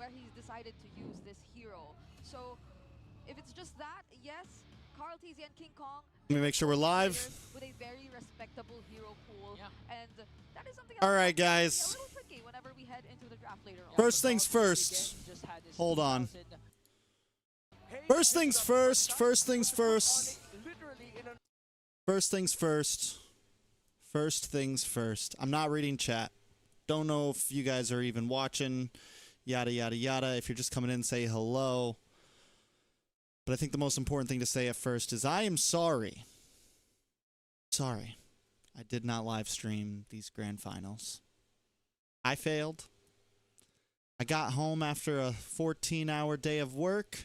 where he's decided to use this hero. So if it's just that, yes, Carl TZ and King Kong. Let me make sure we're live. With a very respectable hero pool, and that is something. All right, guys. A little tricky whenever we head into the draft later on. First things first. Hold on. First things first. First things first. First things first. First things first. I'm not reading chat. Don't know if you guys are even watching. Yada, yada, yada. If you're just coming in, say hello. But I think the most important thing to say at first is I am sorry. Sorry. I did not live stream these grand finals. I failed. I got home after a 14-hour day of work.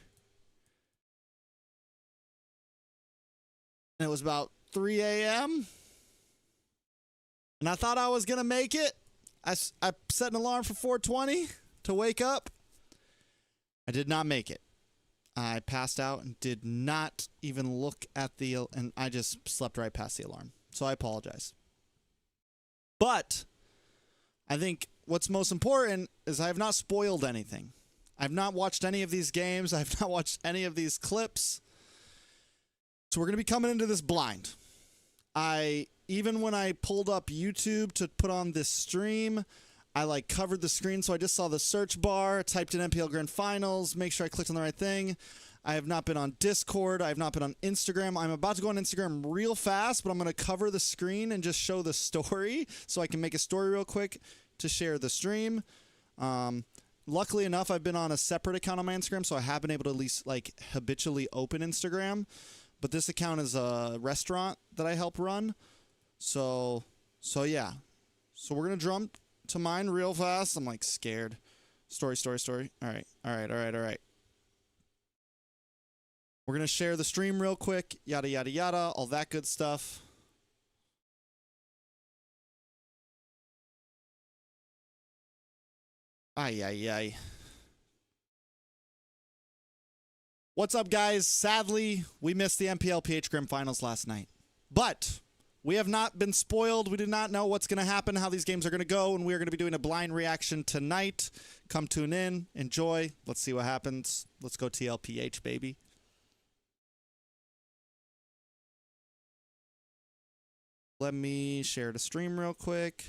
And it was about 3 a.m. And I thought I was going to make it. I set an alarm for 4:20 to wake up. I did not make it. I passed out and did not even look at and I just slept right past the alarm. So I apologize. But I think what's most important is I have not spoiled anything. I've not watched any of these games. I've not watched any of these clips. So we're going to be coming into this blind. Even when I pulled up YouTube to put on this stream, I covered the screen, so I just saw the search bar, typed in MPL Grand Finals, make sure I clicked on the right thing. I have not been on Discord. I have not been on Instagram. I'm about to go on Instagram real fast, but I'm going to cover the screen and just show the story so I can make a story real quick to share the stream. Luckily enough, I've been on a separate account on my Instagram, so I have been able to at least habitually open Instagram. But this account is a restaurant that I help run. So yeah. So we're going to jump to mine real fast. I'm scared. Story. All right. We're going to share the stream real quick. Yada, yada, yada. All that good stuff. Ay. What's up, guys? Sadly, we missed the MPL-PH Grand Finals last night. But we have not been spoiled. We do not know what's going to happen, how these games are going to go, and we are going to be doing a blind reaction tonight. Come tune in. Enjoy. Let's see what happens. Let's go Tlph, baby. Let me share the stream real quick.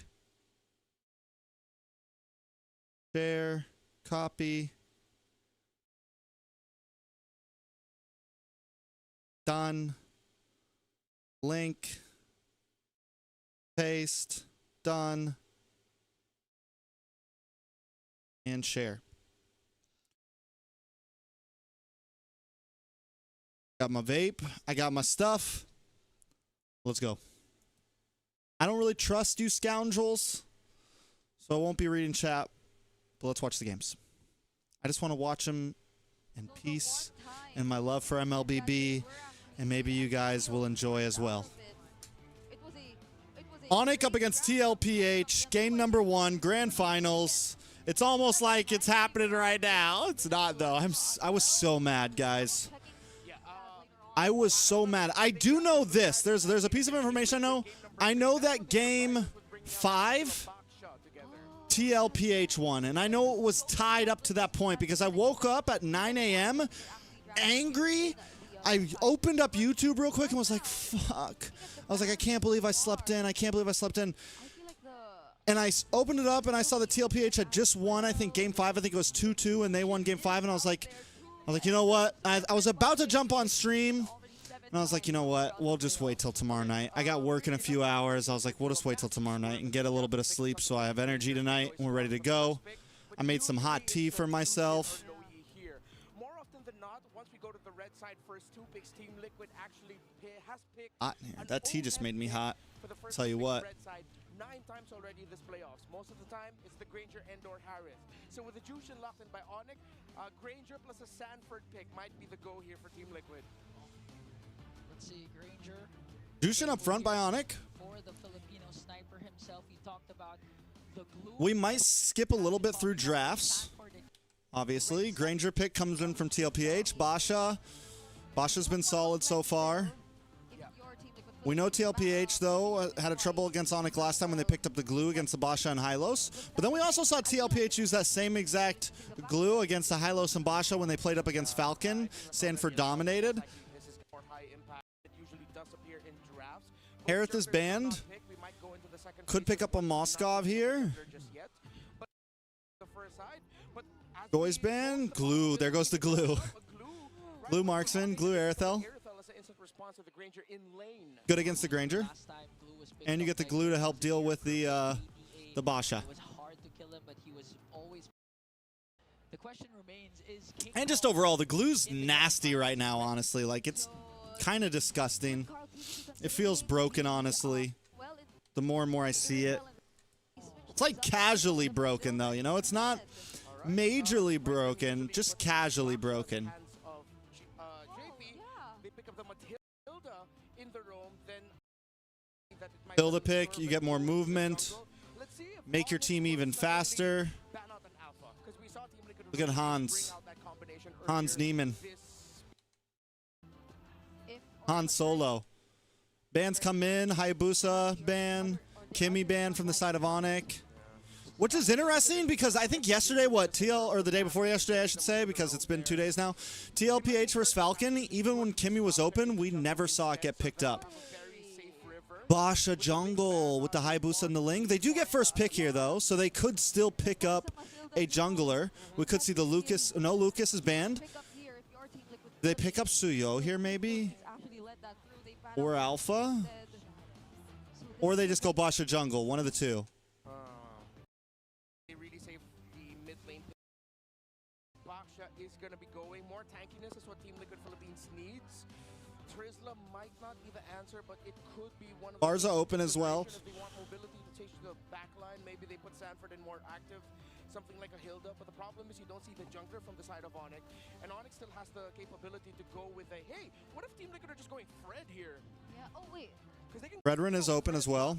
Share. Copy. Done. Link. Paste. Done. And share. Got my vape. I got my stuff. Let's go. I don't really trust you scoundrels, so I won't be reading chat, but let's watch the games. I just want to watch them in peace and my love for MLBB, and maybe you guys will enjoy as well. Onic up against Tlph, game number 1, Grand Finals. It's almost like it's happening right now. It's not, though. I was so mad, guys. I was so mad. I do know this. There's a piece of information I know. I know that game 5, Tlph won, and I know it was tied up to that point because I woke up at 9 a.m. angry. I opened up YouTube real quick and was like, fuck. I was like, I can't believe I slept in. I can't believe I slept in. And I opened it up and I saw that Tlph had just won, I think, game 5. I think it was 2-2, and they won game 5, and I was like, you know what? I was about to jump on stream. And I was like, you know what? We'll just wait till tomorrow night. I got work in a few hours. I was like, we'll just wait till tomorrow night and get a little bit of sleep so I have energy tonight and we're ready to go. I made some hot tea for myself. More often than not, once we go to the red side, first 2 picks, Team Liquid actually has picked. Hot here. That tea just made me hot. Tell you what. 9 times already in this playoffs. Most of the time, it's the Granger and/or Harris. So with the Jushin locked in by Onic, Granger plus a Sanford pick might be the go here for Team Liquid. Let's see, Granger. Jushin up front by Onic. For the Filipino sniper himself, he talked about the glue. We might skip a little bit through drafts. Obviously, Granger pick comes in from Tlph. Basha's been solid so far. We know TLPH, though, had a trouble against Onic last time when they picked up the glue against the Basha and Hylos. But then we also saw TLPH use that same exact glue against the Hylos and Basha when they played up against Falcon. Sanford dominated. Harith is banned. Could pick up a Moskov here. Goy's banned. Glue. There goes the glue. Glue marksman. Glue Arethel. Good against the Granger. And you get the glue to help deal with the Basha. And just overall, the glue's nasty right now, honestly. Like, it's kind of disgusting. It feels broken, honestly. The more and more I see it. It's like casually broken, though, you know? It's not majorly broken, just casually broken. Build pick, you get more movement. Make your team even faster. Look at Hans. Hans Niemann. Han Solo. Bans come in. Hayabusa ban. Kimmy ban from the side of Onic. Which is interesting because I think yesterday, or the day before yesterday, I should say, because it's been 2 days now, TLPH versus Falcon, even when Kimmy was open, we never saw it get picked up. Basha jungle with the Hayabusa and the Ling. They do get first pick here, though, so they could still pick up a jungler. We could see the Lucas. No, Lucas is banned. They pick up Suyo here, maybe? Or Alpha? Or they just go Basha jungle, one of the two. They really save the mid lane. Basha is going to be going. More tankiness is what Team Liquid Philippines needs. Trizla might not be the answer, but it could be one of Barza open as well. If they want mobility to take the back line, maybe they put Sanford in more active, something like a Hilda. But the problem is you don't see the jungler from the side of Onic, and Onic still has the capability to go with a, hey, what if Team Liquid are just going Fred here? Yeah. Oh wait. Redrin is open as well.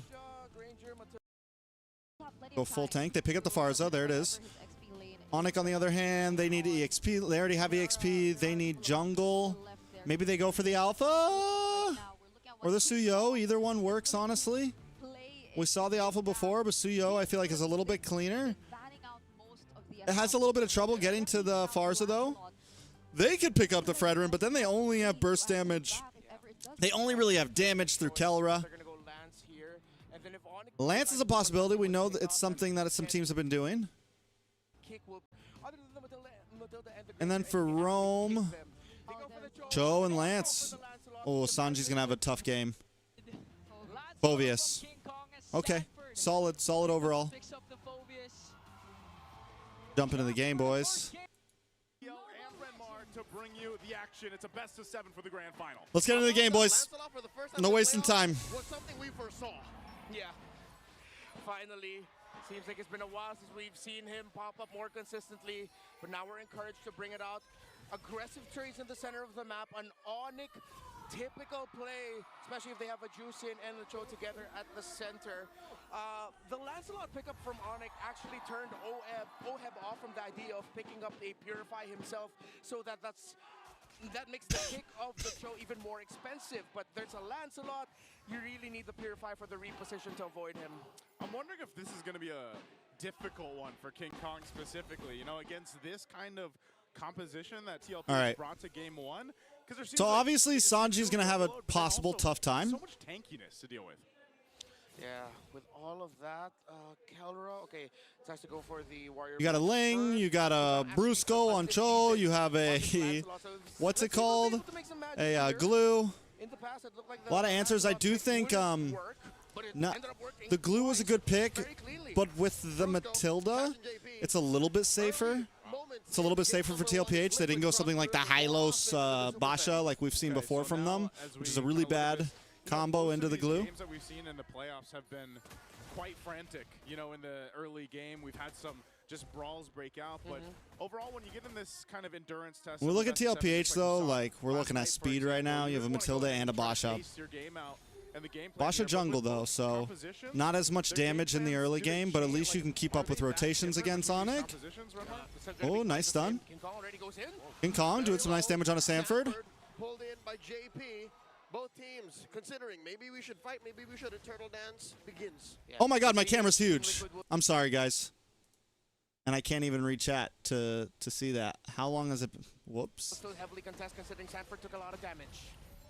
Go full tank. They pick up the Farza. There it is. Onic, on the other hand, they need EXP. They already have EXP. They need jungle. Maybe they go for the Alpha or the Suyo. Either one works, honestly. We saw the Alpha before, but Suyo, I feel like, is a little bit cleaner. It has a little bit of trouble getting to the Farza, though. They could pick up the Fredrin, but then they only have burst damage. They only really have damage through Kelra. Lance is a possibility. We know that it's something that some teams have been doing. And then for Rome, Cho and Lance. Oh, Sanji's going to have a tough game. Phoveus. Okay. Solid overall. Jump into the game, boys. To bring you the action. It's a best of 7 for the grand final. Let's get into the game, boys. No wasting time. Was something we foresaw. Yeah. Finally. Seems like it's been a while since we've seen him pop up more consistently, but now we're encouraged to bring it out. Aggressive trades in the center of the map, an Onic typical play, especially if they have a Juicin and a Cho together at the center. The Lancelot pickup from Onic actually turned Oheb off from the idea of picking up a Purify himself, so that makes the pick of the Cho even more expensive. But there's a Lancelot, you really need the Purify for the reposition to avoid him. I'm wondering if this is going to be a difficult one for King Kong specifically, you know, against this kind of composition that TLP brought to game 1. So obviously Sanji's going to have a possible tough time. So much tankiness to deal with. Yeah, with all of that, Kelra, okay, decides to go for the Warrior. You got a Ling, you got a Brusco on Cho, you have a, what's it called? A glue. A lot of answers. I do think the glue was a good pick, but with the Matilda, it's a little bit safer. It's a little bit safer for TLPH. They didn't go something like the Hylos Basha like we've seen before from them, which is a really bad combo into the glue. Games that we've seen in the playoffs have been quite frantic. You know, in the early game, we've had some just brawls break out, but overall, when you get in this kind of endurance test, When we look at TLPH though, like we're looking at speed right now. You have a Matilda and a Basha. Basha jungle though, so not as much damage in the early game, but at least you can keep up with rotations against Onic. Oh, nice stun. King Kong doing some nice damage on a Sanford. Pulled in by JP. both teams considering maybe we should fight, maybe we should. A turtle dance begins. Yeah. Oh my god, my camera's huge. I'm sorry, guys. And I can't even read chat to see that. How long has it been? Whoops. Still heavily contested considering Sanford took a lot of damage.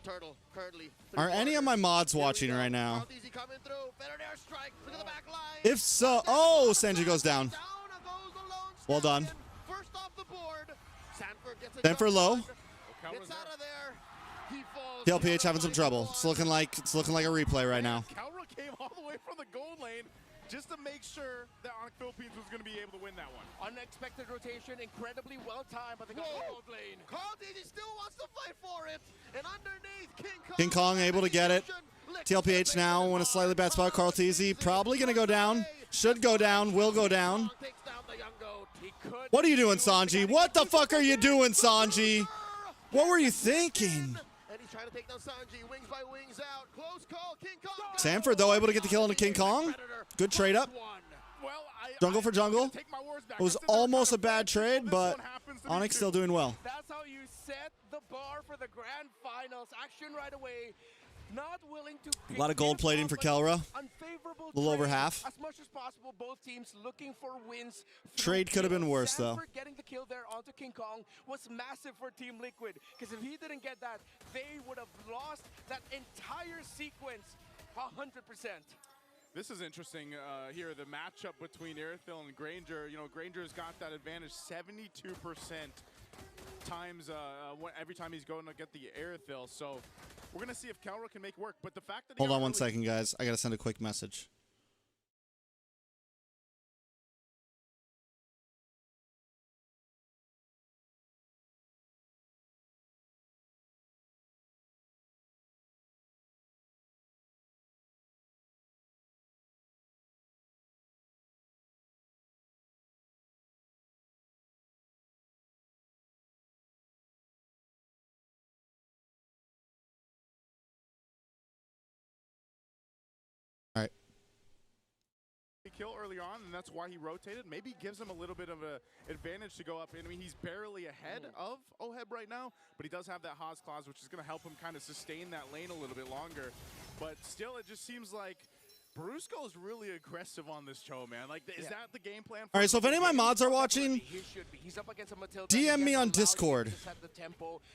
Turtle currently. Are any of my mods watching right now? If so, oh, Sanji goes down. Well done. First off the board. Sanford low. Gets out of there. He falls. Tlph having some trouble. It's looking like a replay right now. Calra came all the way from the gold lane just to make sure that Onic Philippines was going to be able to win that one. Unexpected rotation, incredibly well timed, but they got the gold lane. Carltz still wants to fight for it. And underneath, King Kong able to get it. Tlph now in a slightly bad spot. Carltz probably going to go down. Should go down. Will go down. What are you doing, Sanji? What the fuck are you doing, Sanji? What were you thinking? And he's trying to take down Sanji. Wings by wings out. Close call. King Kong. Sanford, though, able to get the kill into King Kong. Good trade up. Jungle for jungle. It was almost a bad trade, but Onic still doing well. That's how you set the bar for the grand finals. Action right away. Not willing to A lot of gold plating for Kelra. A little over half. As much as possible, both teams looking for wins. Trade could have been worse, though. Sanford getting the kill there onto King Kong was massive for Team Liquid, because if he didn't get that, they would have lost that entire sequence 100%. This is interesting here, the matchup between Airthil and Granger. You know, Granger's got that advantage 72% times every time he's going to get the Airthil. So we're going to see if Kelra can make work. But the fact that Hold on one second, guys. I got to send a quick message. All right. Kill early on, and that's why he rotated. Maybe gives him a little bit of an advantage to go up in. I mean, he's barely ahead of Oheb right now, but he does have that Haas clause, which is going to help him kind of sustain that lane a little bit longer. But still, it just seems like Brusco is really aggressive on this Cho, man. Like, is that the game plan? All right, so if any of my mods are watching, DM me on Discord.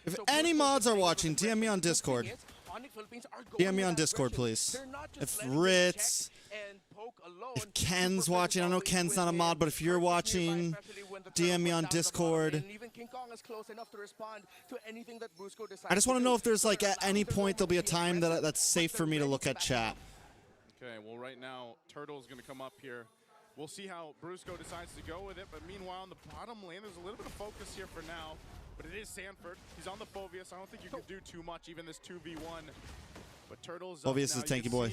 If any mods are watching, DM me on Discord. DM me on Discord, please. If Ritz, if Ken's watching, I know Ken's not a mod, but if you're watching, DM me on Discord. I just want to know if there's, like, at any point there'll be a time that's safe for me to look at chat. Okay, well, right now, Turtle's going to come up here. We'll see how Brusco decides to go with it, but meanwhile, in the bottom lane, there's a little bit of focus here for now. But it is Sanford. He's on the Phoveus. I don't think you can do too much, even this 2v1. But Turtle's Phoveus is a tanky boy.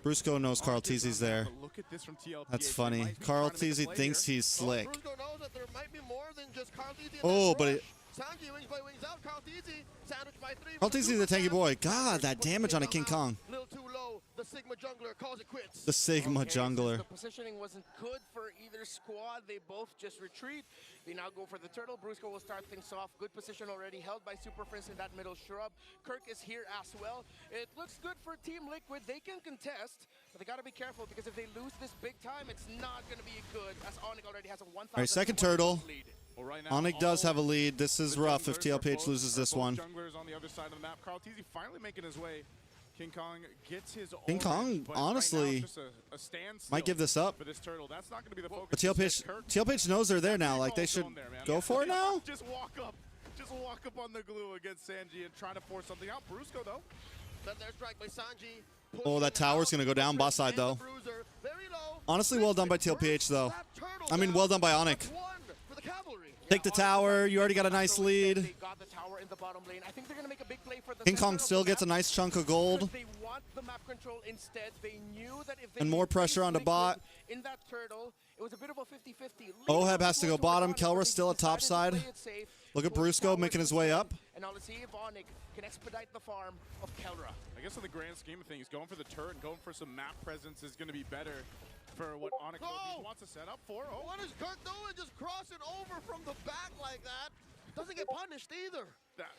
Brusco knows Carltz there. Look at this from TLPH. That's funny. Carltz thinks he's slick. Brusco knows that there might be more than just Carltz. Oh, but it... Sanji wings by wings out. Carltz sandwich by 3. Carltz is a tanky boy. God, that damage on a King Kong. Little too low. The Sigma jungler calls it quits. The Sigma jungler. The positioning wasn't good for either squad. They both just retreat. They now go for the turtle. Brusco will start things off. Good position already held by Super Prince in that middle shrub. Kirk is here as well. It looks good for Team Liquid. They can contest, but they got to be careful, because if they lose this big time, it's not going to be good, as Onic already has a 1,000 All right, second turtle. lead. Well, right now, Onic does have a lead. This is rough if TLPH loses this one. Junglers on the other side of the map. Carltz finally making his way. King Kong gets his King Kong, honestly, might give this up. For this turtle. That's not going to be the focus. But TLPH knows they're there now. Like, they should go for it now. Just walk up on the glue against Sanji and try to force something out. Brusco, though. There's strike by Sanji. Oh, that tower's going to go down bot side, though. Honestly, well done by TLPH, though. I mean, well done by Onic. Take the tower. You already got a nice lead. They got the tower in the bottom lane. I think they're going to make a big play for the King Kong still gets a nice chunk of gold. They want the map control instead. They knew that if they And more pressure onto bot. In that turtle, it was a bit of a 50-50. Oheb has to go bottom. Kelra's still at top side. Look at Brusco making his way up. And now let's see if Onic can expedite the farm of Kelra. I guess in the grand scheme of things, going for the turret and going for some map presence is going to be better for what Onic wants to set up for. What is Kirk doing? Just crossing over from the back like that. Doesn't get punished either.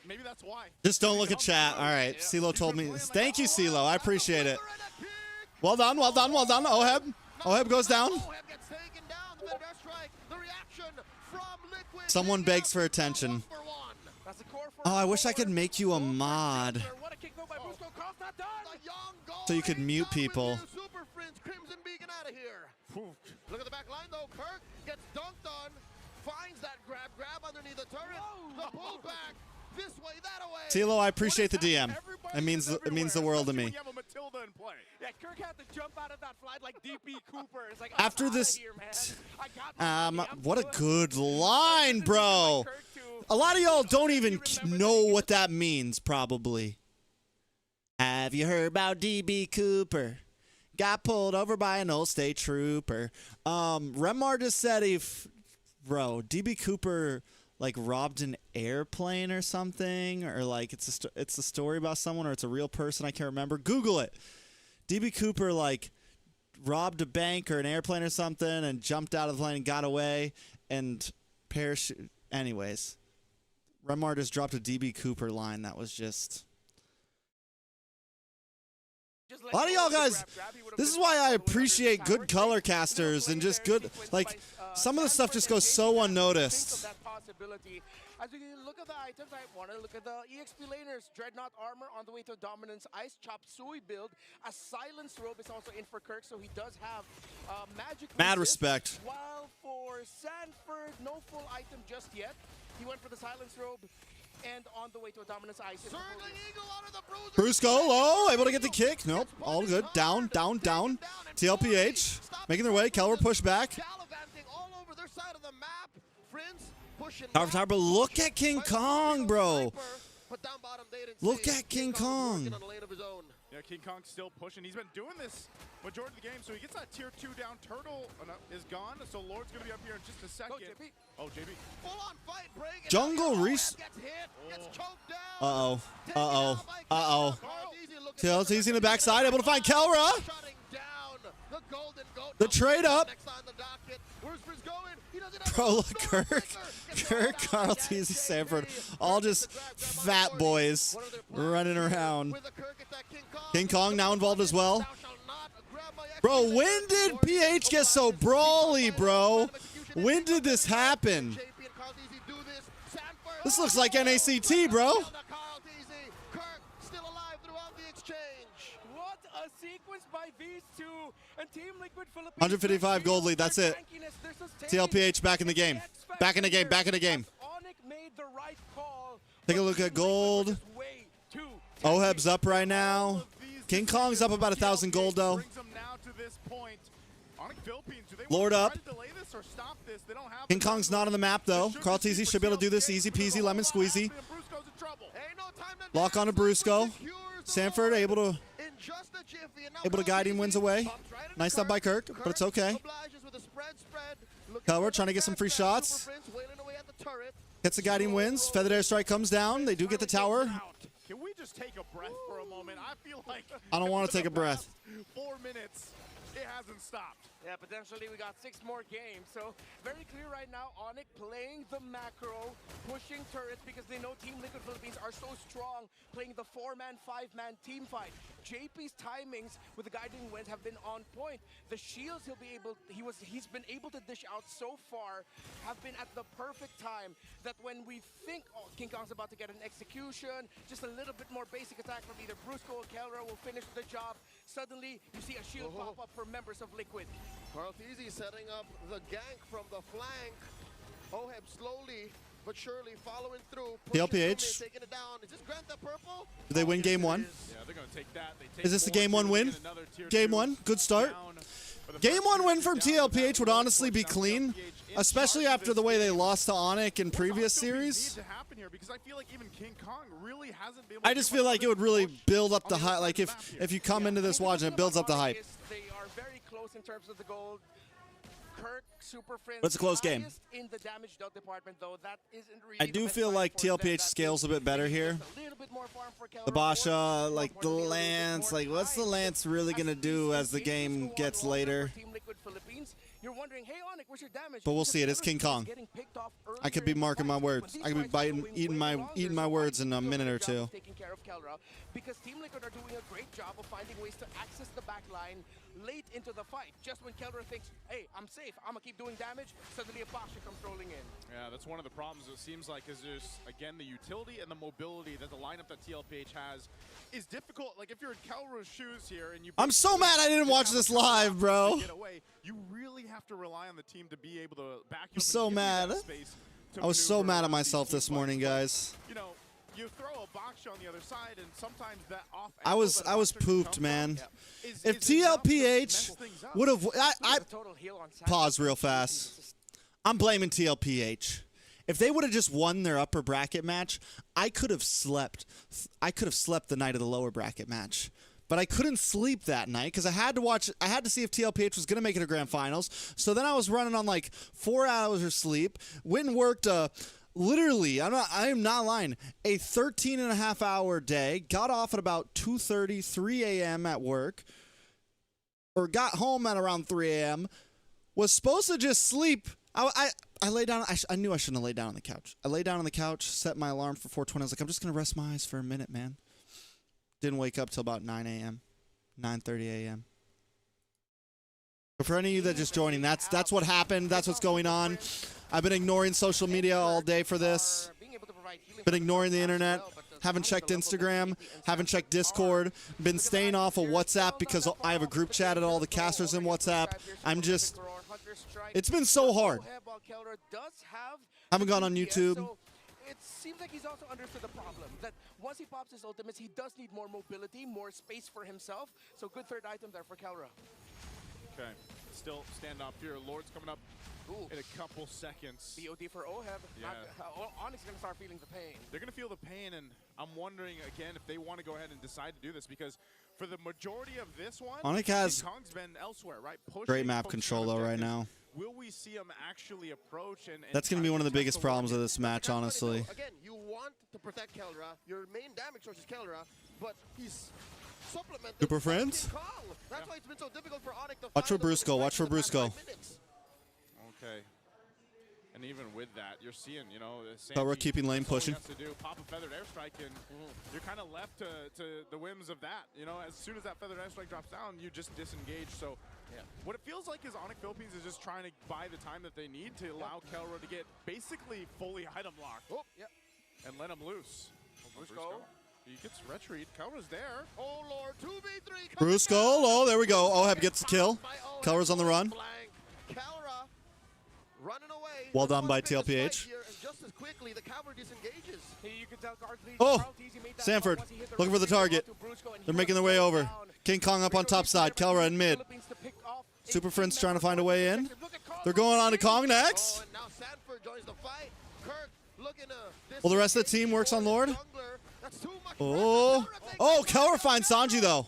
Maybe that's why. Just don't look at chat. All right. Yeah. CeeLo told me. Thank you, oh, CeeLo. I appreciate it. And a kick. Well done. Well done. Well done. Oheb. Oheb goes down. Oheb gets taken down. The mid-air strike. The reaction from Liquid. Someone begs for attention. That's the core for Oh, I wish I could make you a mod What a kick though by Brusco. Cross not done. so you could mute people. Super Friends, Crimson Beacon out of here. Look at the back line though. Kirk gets dunked on. Finds that grab underneath the turret. The pullback. This way, that away. CeeLo, I appreciate the DM. It means the world to me. You have a Matilda in play. Yeah, Kirk had to jump out of that flight like DP Cooper. It's like, After I'm outta this- here, man. I got my money. I'm What a good. good line, bro. Kirk too. A lot of y'all don't even know what that means, probably. Have you heard about DB Cooper? Got pulled over by an old state trooper. Remar just said bro, DB Cooper like robbed an airplane or something, or like it's a story about someone, or it's a real person. I can't remember. Google it. DB Cooper like robbed a bank or an airplane or something and jumped out of the plane and got away and parachute. Anyways, Remar just dropped a DB Cooper line that was just. Just A lot of y'all guys, this is why I appreciate good color casters and just good, like, some of the stuff just goes so unnoticed. Think of that possibility. As we look at the items, I want to look at the EXP laners. Dreadnought armor on the way to Dominance. Ice Chop Sui build. A Silence Robe is also in for Kirk, so he does have magic. Mad resist. respect. While for Sanford, no full item just yet. He went for the Silence Robe. And on the way to a Dominance Ice. Circling Eagle out of the bruiser. Brusco, oh, able to get the kick. Nope, all good. Down. TLPH making their way. Kelwer push back. Gallivanting all over their side of the map. Friends pushing Tower, but look at King Kong, bro. But down bottom, they didn't Look see it. at King Kong's Kong. working on a lane of his own. Yeah, King Kong's still pushing. He's been doing this majority of the game, so he gets that tier 2 down. Turtle is gone, so Lord's going to be up here in just a second. Go, JP. Oh, JB. Full-on fight, break it Jungle down. Reese. Gets hit, gets choked down. Uh-oh. Taken Uh-oh. out by Uh-oh. Carl Easy looking Tails for easy in the backside, able to find Kelra. Shutting down the Golden Goat. The trade up. Next on the docket. Where's Frizz going? He doesn't have Bro, a look, Kirk, Carl Teasy, Sanford, all just fat boys running around. King Kong now involved as well. Bro, when did PH get so brawly, bro? When did this happen? This looks like NACT, bro. What a sequence by these two. And Team Liquid Philippines. 155 gold lead, that's it. TLPH back in the game. Back in the game, back in the game. Onic made the right call. Take a look at gold. Oheb's up right now. King Kong's up about 1,000 gold, though. Brings them now to this point. Onic Philippines, do they Lord want up. to try to delay this or stop this? They don't have King Kong's not on the map, though. Carl Teasy should be able to do this easy peasy, lemon squeezy. Lock on to Brusco. Sanford able to guide him, wins away. Nice stuff by Kirk, but it's okay. Kelwer trying to get some free shots. Gets the guiding wins. Feathered Airstrike comes down. They do get the tower. Can we just take a breath for a moment? I feel like I don't want to take a breath. 4 minutes, it hasn't stopped. Yeah, potentially we got 6 more games. So very clear right now, Onic playing the macro, pushing turrets because they know Team Liquid Philippines are so strong, playing the 4-man, 5-man team fight. JP's timings with the guiding winds have been on point. The shields he's been able to dish out so far have been at the perfect time that when we think King Kong's about to get an execution, just a little bit more basic attack from either Brusco or Kelra will finish the job. Suddenly you see a shield pop up for members of Liquid. Carl Teasy setting up the gank from the flank. Oheb slowly but surely following through. TLPH. Taking it down. Is this Grant the purple? Do they win game 1? Yeah, they're going to take that. They take Is this the more, game 1 win? another tier Game 2 1, good start. down. For the Game first 1 tier win 2 from down, TLPH would down, honestly be down, clean, TLPH in especially charge of after the this way they game. lost to Onic in What's previous also series. need to happen here, because I feel like even King Kong really hasn't been able I to just do feel much like of it would this really push build up on the other hype. side Like of the map here. if you come into this watching, it builds up the hype. They are very close in terms of the gold. Kirk, Super Friends, But it's a close game. highest in the damage dealt department, though that isn't really I the do best feel fight like for them. TLPH That scales a is bit better here. just a little bit more farm for The Kelra, Basha, or like the more Lance, more like what's the time. Lance really gonna As do these as the games game go on gets longer later? for Team Liquid Philippines, you're wondering, hey, Onic, what's your damage? But we'll Because see it. It's Keller's King Kong. getting picked off I could earlier be in the marking my fight, words. but these I could be fights are going eating way my longer, words in a Onic is minute or doing a two. good job of taking care of Kelra, because Team Liquid are doing a great job of finding ways to access the back line late into the fight. Just when Kelra thinks, hey, I'm safe, I'm gonna keep doing damage, suddenly a Basha comes rolling in. Yeah, that's one of the problems it seems like is just, again, the utility and the mobility that the lineup that Tlph has is difficult. Like if you're in Kelra's shoes here and you... I'm so mad I didn't watch this live, bro. Get away, you really have to rely on the team to be able to back you up. I'm so mad. I was so mad at myself this morning, guys. You know, you throw a box on the other side, and sometimes that off. I was pooped, man. If TLPH would have, I pause real fast. I'm blaming TLPH. If they would have just won their upper bracket match, I could have slept. I could have slept the night of the lower bracket match. But I couldn't sleep that night because I had to watch. I had to see if TLPH was gonna make it to Grandfinals. So then I was running on like 4 hours of sleep. Went and worked literally. I am not lying. A 13.5-hour day. Got off at about 2:30, 3 a.m. at work, or got home at around 3 a.m. Was supposed to just sleep. I lay down. I knew I shouldn't have laid down on the couch. I lay down on the couch, set my alarm for 4:20. I was like, I'm just gonna rest my eyes for a minute, man. Didn't wake up till about 9 a.m., 9:30 a.m. But for any of you that are just joining, that's what happened. That's what's going on. I've been ignoring social media all day for this. Been ignoring the internet. Haven't checked Instagram. Haven't checked Discord. Been staying off of WhatsApp because I have a group chat at all the casters in WhatsApp. I'm just... It's been so hard. Haven't gone on YouTube. It seems like he's also understood the problem, that once he pops his ultimates, he does need more mobility, more space for himself. So good third item there for Kelra. Okay, still standoff here. Lord's coming up in a couple seconds. BOD for OHEB. Yeah. Onyx is going to start feeling the pain. They're going to feel the pain, and I'm wondering, again, if they want to go ahead and decide to do this, because for the majority of this one, Onic has Kong's been elsewhere, right? Great map control, though, right now. Will we see him actually approach and that's going to be one of the biggest problems of this match, honestly. Again, you want to protect Kelra. Your main damage source is Kelra, but he's supplemented. Super friends? That's why it's been so difficult for Onic to watch for Brusco. Watch for Brusco. Okay. And even with that, you're seeing, you know, we're keeping lane pushing. Has to do pop a feathered airstrike, and you're kind of left to the whims of that. You know, as soon as that feathered airstrike drops down, you just disengage. So, what it feels like is Onic Philippines is just trying to buy the time that they need to allow Kelra to get basically fully item locked. And let him loose. Brusco. He gets retreat. Kelra's there. Oh Lord, 2v3. Brusco. Oh, there we go. Oheb gets the kill. Kelra's on the run. Kelra running away. Well done by TLPH. Just as quickly, the cavalry disengages. Oh, Sanford looking for the target. They're making their way over. King Kong up on top side. Kelra in mid. Super Friends trying to find a way in. They're going on to Kong next. And now Sanford joins the fight. Kirk looking to... Well, the rest of the team works on Lord. Oh, Kelra finds Sanji, though.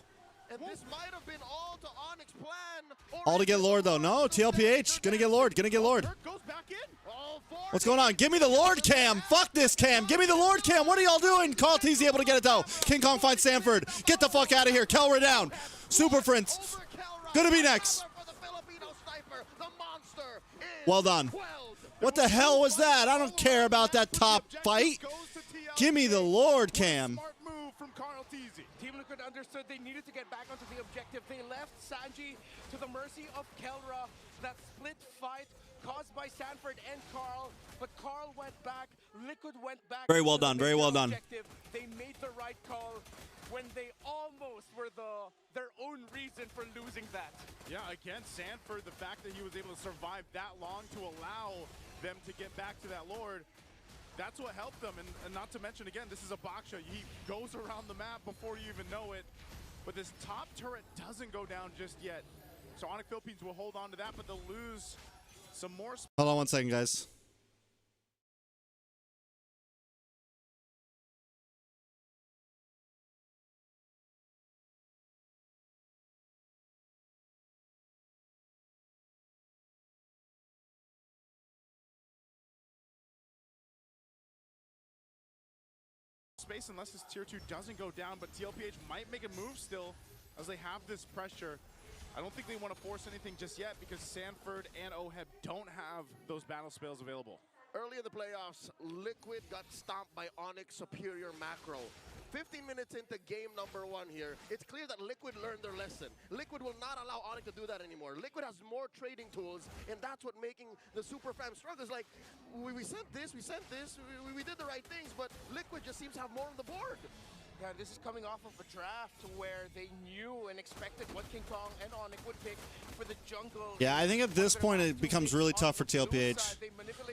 And this might have been all to Onyx's plan. All to get Lord, though. No, TLPH. Gonna get Lord. Gonna get Lord. What's going on? Give me the Lord cam. Fuck this cam. Give me the Lord cam. What are y'all doing? Carltee's able to get it, though. King Kong finds Sanford. Get the fuck out of here. Kelra down. Super Friends. Gonna be next. Well done. What the hell was that? I don't care about that top fight. Give me the Lord cam. Smart move from Team Liquid understood they needed to get back onto the objective. They left Sanji to the mercy of Kelra. That split fight caused by Sanford and Carl, but Carl went back, Liquid went back. Very well done, very well done. They made the right call when they almost were their own reason for losing that. Yeah, again, Sanford, the fact that he was able to survive that long to allow them to get back to that Lord, that's what helped them. And not to mention, again, this is a Baksha. He goes around the map before you even know it. But this top turret doesn't go down just yet. So Onic Philippines will hold on to that, but they'll lose some more. Hold on 1 second, guys. Space unless this tier 2 doesn't go down, but TLPH might make a move still as they have this pressure. I don't think they want to force anything just yet because Sanford and OHEB don't have those battle spells available. Early in the playoffs, Liquid got stomped by Onic Superior Macro. 15 minutes into game number 1 here, it's clear that Liquid learned their lesson. Liquid will not allow Onic to do that anymore. Liquid has more trading tools, and that's what making the Super Fam struggle. It's like, we sent this, we did the right things, but Liquid just seems to have more on the board. Yeah, this is coming off of a draft where they knew and expected what King Kong and Onic would pick for the jungle. Yeah, I think at this point it becomes really tough for Tlph.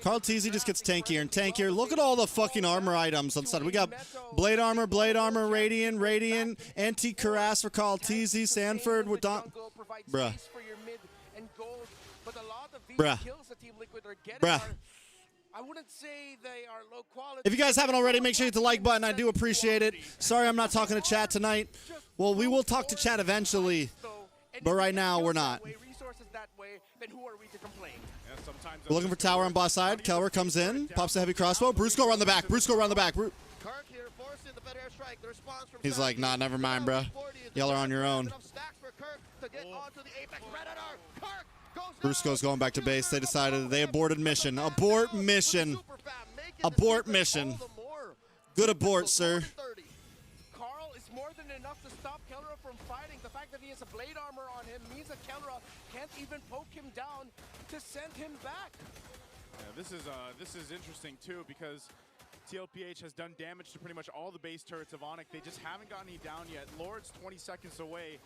Tlph just gets tankier and tankier. Look at all the fucking armor items on the side. We got blade armor, radiant, anti-cuirass for Tlph, Sanford with Don. Bruh. Bruh. I wouldn't say they are low quality. If you guys haven't already, make sure you hit the like button. I do appreciate it. Sorry I'm not talking to chat tonight. Well, we will talk to chat eventually, but right now we're not. We're looking for tower on boss side. Kelwer comes in, pops a heavy crossbow. Brusco around the back. He's like, nah, never mind, bro. Y'all are on your own. Brusco's going back to base. They decided they aborted mission. Abort mission. Abort mission. Good abort, sir. Carl is more than enough to stop Kelra from fighting. The fact that he has a blade armor on him means that Kelra can't even poke him down to send him back. Yeah, this is interesting too because Tlph has done damage to pretty much all the base turrets of Onic. They just haven't gotten any down yet. Lord's 20 seconds away.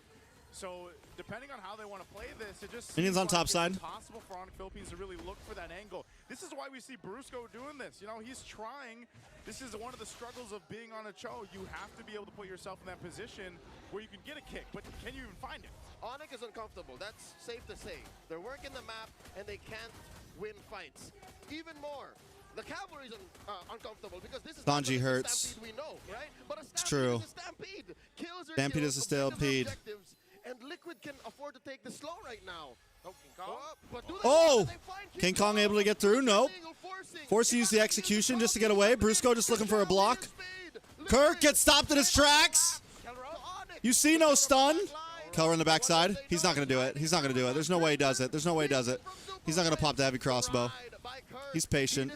So depending on how they want to play this, it just Minions on top side. Impossible for Onic Philippines to really look for that angle. This is why we see Brusco doing this. You know, he's trying. This is one of the struggles of being on a Cho. You have to be able to put yourself in that position where you can get a kick, but can you even find it? Onic is uncomfortable. That's safe to say. They're working the map and they can't win fights. Even more, the cavalry is uncomfortable because this is Donji not hurts. we know, right? But a stampede It's true. is a stampede. Kills are Stampede kills, is a stampede. objectives, and Liquid can afford to take the slow right now. King Kong able to get through? Nope. Forced to use the execution just to get away. Brusco just looking for a block. Kirk gets stopped in his tracks. You see no stun. Kelra on the backside. He's not going to do it. He's not going to do it. There's no way he does it. There's no way he does it. He's not going to pop the heavy crossbow. He's patient.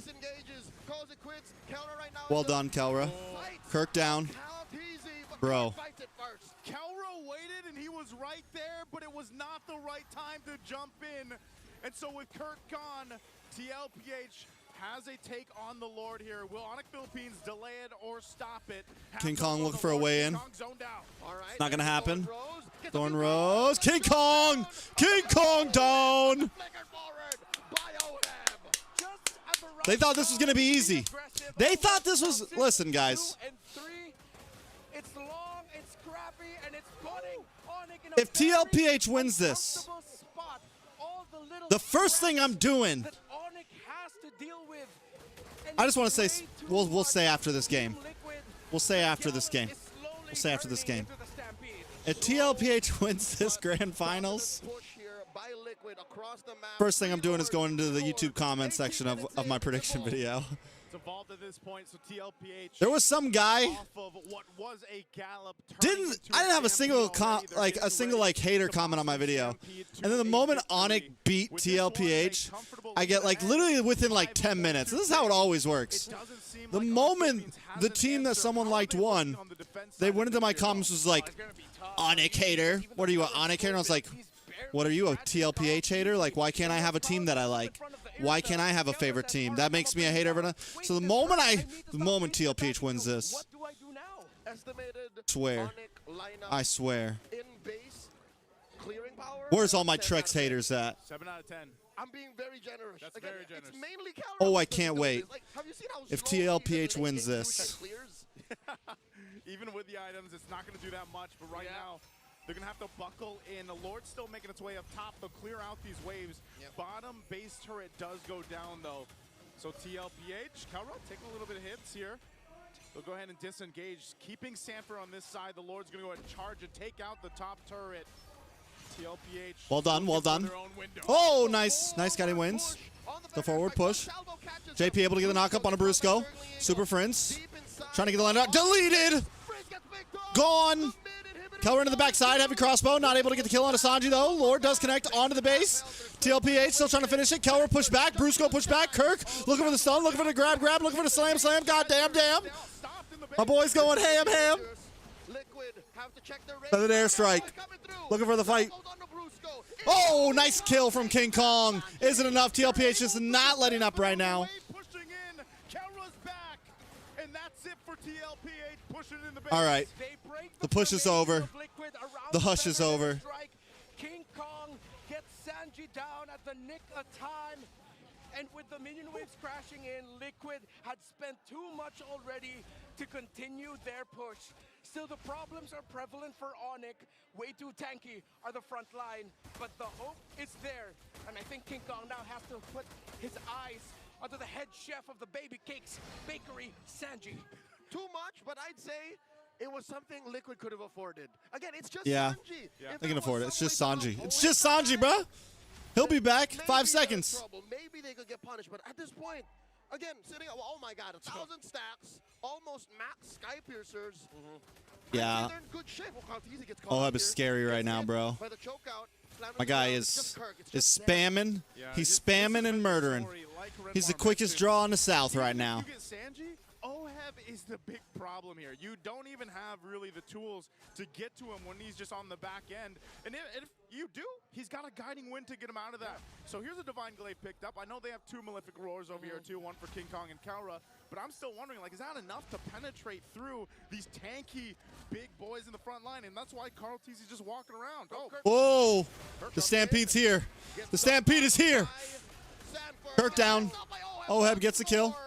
Well done, Kelra. Kirk down. Bro. Kelra waited and he was right there, but it was not the right time to jump in. And so with Kirk gone, Tlph has a take on the Lord here. Will Onic Philippines delay it or stop it? King Kong looking for a way in. It's not going to happen. Thorn Rose. King Kong! King Kong down! They thought this was going to be easy. They thought this was... Listen, guys. If Tlph wins this, the first thing I'm doing... I just want to say, we'll say after this game. We'll say after this game. We'll say after this game. If Tlph wins this Grand Finals, first thing I'm doing is going into the YouTube comment section of my prediction video. Evolved at this point, so Tlph there was some guy off of what was a gallop I didn't have a single hater comment on my video, and then the moment Onic beat Tlph, I get like literally within like 10 minutes. This is how it always works. The moment the team that someone liked won, they went into my comments was like, Onic hater, what are you, an Onic hater? And I was like, what are you, a Tlph hater? Like, why can't I have a team that I like? Why can't I have a favorite team? That makes me a hater. So the moment Tlph wins this, I swear. Where's all my TREX haters at? 7 out of 10. I'm being very generous. That's very generous. It's mainly Oh, I can't wait. Like, have you seen how If slow Tlph wins this. Even with the items, it's not going to do that much. But right now, they're going to have to buckle in. The Lord's still making its way up top. They'll clear out these waves. Bottom base turret does go down, though. So Tlph, Kelra taking a little bit of hits here. They'll go ahead and disengage. Keeping Sanford on this side, the Lord's going to go ahead and charge and take out the top turret. Tlph. Well done, well done. Oh, nice. Nice, got him wins. The forward push. JP able to get the knock up on a Brusco. Super Friends. Trying to get the line out. Deleted! Gone! Keller into the backside, heavy crossbow, not able to get the kill on Sanji though. Lord does connect onto the base. TLPH still trying to finish it. Keller push back, Brusco push back. Kirk looking for the stun, looking for the grab, looking for the slam. God damn. My boy's going ham. Feathered airstrike. Looking for the fight. Oh, nice kill from King Kong. Isn't enough. TLPH is not letting up right now. All right. The push is over. The hush is over. King Kong gets Sanji down at the nick of time. And with the minion waves crashing in, Liquid had spent too much already to continue their push. Still, the problems are prevalent for Onic. Way too tanky are the front line, but the hope is there. And I think King Kong now has to put his eyes onto the head chef of the Baby Cakes Bakery, Sanji. Too much, but I'd say it was something Liquid could have afforded. Again, it's just Yeah. Sanji. Yeah. They can afford it. It's just Sanji. It's just Sanji, bro. He'll be back. 5 seconds. Maybe they could get punished, but at this point, again, sitting at, oh my god, 1,000 stacks, almost max Sky Piercers. Yeah. They're in good shape. Well, Oheb is scary right now, bro. My guy is spamming. He's spamming and murdering. He's the quickest draw in the South right now. You get Sanji, Oheb is the big problem here. You don't even have really the tools to get to him when he's just on the back end. And if you do, he's got a guiding wind to get him out of that. So here's a Divine Glaive picked up. I know they have 2 Malefic Roars over here too, one for King Kong and Kaura. But I'm still wondering, like, is that enough to penetrate through these tanky big boys in the front line? And that's why Tlph is just walking around. Oh, Whoa! The Stampede's here. The Stampede is here. Kirk down. Oheb gets the kill.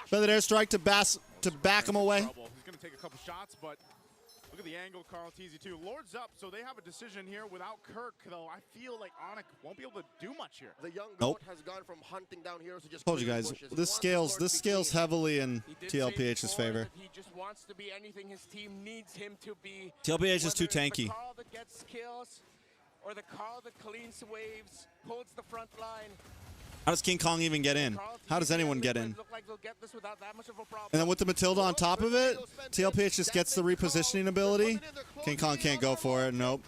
Feathered airstrike to back him away. He's going to take a couple shots, but look at the angle, Tlph too. Lord's up, so they have a decision here. Without Kirk, though, I feel like Onic won't be able to do much here. The young goat has gone from hunting down heroes to just Told you guys, this scales heavily in TLPH's favor. He just wants to be anything his team needs him to be. TLPH is too Whether it's tanky. the Carl that gets kills or the Carl that cleans waves, holds the front line. How does King Kong even get in? How does anyone get in? Look like they'll get this without that much of a problem. And then with the Matilda on top of it, TLPH just gets the repositioning ability. King Kong can't go for it. Nope.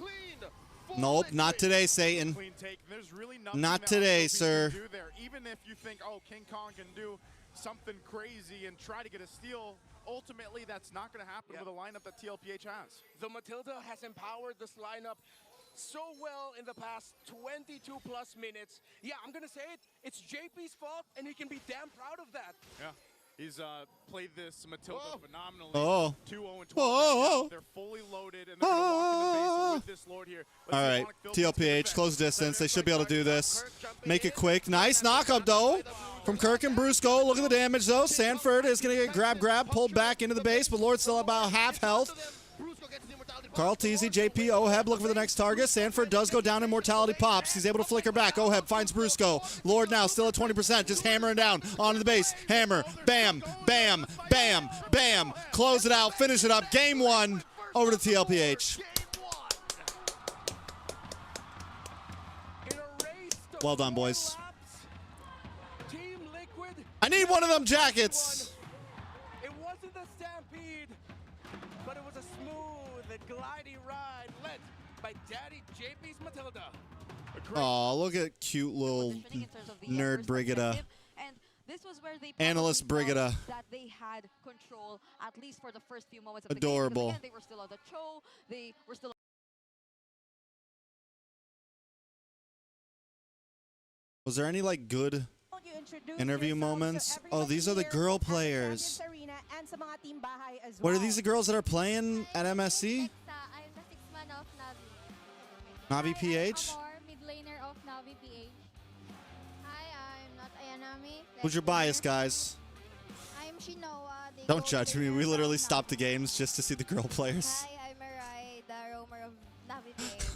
Nope, not today, Satan. Clean take. There's really nothing Not else today, Tlph sir. can do there. Even if you think, oh, King Kong can do something crazy and try to get a steal, ultimately that's not going to happen with a lineup that TLPH has. The Matilda has empowered this lineup so well in the past 22+ minutes. Yeah, I'm gonna say it. It's JP's fault, and he can be damn proud of that. Yeah, he's played this Matilda phenomenally. 2-0 and 12. Whoa. They're fully loaded, and they're gonna walk in the base with this Lord here. All right, TLPH, close distance. They should be able to do this. Make it quick. Nice knockup, though, from Kirk and Brusco. Look at the damage, though. Sanford is going to get grab, pulled back into the base, but Lord's still about half health. Tlph, JP, Oheb looking for the next target. Sanford does go down. Immortality pops. He's able to flicker back. Oheb finds Brusco. Lord now still at 20%. Just hammering down onto the base. Hammer. Bam. Bam. Bam. Bam. Close it out. Finish it up. Game 1 over to TLPH. Well done, boys. I need one of them jackets. It wasn't a stampede, but it was a smooth, gliding ride led by Daddy JP's Matilda. Oh, look at cute little nerd Brigida. And this was where they Analyst Brigida. that they had control at least for the first few moments of Adorable. the game. Because again, they were still on the show. They were still. Was there any like good interview moments? Oh, these are the girl players. What are these the girls that are playing at MSC? I'm the 6th man of Navi. Navi PH? Amor, mid laner of Navi PH. Hi, I'm not Ayanami. Who's your bias, guys? I'm Shinoa. the Don't gold judge me. laner We of literally Navi. stopped the games just to see the girl players. Hi, I'm Arai, the roamer of Navi PH.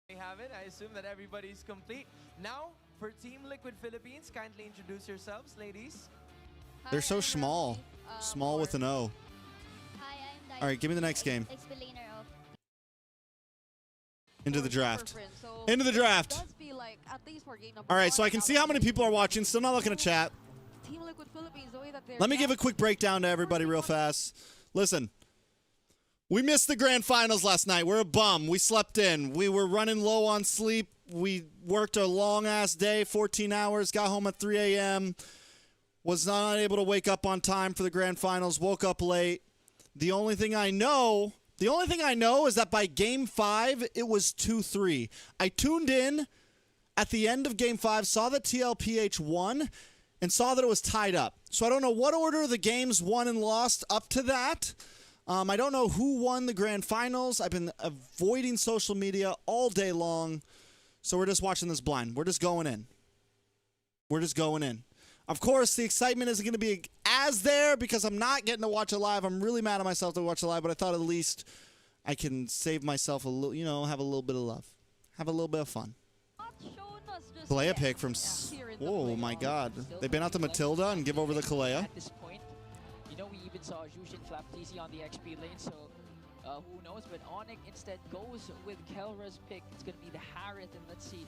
They have it. I assume that everybody's complete. Now, for Team Liquid Philippines, kindly introduce yourselves, ladies. They're Hi, so I'm small. Rosie. Small with an O. Hi, I'm All right, give me the next game. XP laner of. Into the draft. So Into the draft. it does feel like, at least for game number All right, 1, so I can see how many people are watching. Still not looking at chat. Team Liquid Philippines, the way that they're Let me give a quick breakdown to everybody real fast. Listen, We missed the grand finals last night. We're a bum. We slept in. We were running low on sleep. We worked a long-ass day, 14 hours, got home at 3 a.m., was not able to wake up on time for the grand finals, woke up late. The only thing I know is that by game 5, it was 2-3. I tuned in at the end of game 5, saw that Tlph won, and saw that it was tied up. So I don't know what order the games won and lost up to that. I don't know who won the grand finals. I've been avoiding social media all day long. So we're just watching this blind. We're just going in. We're just going in. Of course, the excitement isn't going to be as there because I'm not getting to watch it live. I'm really mad at myself to watch it live, but I thought at least I can save myself a little, you know, have a little bit of love. Have a little bit of fun. Kalea Yeah. pick from... Here in the Oh, my playoffs. God. They ban out the Matilda and give over the Kalea. At this point, you know, we even saw Jushin Tlph on the XP lane, so who knows? But Onic instead goes with Kelra's pick. It's going to be the Harriet, and let's see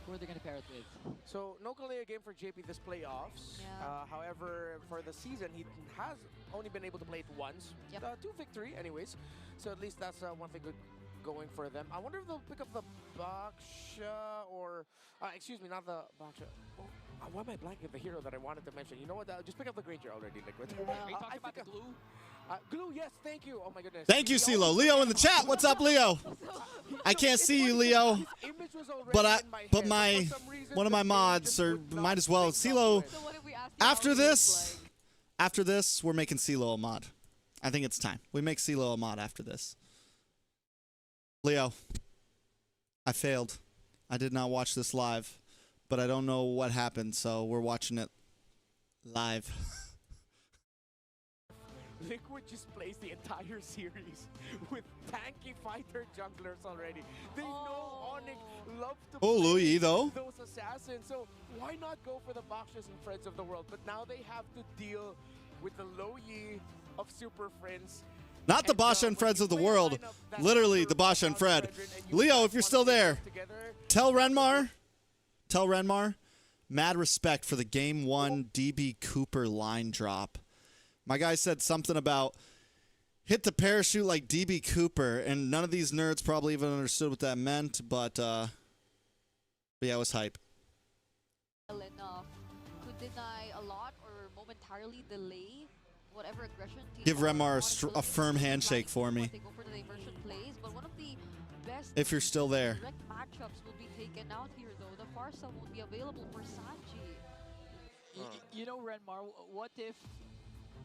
who they're going to pair it with. So, no Kalea game for JP this playoffs. Yeah. However, for the season, he has only been able to play it once. Yep. 2 victory, anyways. So, at least that's one thing good going for them. I wonder if they'll pick up the Baksha or... excuse me, not the Baksha. Oh, why am I blanking the hero that I wanted to mention? You know what? Just pick up the Granger already, Liquid. Are you talking I about the think glue? Glue, yes, thank you. Oh my goodness. Thank you, CeeLo. Leo in the chat. What's up, Leo? I can't see you, Leo. But one of my mods, or might as well. CeeLo, So what if we ask you after how he looks this, like? we're making CeeLo a mod. I think it's time. We make CeeLo a mod after this. Leo, I failed. I did not watch this live, but I don't know what happened, so we're watching it live. Liquid just plays the entire series with tanky fighter junglers already. They know Onic love to Oh, play Louis, though. those assassins, so why not go for the Bakshas and Friends of the World? But now they have to deal with the Lo Yi of Super Friends. Not the Basha and Freds of the world. Literally, the Basha and Fred. Leo, if you're still there, tell Renmar, mad respect for the Game 1 DB Cooper line drop. My guy said something about hit the parachute like DB Cooper, and none of these nerds probably even understood what that meant, but yeah, it was hype. Enough could deny a lot or momentarily delay whatever aggression team Give or Remar Onic a firm will be handshake for planning me. to go for the diversion plays, but one of the best If you're still there. direct matchups will be taken out here though. The Farsa won't be available for Sanji. You know, Renmar, what if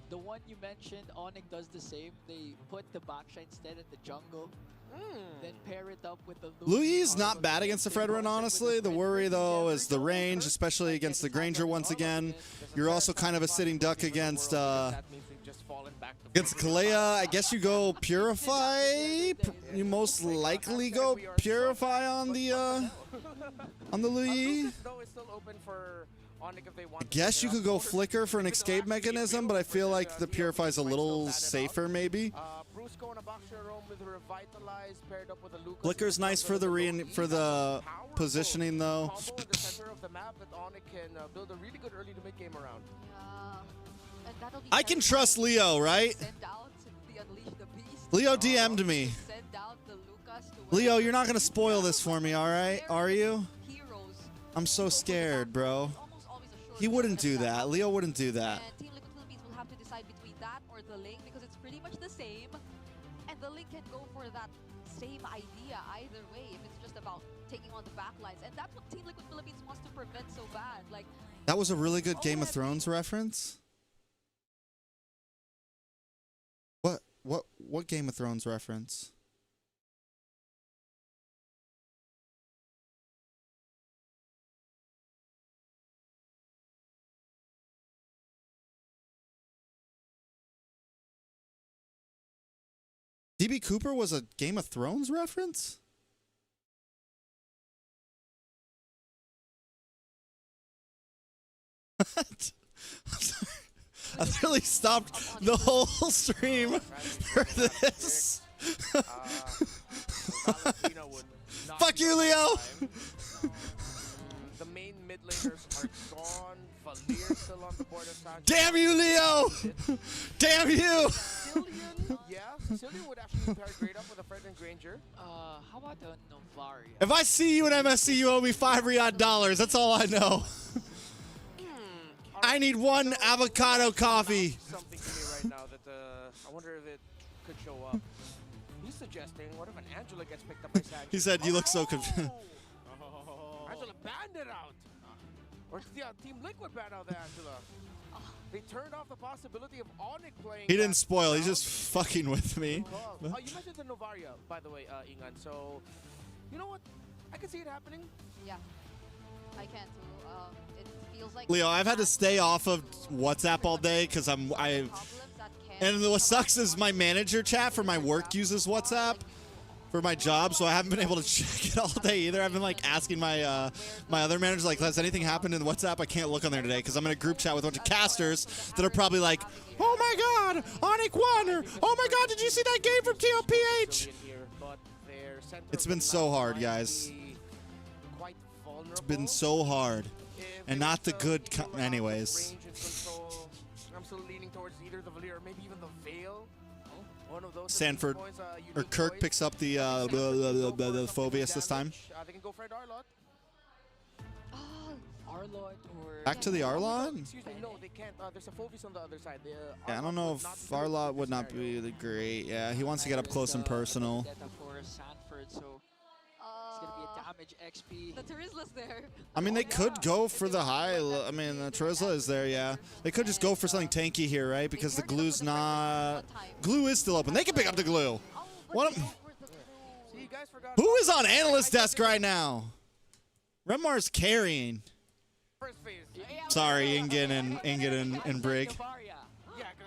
the one you mentioned, Onic does the same? They put the Baksha instead in the jungle, then pair it up with the Louis is not bad against the Fredrin, honestly. The worry, though, is the range, especially against the Granger once again. You're also kind of a sitting duck against Kalea. I guess you go Purify. You most likely go Purify on the Louis. I guess you could go Flicker for an escape mechanism, but I feel like the Purify is a little safer, maybe. Flicker's nice for the positioning, though. I can trust Leo, right? Leo DM'd me. Leo, you're not gonna spoil this for me, all right? Are you? I'm so scared, bro. He wouldn't do that. Leo wouldn't do that. And Team Liquid Philippines will have to decide between that or the Link because it's pretty much the same. And the Link can go for that same idea either way if it's just about taking on the backlines. And that's what Team Liquid Philippines wants to prevent so bad. Like, That was a really good Game of Thrones reference. What Game of Thrones reference? DB Cooper was a Game of Thrones reference? What? I'm sorry. I literally stopped the whole stream for this. Fuck you, Leo! The main mid laners are gone. Valier still on the board of Sanji. Damn you, Leo! Damn you! Sicilian, yeah, Sicilian would actually pair great up with a Fred and Granger. How about the Novaria? If I see you in MSC, you owe me $5 Riyadh dollars. That's all I know. I need one avocado coffee. Something to me right now that I wonder if it could show up. He's suggesting, what if an Angela gets picked up by Sanji? He said, you look so confused. Angela banned it out. Or yeah, Team Liquid banned out the Angela. They turned off the possibility of Onic playing. He didn't spoil. He's just fucking with me. You mentioned the Novaria, by the way, Ingan. So, you know what? I can see it happening. Yeah, I can too. It feels like Leo, I've had to stay off of WhatsApp all day because and what sucks is my manager chat for my work uses WhatsApp for my job, so I haven't been able to check it all day either. I've been like asking my my other managers, like, has anything happened in WhatsApp? I can't look on there today because I'm in a group chat with a bunch of casters that are probably like, oh my god, Onic won, or oh my god, did you see that game from Tlph? It's been so hard, guys. It's been so hard. And not the good, anyways. I'm still leaning towards either the Valier or maybe even the Veil. One of those Sanford or Kirk picks up the Phobius this time. They can go for Arlot. Arlot or... Back to the Arlot? Excuse me, no, they can't. There's a Phobius on the other side. Yeah, I don't know if Arlot would not be the great. Yeah, he wants to get up close and personal. For Sanford, so it's gonna be a damage XP. The Terizla's there. I mean, they could go for the high. I mean, the Terizla is there, yeah. They could just go for something tanky here, right? Because the glue's not... Glue is still open. They can pick up the glue. Who is on analyst desk right now? Remar's carrying. Sorry, Ingen and Brig.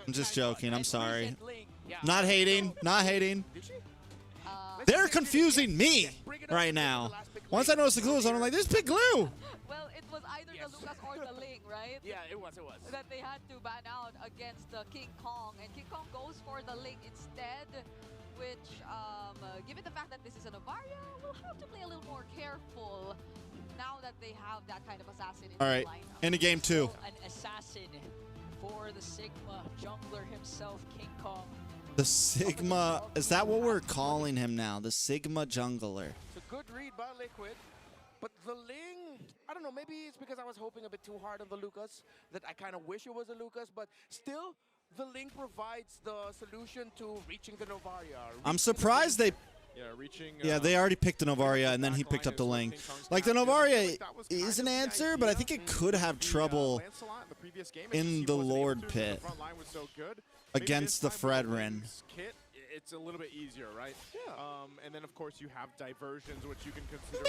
I'm just joking. I'm sorry. Not hating. Not hating. They're confusing me right now. Once I noticed the glue was on, I'm like, there's big glue. Well, it was either the Lucas or the Ling, right? Yeah, it was. That they had to ban out against the King Kong, and King Kong goes for the Ling instead, which, given the fact that this is a Novaria, we'll have to play a little more careful now that they have that kind of assassin in All right, the lineup. into game two. An assassin for the Sigma jungler himself, King Kong. The Sigma, is that what we're calling him now? The Sigma jungler. It's a good read by Liquid, but the Ling, I don't know, maybe it's because I was hoping a bit too hard on the Lucas, that I kind of wish it was a Lucas, but still, the Ling provides the solution to reaching the Novaria. I'm surprised they... Yeah, they already picked the Novaria, and then he picked up the Ling. Like, the Novaria is an answer, but I think it could have trouble in the Lord Pit against the Fredrin. It's a little bit easier, right? Yeah. And then, of course, you have diversions, which you can consider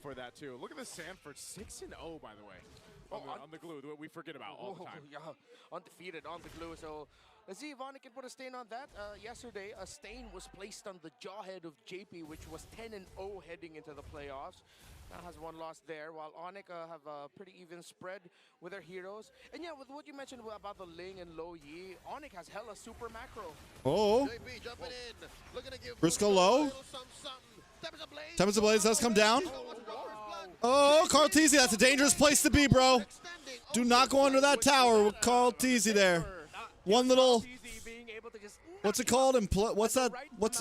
for that, too. Look at this Sanford, 6-0, by the way, on the glue, that we forget about all the time. Yeah, undefeated on the glue, so... Let's see if Onic can put a stain on that. Yesterday, a stain was placed on the jawhead of JP, which was 10-0 heading into the playoffs. Now has one loss there, while Onic have a pretty even spread with their heroes. And yeah, with what you mentioned about the Ling and Low Yi, Onic has hella super macro. Oh. JP jumping in. Looking to give Briscoe low. Tempest of Blades does come down. Oh, Carl Teasy, that's a dangerous place to be, bro. Do not go under that tower with Carl Teasy there. One little, what's it called? What's that? What's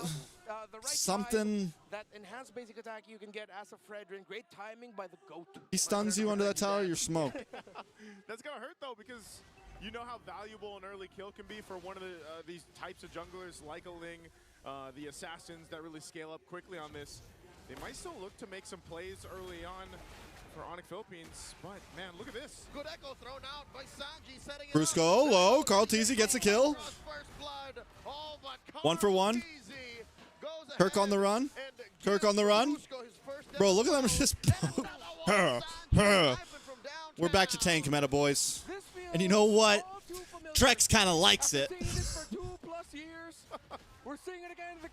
something? That enhanced basic attack you can get as a Fredrin. Great timing by the GOAT. He stuns you under that tower, you're smoked. That's gonna hurt though, because you know how valuable an early kill can be for one of these types of junglers like a Ling, the assassins that really scale up quickly on this. They might still look to make some plays early on for Onic Philippines, but man, look at this. Good echo thrown out by Sanji, setting it Brusco low, Carl Teasy gets a kill. One for one. Kirk on the run. Kirk on the run. Bro, look at them just... We're back to tank meta, boys. And you know what? TREX kind of likes it.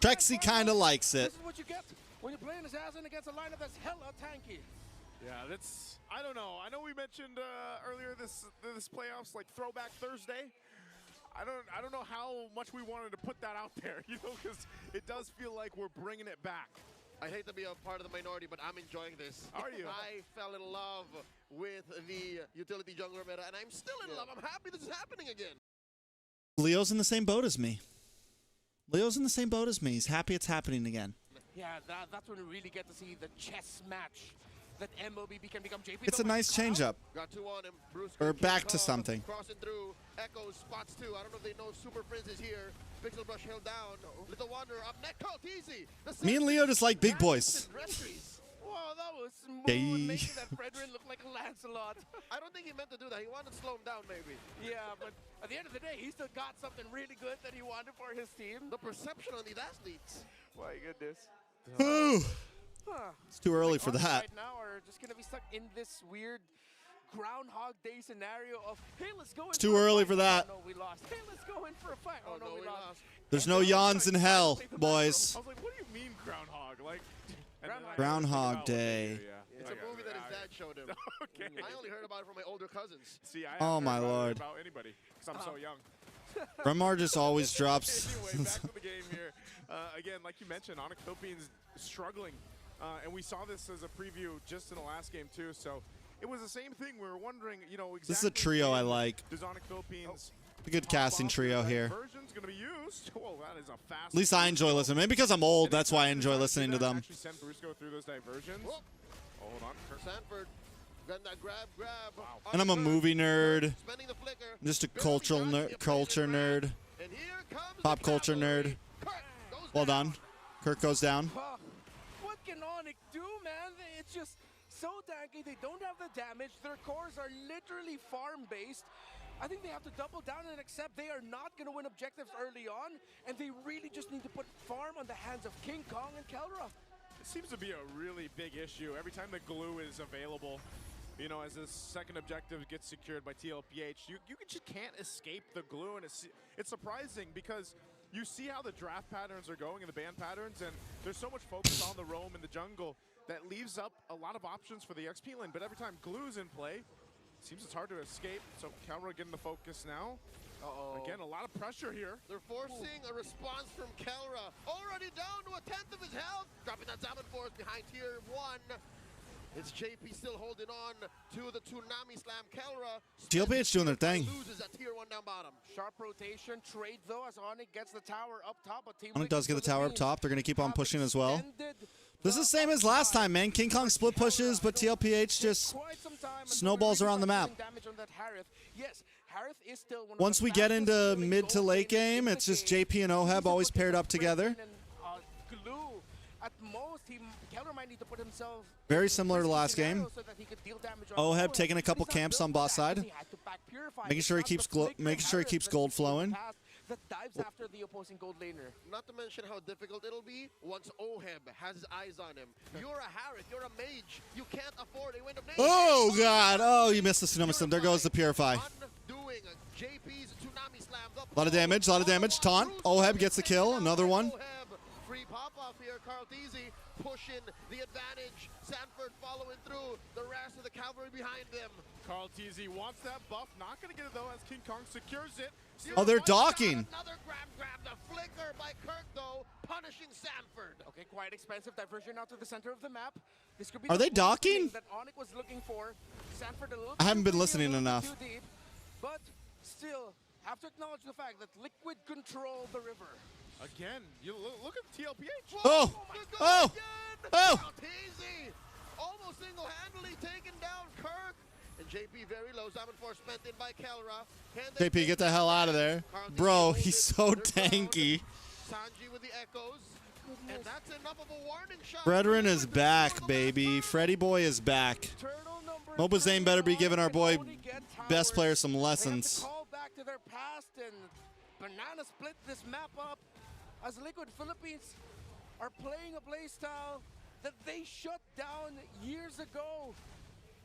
Trexy kind of likes it. This is what you get when you're playing assassin against a lineup that's hella tanky. Yeah, that's, I don't know. I know we mentioned earlier this playoffs, like Throwback Thursday. I don't know how much we wanted to put that out there, you know, because it does feel like we're bringing it back. I hate to be a part of the minority, but I'm enjoying this. Are you? I fell in love with the utility jungler meta, and I'm still in love. I'm happy this is happening again. Leo's in the same boat as me. Leo's in the same boat as me. He's happy it's happening again. Yeah, that's when we really get to see the chess match that MOBB can become JP. It's a nice change-up. Got two on him. Bruce Or King back to Kong something. Crossing through. Echoes spots two. I don't know if they know Super Prince is here. Pixel Brush held down. Little Wanderer up next. Tlph. Me and Leo just like big boys. Wow, that was smooth, Yay. making that Fredrin look like Lancelot. I don't think he meant to do that. He wanted to slow him down, maybe. Yeah, but at the end of the day, he still got something really good that he wanted for his team. The perception on these athletes. My goodness. Ooh, Huh. it's too early for Onic that. Right now are just gonna be stuck in this weird Groundhog Day scenario of, hey, let's go in. It's too early for that. Oh, no, we lost. Hey, let's go in for a fight. Oh, no, we lost. There's no yawns in hell, boys. I was like, what do you mean Groundhog? Like, and then I Groundhog figured out what Day. they do, yeah. It's a movie that his dad showed him. Okay. I only heard about it from my older cousins. See, I Oh haven't my heard about it lord. about anybody because I'm so young. Remar just always drops. Anyway, back to the game here. Again, like you mentioned, Onic Philippines struggling. And we saw this as a preview just in the last game, too. So it was the same thing. We were wondering, you know, exactly. This is a trio I like. Does Onic Philippines. A good casting trio here. Version's going to be used. Whoa, that is a fast. At least I enjoy listening. Maybe because I'm old, that's why I enjoy listening to them. Actually send Brusco through those diversions. Whoop. Oh, hold on. Sanford. Got that grab. Wow. And I'm a movie nerd. Spending the flicker. I'm just a culture nerd. And here comes Pop the culture cavalry. nerd. Kirk goes Well down. done. Kirk goes down. What can Onic do, man? It's just so tanky. They don't have the damage. Their cores are literally farm-based. I think they have to double down and accept they are not going to win objectives early on, and they really just need to put farm on the hands of King Kong and Kelra. It seems to be a really big issue. Every time the glue is available, you know, as the second objective gets secured by Tlph, you just can't escape the glue, and it's surprising because you see how the draft patterns are going and the ban patterns, and there's so much focus on the roam in the jungle that leaves up a lot of options for the XP lane, but every time glue's in play, it seems it's hard to escape, so Kelra getting the focus now. Again, a lot of pressure here. They're forcing a response from Kelra. Already down to a 10th of his health. Dropping that Salmon Force behind tier 1. It's JP still holding on to the Tsunami Slam. Kelra. Tlph doing their thing. Loses at tier 1 down bottom. Sharp rotation, trade though, as Onic gets the tower up top. But Team Onic does get the tower up top. They're going to keep on have pushing as well. extended This is the same as last time, man. King Kong split pushes, but Tlph just quite some time until snowballs we really around the start map. doing damage on that Harith. Yes, Harith is still one of Once the we get fastest into moving mid to gold late laners in game, the it's just game. JP and He's Oheb always looking paired for up together. Fredrin and, glue. At most, Kelra might need to put himself Very similar to last game. so that he could deal damage on Oheb Oheb, taking a but couple he's not camps built on for bot that, side. 'cause he had to back purify. Making It's sure he not the keeps flicker making sure he Harith keeps that gold we've seen in the flowing. past that dives after the opposing gold laner. Not to mention how difficult it'll be once Oheb has his eyes on him. You're a Harith, you're a mage. You can't afford a win of name. Oh, God. Oh, you missed the Tsunami Slam. There goes the Purify. Undoing JP's Tsunami Slam. A lot of damage, a lot of damage. Taunt. Oheb gets the kill. Another one. Oheb, free pop-off here. Tlph pushing the advantage. Sanford following through. The rest of the cavalry behind them. Tlph wants that buff. Not going to get it, though, as King Kong secures it. Oh, they're docking. Another grab. The flicker by Kirk, though, punishing Sanford. Okay, quite expensive diversion out to the center of the map. This could be Are the they docking? thing that Onic was looking for. Sanford a little I haven't too been early, listening a little enough. Too deep, but still have to acknowledge the fact that Liquid control the river. Again, you look at Tlph. Oh! Oh! Oh! Tlph almost single-handedly taking down Kirk. And JP very low. Salmon Force spent in by Kelra. JP, get the hell out of there. Bro, he's so tanky. Sanji with the echoes. And that's enough of a warning shot. Fredrin is back, baby. Freddy boy is back. Turtle number Mobazane better be 3 giving our boy only get best towers. player some They have to lessons. call back to their past and banana split this map up as Liquid Philippines are playing a playstyle that they shut down years ago.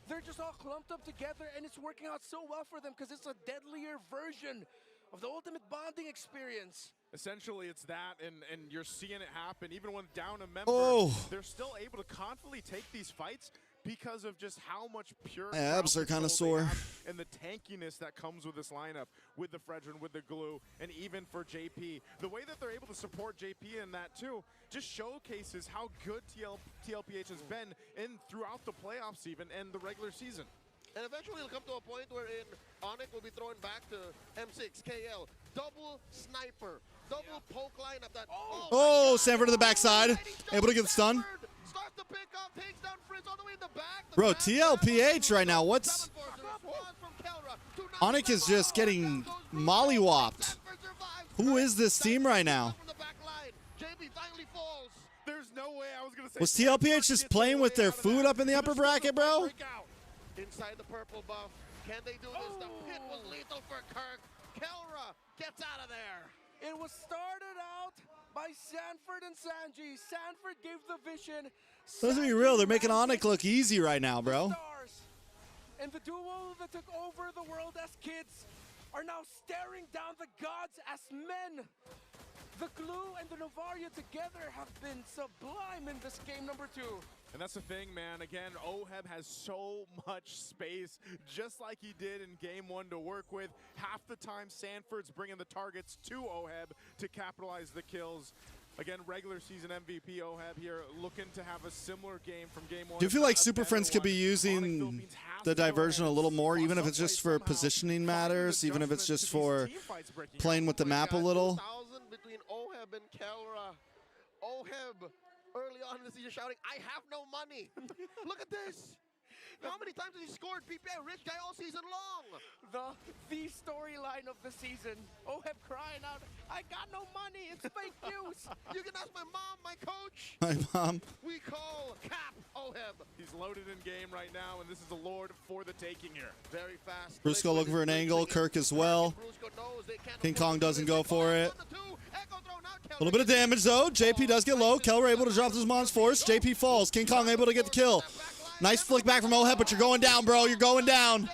They're just all clumped up together and it's working out so well for them because it's a deadlier version of the ultimate bonding experience. Essentially, it's that, and you're seeing it happen. Even when down a member, Oh. they're still able to confidently take these fights because of just how much pure My abs ground are kinda control they sore. have and the tankiness that comes with this lineup, with the Fredrin, with the glue, and even for JP. The way that they're able to support JP in that too just showcases how good TLPH has been throughout the playoffs even and the regular season. And eventually it'll come to a point wherein Onic will be throwing back to M6, KL. Double sniper, double poke lineup that... Oh, Sanford to the backside. Able to get the stun. Starts to pick up, takes down Fritz all the way in the back. Bro, TLPH right now, what's... Onic is just getting mollywopped. Who is this team right now? There's no way I was going to say... Was TLPH just playing with their food up in the upper bracket, bro? Inside the purple buff. Can they do this? The hit was lethal for Kirk. Kelra gets out of there. It was started out by Sanford and Sanji. Sanford gave the vision. Let's be real, they're making Onic look easy right now, bro. Stars. And the duo that took over the world as kids are now staring down the gods as men. The glue and the Novaria together have been sublime in this game number 2. And that's the thing, man. Again, OHEB has so much space, just like he did in game 1 to work with. Half the time, Sanford's bringing the targets to OHEB to capitalize the kills. Again, regular season MVP OHEB here, looking to have a similar game from game 1. Do you feel like Super Friends could be using the diversion a little more, even if it's just for positioning matters, even if it's just for playing with the map a little? Between OHEB and Kelra. OHEB early on in the season shouting, I have no money. Look at this. How many times has he scored PPI rich guy all season long? The storyline of the season. OHEB crying out, I got no money, it's fake news. You can ask my mom, my coach. My mom. We call Cap OHEB. He's loaded in game right now, and this is the Lord for the taking here. Very fast. Brusco looking for an angle, Kirk as well. King Kong doesn't go for it. A little bit of damage though. JP does get low. Kelra able to drop this Mon's Force. JP falls. King Kong able to get the kill. Nice flick back from OHEB, but you're going down, bro. You're going down.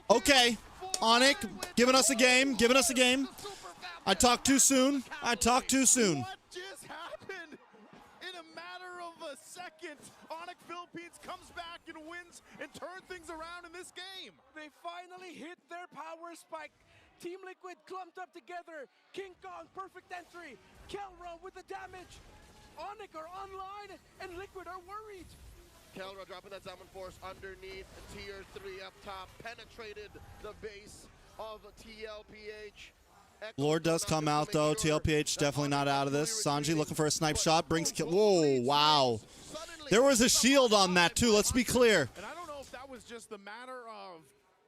Okay. Onic giving us a game. Giving us a game. I talked too soon. I talked too soon. What just happened? In a matter of a second, Onic Philippines comes back and wins and turns things around in this game. They finally hit their power spike. Team Liquid clumped up together. King Kong, perfect entry. Kelra with the damage. Onic are online, and Liquid are worried. Kelra dropping that Zaman Force underneath. Tier 3 up top. Penetrated the base of TLPH. Lord does come out though. TLPH definitely not out of this. Sanji looking for a snipe shot. Brings kill. Whoa, wow. There was a shield on that too. Let's be clear. And I don't know if that was just the matter of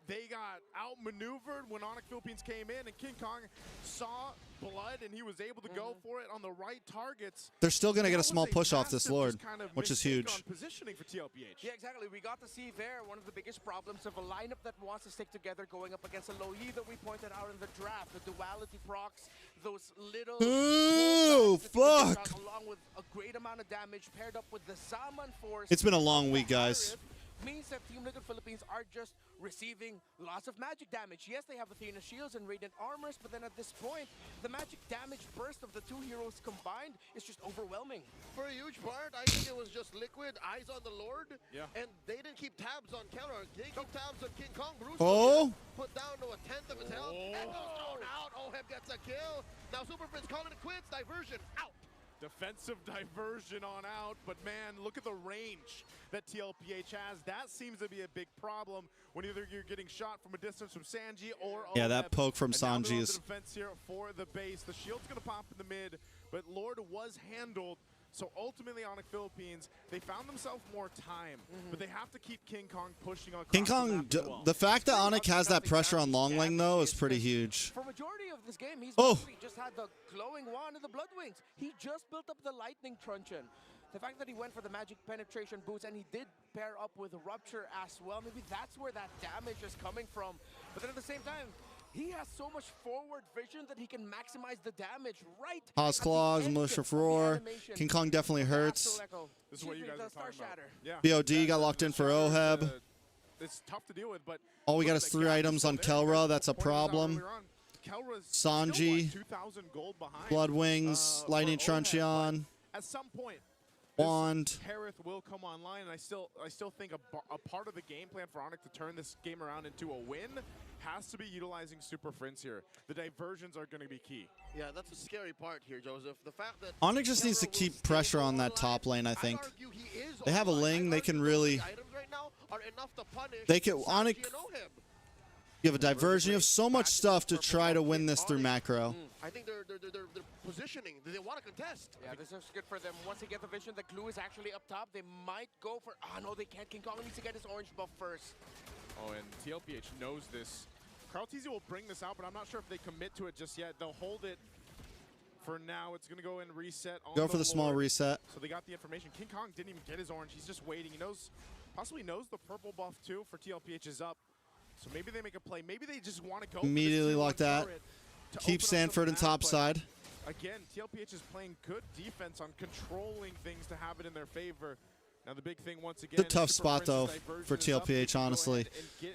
they got outmaneuvered when Onic Philippines came in and King Kong saw blood and he was able to go for it on the right targets. They're still going to get a small push off this Lord, kind of which is huge. On positioning for TLPH. Yeah, exactly. We got to see there one of the biggest problems of a lineup that wants to stick together going up against a Loyi that we pointed out in the draft. The duality procs, those little... Ooh, fuck. Along with a great amount of damage paired up with the Zaman Force. It's been a long week, guys. Means that Team Liquid Philippines are just receiving lots of magic damage. Yes, they have Athena shields and Radiant armors, but then at this point, the magic damage burst of the two heroes combined is just overwhelming. For a huge part, I think it was just Liquid, eyes on the Lord, and they didn't keep tabs on Kelra. They keep tabs on King Kong. Bruce put down to a 10th of his health. Echo's thrown out. OHEB gets a kill. Now Super Prince calling it quits. Diversion out. Defensive diversion on out, but man, look at the range that TLPH has. That seems to be a big problem when either you're getting shot from a distance from Sanji or yeah, that poke from and Sanji is... defense here for the base. The shield's going to pop in the mid, but Lord was handled. So ultimately, Onic Philippines, they found themselves more time, but they have to keep King Kong pushing on. King Kong, the fact that Onic has that pressure on long lane though is pretty huge. For majority of this game, he's just had the glowing wand and the blood wings. He just built up the lightning truncheon. The fact that he went for the magic penetration boots and he did pair up with Rupture as well, maybe that's where that damage is coming from. But then at the same time, he has so much forward vision that he can maximize the damage right. Haas Claws, Malicious Roar. King Kong definitely hurts. This is what you guys are talking about. Yeah. BOD got locked in for OHEB. It's tough to deal with, but all we got is 3 items on Kelra. That's a problem. Sanji, gold behind, Blood Wings, Lightning Truncheon. At some point, Wand. Harith will come online, and I still think a part of the game plan for Onic to turn this game around into a win has to be utilizing Super Friends here. The diversions are going to be key. Yeah, that's the scary part here, Joseph. The fact that Onic just needs to keep pressure on that top lane, I think. They have a Ling, they can really... They can... Onic... You have a diversion, you have so much stuff to try to win this through macro. I think they're positioning. They want to contest. Yeah, this is good for them. Once they get the vision, the glue is actually up top. They might go for... Ah, no, they can't. King Kong needs to get his orange buff first. Oh, and Tlph knows this. Tlph will bring this out, but I'm not sure if they commit to it just yet. They'll hold it for now. It's going to go and reset on Go for the small reset. So they got the information. King Kong didn't even get his orange. He's just waiting. He knows, possibly knows the purple buff too for Tlph is up. So maybe they make a play. Maybe they just want to go immediately lock that. Keep Sanford in top side. Again, Tlph is playing good defense on controlling things to have it in their favor. Now the big thing once again. It's a tough spot though for Tlph, honestly.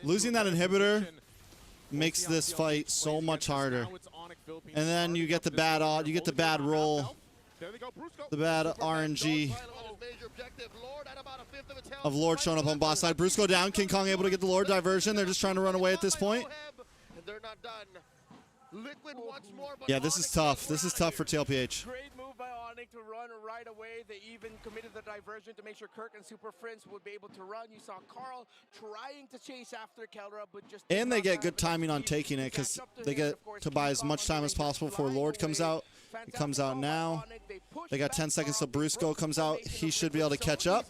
Losing that inhibitor makes this fight so much harder. And then you get the bad odd, you get the bad roll, the bad RNG of Lord showing up on boss side. Brusco down, King Kong able to get the Lord diversion. They're just trying to run away at this point. They're not done. Liquid once more, but yeah, this is tough. This is tough for Tlph. Great move by Onic to run right away. They even committed the diversion to make sure Kirk and Super Friends would be able to run. You saw Carl trying to chase after Kelra, but just... And they get good timing on taking it because they get to buy as much time as possible before Lord comes out. He comes out now. They got 10 seconds till Brusco comes out. He should be able to catch up.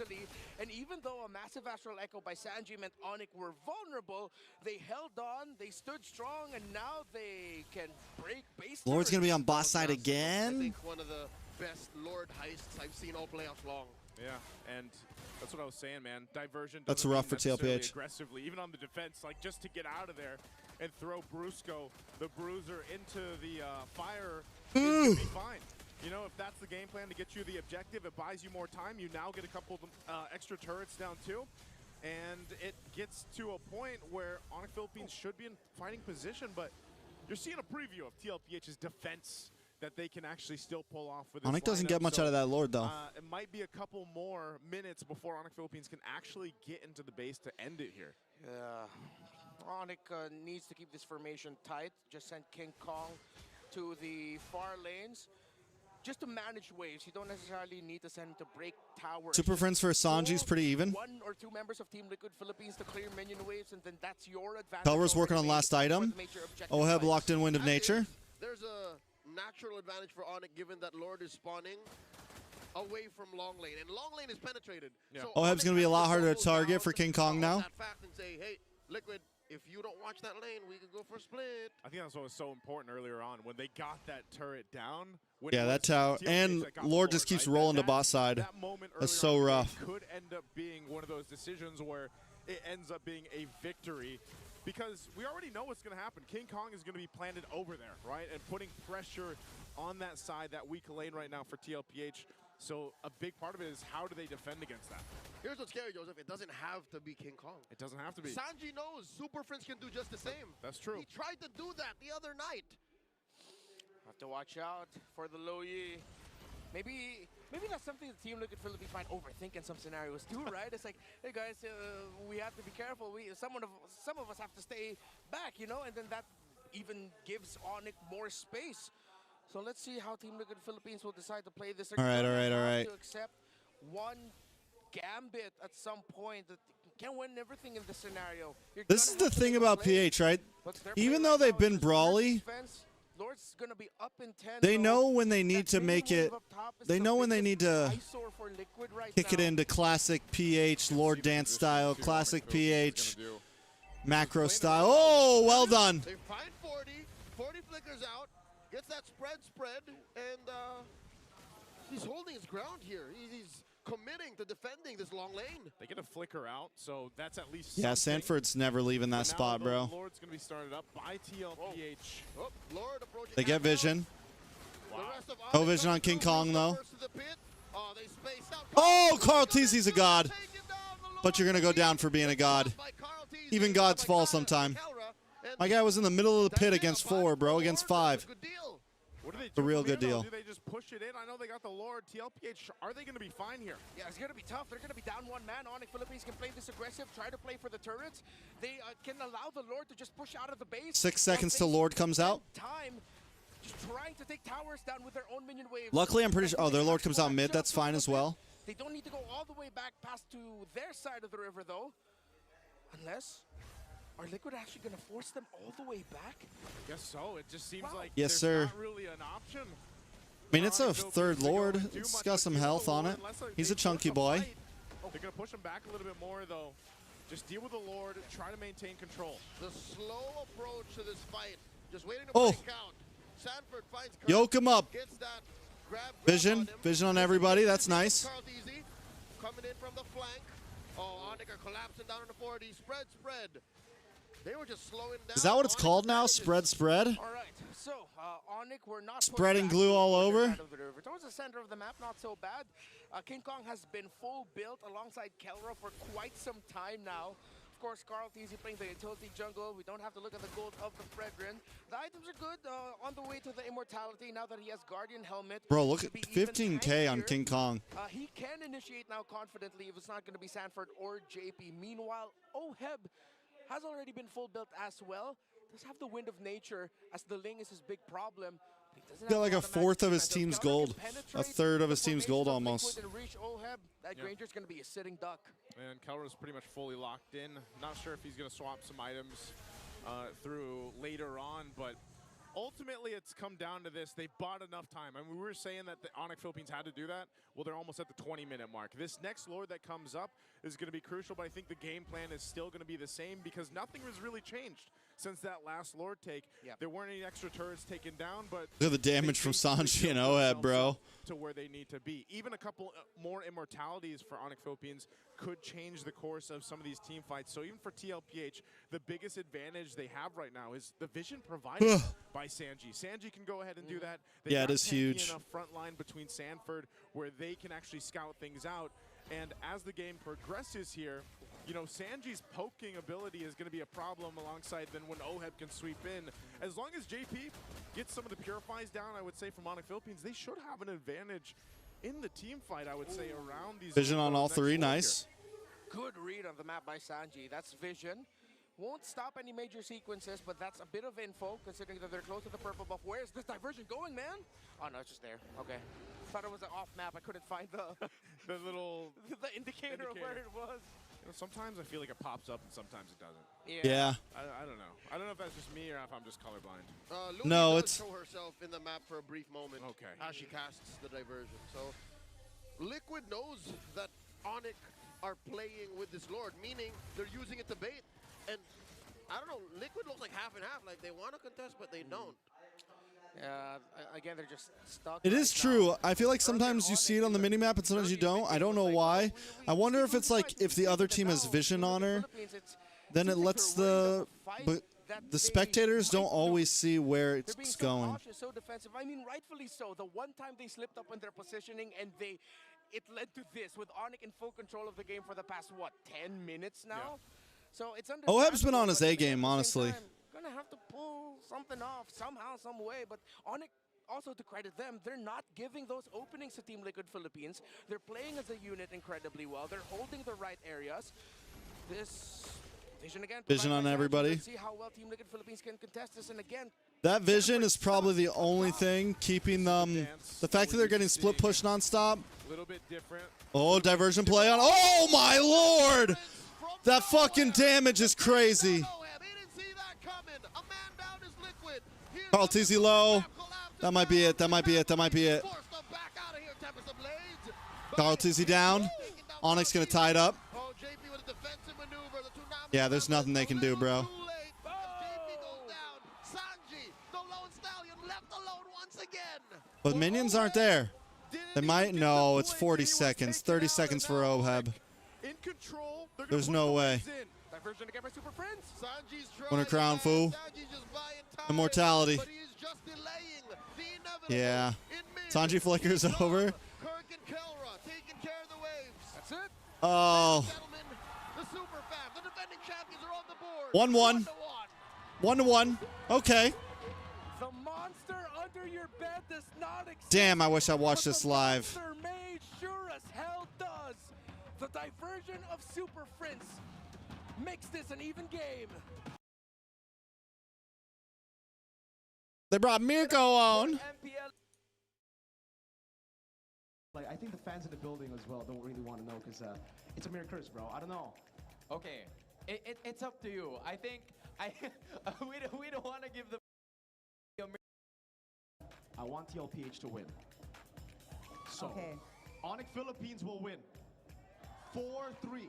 And even though a massive astral echo by Sanji meant Onic were vulnerable, they held on, they stood strong, and now they can break base. Lord's going to be on boss side again. I think one of the best Lord heists I've seen all playoffs long. Yeah, and that's what I was saying, man. Diversion. That's rough for Tlph. Aggressively, even on the defense, like just to get out of there and throw Brusco, the Bruiser, into the fire is going to be fine. You know, if that's the game plan to get you the objective, it buys you more time. You now get a couple of extra turrets down too. And it gets to a point where Onic Philippines should be in fighting position, but you're seeing a preview of Tlph's defense that they can actually still pull off with this Onic doesn't lineup. get much out of that Lord, though. It might be a couple more minutes before Onic Philippines can actually get into the base to end it here. Yeah. Onic needs to keep this formation tight. Just send King Kong to the far lanes. Just to manage waves, you don't necessarily need to send him to break towers. Super Friends for Sanji's pretty even. One or two members of Team Liquid Philippines to clear minion waves, and then that's your advantage. Pelra's working on last item. Oheb locked in Wind of Nature. There's a natural advantage for Onic given that Lord is spawning away from long lane, and long lane is penetrated. Yeah. So Oheb's going to be a lot harder to target for King Kong now. That fact and say, hey, Liquid, if you don't watch that lane, we can go for a split. I think that's what was so important earlier on when they got that turret down. Yeah, that tower. And Lord just keeps rolling to boss side. That moment that's so rough. Could end up being one of those decisions where it ends up being a victory because we already know what's going to happen. King Kong is going to be planted over there, right? And putting pressure on that side, that weak lane right now for Tlph. So a big part of it is how do they defend against that? Here's what's scary, Joseph. It doesn't have to be King Kong. It doesn't have to be. Sanji knows Super Friends can do just the same. That's true. He tried to do that the other night. Have to watch out for the low Yi. Maybe that's something the Team Liquid Philippines might overthink in some scenarios too, right? It's like, hey guys, we have to be careful. Some of us have to stay back, you know, and then that even gives Onic more space. So let's see how Team Liquid Philippines will decide to play this. All right. To accept one gambit at some point that can win everything in this scenario. This is the thing about PH, right? Even though they've been brawly, Lord's gonna be up in 10, they know when they need to make it. They know when they need to kick it into classic PH, Lord dance style, classic PH, macro style. Oh, well done. They find 40 flickers out, gets that spread, and he's holding his ground here. He's committing to defending this long lane. They get a flicker out, so that's at least yeah, something. Sanford's never leaving that spot, bro. Lord's going to be started up by Tlph. Oh, Lord approaching. They get vision. Wow. No vision on King Kong, though. Oh, they space out. Oh, Carl Tzi's a god. But you're going to go down for being a god. Even gods fall sometime. My guy was in the middle of the pit against 4, bro, against 5. What are they a do real from good here, though? deal. Do they just push it in? I know they got the Lord. TLPH, are they going to be fine here? Yeah, it's going to be tough. They're going to be down one man. Onic Philippines can play this aggressive, try to play for the turrets. They can allow the Lord to just push out of the base. 6 seconds till Lord comes out. Time just trying to take towers down with their own minion waves. Luckily, I'm pretty sure. Oh, their Lord comes out mid. That's fine as well. They don't need to go all the way back past to their side of the river, though. Unless, are Liquid actually going to force them all the way back? Guess so. It just seems like Yes, there's sir. not really an option. I mean, it's a third Lord. It's got some health on it. He's a chunky boy. They're going to push him back a little bit more, though. Just deal with the Lord. Try to maintain control. The slow approach to this fight. Just waiting to Oh. break out. Sanford finds Yoke him up. Gets that grab Vision. on him. Vision on everybody. That's nice. Carl Easy coming in from the flank. Oh, Onic are collapsing down on the 4D. Spread. They were just slowing down. Is that what it's Onic called now? manages. Spread? All right, so Onic, we're not Spreading pushed back glue all towards their over? side of the river. Towards the center of the map, not so bad. King Kong has been full built alongside Kelra for quite some time now. Of course, Carl Teasy playing the utility jungle. We don't have to look at the gold of the Fredrin. The items are good on the way to the immortality now that he has Guardian Helmet. Bro, look to at be even 15K on tankier. King Kong. He can initiate now confidently if it's not going to be Sanford or JP. Meanwhile, Oheb has already been full built as well. Does have the Wind of Nature as the Ling is his big problem. But he doesn't Got have like a automatic fourth of his defense. If team's Kelra can gold. penetrate A third of his the team's formation gold of almost. Liquid and reach Oheb, that Granger's going to be a sitting duck. And Kelra's pretty much fully locked in. Not sure if he's going to swap some items through later on, but ultimately it's come down to this. They bought enough time. I mean, we were saying that the Onic Philippines had to do that. Well, they're almost at the 20-minute mark. This next Lord that comes up is going to be crucial, but I think the game plan is still going to be the same because nothing has really changed since that last Lord take. Yep. There weren't any extra turrets taken down, but Look at the damage from Sanji and Oheb, bro. to where they need to be. Even a couple more immortalities for Onic Philippines could change the course of some of these team fights. So even for TLPH, the biggest advantage they have right now is the vision provided by Sanji. Sanji can go ahead and do that. They Yeah, it got is tanky huge. enough front line between Sanford where they can actually scout things out. And as the game progresses here, you know, Sanji's poking ability is going to be a problem alongside then when Oheb can sweep in. As long as JP gets some of the purifies down, I would say, from Onic Philippines, they should have an advantage in the team fight, I would say, around these. Vision on all next three. Lord Nice. Good read on the map by Sanji. That's vision. Won't stop any major sequences, but that's a bit of info considering that they're close to the purple buff. Where's this diversion going, man? Oh no, it's just there. Okay. Thought it was an off map. I couldn't find the the little the indicator of where it was. You know, sometimes I feel like it pops up and sometimes it doesn't. Yeah. I don't know. I don't know if that's just me or if I'm just colorblind. Lucy No, does it's- show herself in the map for a brief moment. Okay. As she casts the diversion. So Liquid knows that Onic are playing with this Lord, meaning they're using it to bait. And I don't know, Liquid looks like half and half. Like they want to contest, but they don't. Again, they're just stuck. It right is now. true. I feel like sometimes you see it on the minimap and sometimes you don't. I don't know why. I wonder if it's like if the other team has vision on her, then it lets the spectators don't always see where They're it's being so going. cautious, so defensive. I mean, rightfully so. The one time they slipped up in their positioning and it led to this with Onic in full control of the game for the past, what, 10 minutes now? So it's Oheb's been on understandable, his but A at the game, same honestly. time, gonna have to pull something off somehow, some way. But Onic, also to credit them, they're not giving those openings to Team Liquid Philippines. They're playing as a unit incredibly well. They're holding the right areas. This vision again. Vision provided on by Sanji. everybody. Let's see how well Team Liquid Philippines can contest this. And again, That vision is probably the only thing keeping them. The fact that they're getting split push nonstop. A little bit different. Oh, diversion play on. Oh my lord! That fucking damage is crazy. Carl TZ low. That might be it. That might be it. That might be it. Carl TZ down. Onyx gonna tie it up. Yeah, there's nothing they can do, bro. But minions aren't there. They might. No, it's 40 seconds. 30 seconds for Oheb. In control. There's no way. diversion again by Super Friends. Winter crown, fool. Immortality. Yeah. Sanji flickers over. That's it. Oh. 1-1. 1-1. Okay. The monster under your bed does not exist. Damn, I wish I watched but this the live. monster made sure as hell does. The diversion of Super Prince makes this an even game. They brought Mirko on. MPL. Like, I think the fans in the building as well don't really want to know because it's a mere curse, bro. I don't know. Okay, it's up to you. I think we don't want to give the. I want Tlph to win. So, Okay. Onic Philippines will win. 4-3.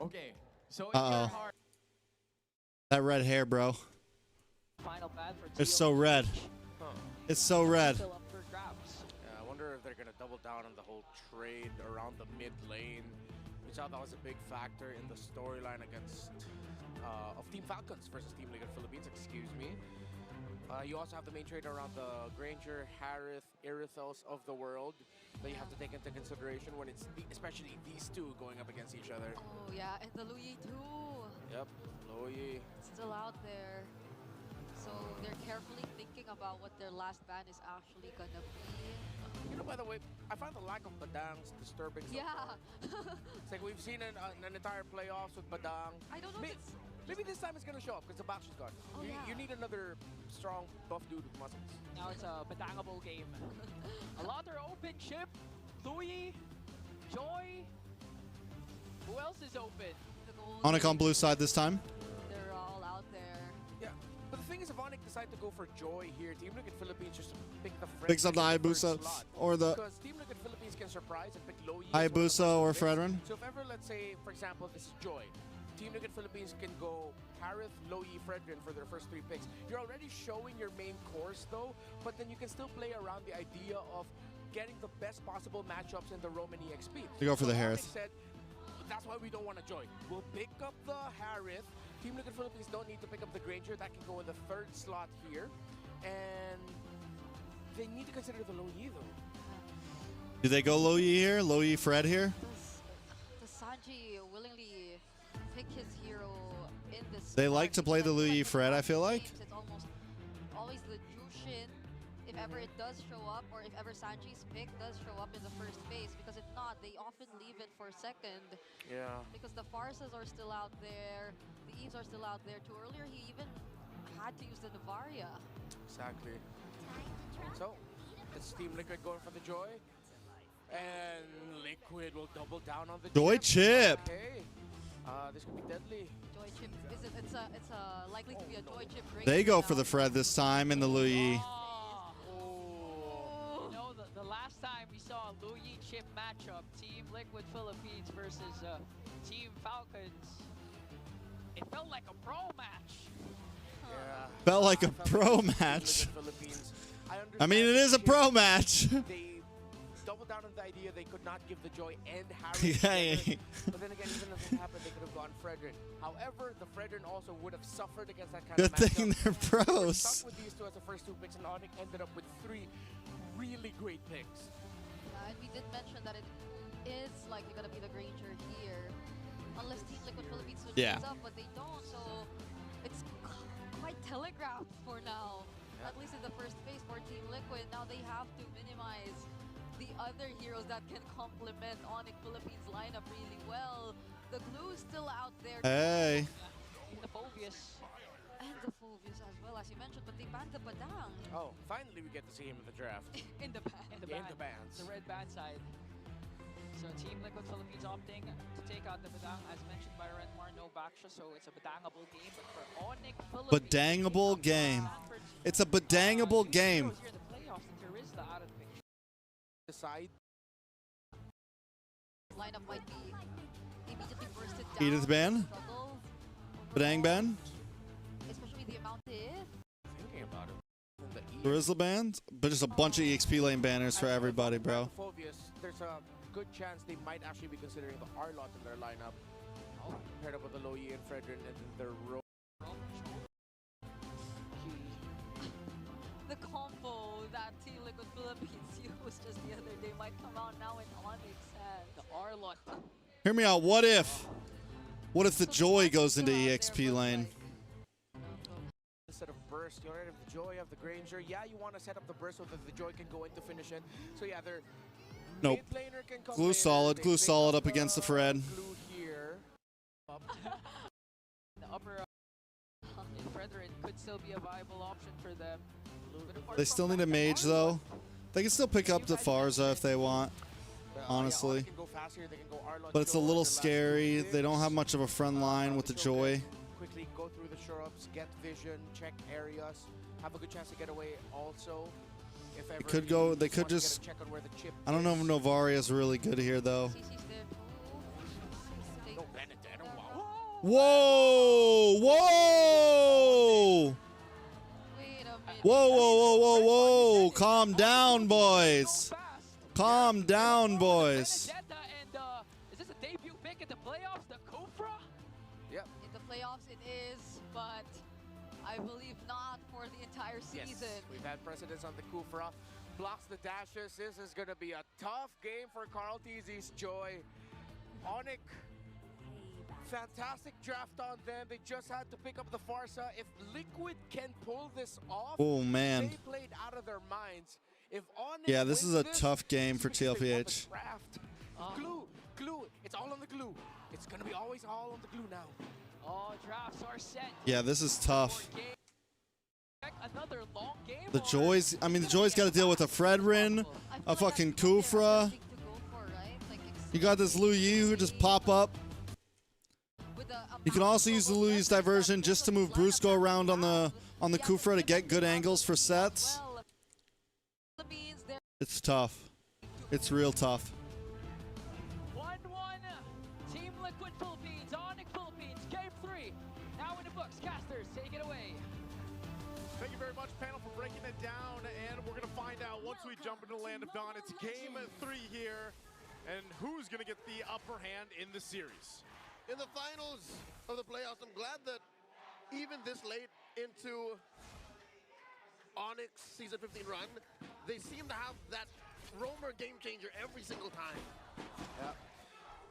Okay, so if Uh-oh. you're hard. That red hair, bro. Final bad for It's so red. It's so red. Still up for grabs. I wonder if they're going to double down on the whole trade around the mid lane. We saw that was a big factor in the storyline against of Team Falcons versus Team Liquid Philippines, excuse me. You also have the main trade around the Granger, Harith, Irithos of the world that you have to take into consideration when it's especially these two going up against each other. Oh yeah, and the Luyi too. Yep, Loyi. Still out there. So they're carefully thinking about what their last ban is actually gonna be. You know, by the way, I find the lack of Badangs disturbing. So Yeah. far. It's like we've seen an entire playoffs with Badang. I don't know if it's... Maybe this time it's gonna show up because the Bakshi's gone. Oh, you, yeah. you need another strong, buff dude with muscles. Now it's a badangable game. A lot are open. Chip, Louis, Joy. Who else is open? The gold Onic on blue side this time. They're all out there. Yeah, but the thing is, if Onic decide to go for Joy here, Team Liquid Philippines just pick the Fred Picks up the Hayabusa or the because Team Liquid Philippines can surprise and pick Loyi Hayabusa or Fredrin. So if ever, let's say, for example, this is Joy. Team Liquid Philippines can go Harith, Loyi, Fredrin for their first 3 picks. You're already showing your main course though, but then you can still play around the idea of getting the best possible matchups in the Roman EXP. You go for the Onic Harith. said, that's why we don't want to join. We'll pick up the Harith. Team Liquid Philippines don't need to pick up the Granger. That can go in the 3rd slot here. And they need to consider the Loyi though. Do they go Loyi here? Loyi Fred here? Does Sanji willingly pick his hero in this? They like to play the Because Luyi like Fred, I feel like. games, it's almost always the Jushin. If ever it does show up, or if ever Sanji's pick does show up in the first phase, because if not, they often leave it for second. Yeah. Because the Farsas are still out there, the Eves are still out there. Too earlier, he even had to use the Navaria. Exactly. So, it's Team Liquid going for the Joy. And Liquid will double down on the Joy chip. Okay. This could be deadly. Joy chip, it's a likely to be a Joy chip break. They go for the Fred this time in the Luyi. You know, the last time we saw a Luyi chip matchup, Team Liquid Philippines versus Team Falcons, it felt like a pro match. Yeah. Felt like a Felt pro like Team match. Liquid Philippines. I mean, it is a pro match. They doubled down on the idea they could not give the Joy and Harry. Yeah. But then again, even if it happened, they could have gone Fredrin. However, the Fredrin also would have suffered against that kind Good of matchup. thing they're We're pros. stuck with these two as the first 2 picks, and Onic ended up with 3 really great picks. And we did mention that it is likely going to be the Granger here. Unless Team Liquid Philippines switches Yeah. up, but they don't, so it's quite telegraphed for now. At least in the first phase for Team Liquid. Now they have to minimize the other heroes that can complement Onic Philippines lineup really well. The Glue's still out there. Hey. The Phobius. And the Phobius as well, as you mentioned, but they banned the Badang Oh, finally we get to see him in the draft. in the ban. In the Yeah, in ban. the bans. The red band side. So Team Liquid Philippines opting to take out the Badang, as mentioned by Renmar, no Baksha, so it's a badangable game. But for Onic Philippines, Badangable game. It's a badangable game. Here in the playoffs, and Teresa out of the picture. Decide. Lineup might be immediately bursted down. Edith ban. Struggle Badang ban. especially the amount if. Thinking about it. In the E. Grizzle bans. But just a bunch of EXP lane banners for everybody, bro. Phobius, there's a good chance they might actually be considering the Arlot in their lineup. Paired up with the Loyi and Fredrin and their row. The combo that Team Liquid Philippines used just the other day might come out now in Onyx hands. The Arlot. Hear me out. What if? What if the Joy goes into EXP lane? Instead of burst first. You already have the Joy, of the Granger. Yeah, you want to set up the burst so that the Joy can go in to finish it. So yeah, they're Nope. mid laner can come Glue later. solid. They Glue pick solid up the against the Fred. Glue here. The upper Frederick could still be a viable option for them. But apart They from still need that, a mage, the though. They can still pick up the Farza if they want, Yeah, honestly. Onic can go faster, they can go Arlott But it's a Shore, little the last scary. two They don't have picks. much of a front line with the Show can Joy. Quickly go through the shore ups, get vision, check areas, have a good chance to get away also. If ever could he go- they wants could to get a just- check on where the chip I don't know if is. Novaria's really good here, though. CC's there too. No, Benedetto, wow. Whoa! Whoa! Wait a minute. Whoa, whoa, whoa, whoa, whoa! Calm down, boys. Calm down, boys. Benedetta and is this a debut pick in the playoffs? The Kufra? Yep. In the playoffs it is, but I believe not for the entire season. Yes, we've had precedence on the Kufra. Blocks the dashes. This is going to be a tough game for Carl TZ's Joy. Onic, fantastic draft on them. They just had to pick up the Farsa. If Liquid can pull this off, Oh, man. they played out of their minds. If Onic Yeah, this is wins a tough game for it's because they won the TLPH. draft. Glue. It's all on the glue. It's going to be always all on the glue now. Oh, drafts are set. Yeah, this is tough. Another long game. The or- Joy's, I mean, the Joy's got to deal with a Fredrin, I feel a like fucking that's not the Kufra. best thing to go for, right? Like, You got this Lu Yu who just pop up. with the You can also use the Lu Yu's diversion just to move Brusco around on the Kufra to get good angles for sets. well, Philippines, they're It's tough. It's real tough. 1-1. Team Liquid Philippines, Onic Philippines, game 3. Now in the books. Casters, take it away. Thank you very much, panel, for breaking it down. And we're going to find out once we jump into the Land of Dawn. It's game 3 here. And who's going to get the upper hand in the series? In the finals of the playoffs, I'm glad that even this late into Onyx season 15 run, they seem to have that roamer game changer every single time. Yeah.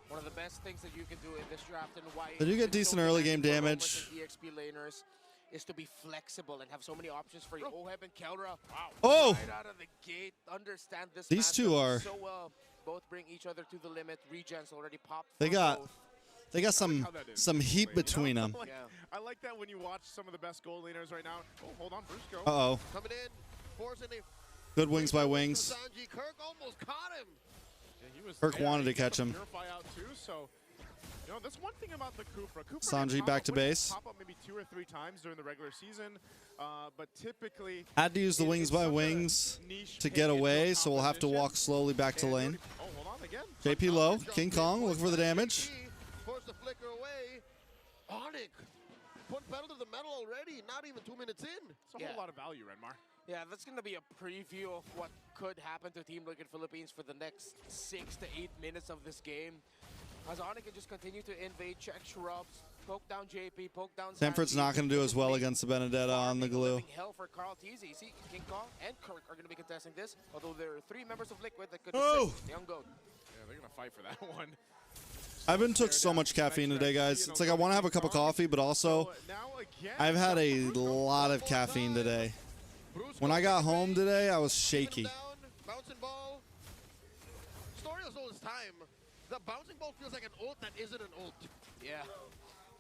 One of the best things that you can do in this draft and why They do get it's so decent early game demanding damage. for roamers and EXP laners is to be flexible and have so many options for you. Oheb and Kelra, wow. Oh! Right out of the gate, understand this These two matchup are- so well. Both bring each other to the limit. Regen's already popped. They from got both. some heat between them. Like, Yeah. I like that when you watch some of the best goal leaders right now. Oh, hold on, Brusco. Uh-oh. Coming in, forcing a Good wings by wings. Sanji. Kirk almost caught him. Yeah, he was Kirk there. wanted He to catch got him. Purify out too, so you know, that's one thing about the Kufra. Sanji back to base. Pop up maybe 2 or 3 times during the regular season, but typically Had to use the wings it's by such a wings niche to pick get into a away, so we'll have to composition. walk slowly back to And lane. oh, hold on again. JP low, King Kong looking for the damage. Forced the flicker away. Onic put pedal to the metal already. Not even 2 minutes in. It's a Yeah. whole lot of value, Renmar. Yeah, that's going to be a preview of what could happen to Team Liquid Philippines for the next 6 to 8 minutes of this game. As Onic can just continue to invade, check shrubs, poke down JP, poke down Stanford's Sanji. not going to do as well Make against the Benedetta on the farming a glue. living hell for Carl TZ. See, King Kong and Kirk are going to be contesting this, although there are 3 members of Liquid that could Oh! assist. Young Goat. Yeah, they're gonna fight for that one. I've been took so much caffeine today, guys. It's like I want to have a cup of coffee, but also So, now again, I've had a lot of caffeine today. When I got home today, I was shaky. Down, bouncing ball. Story of Soul's time. The bouncing ball feels like an ult that isn't an ult. Yeah.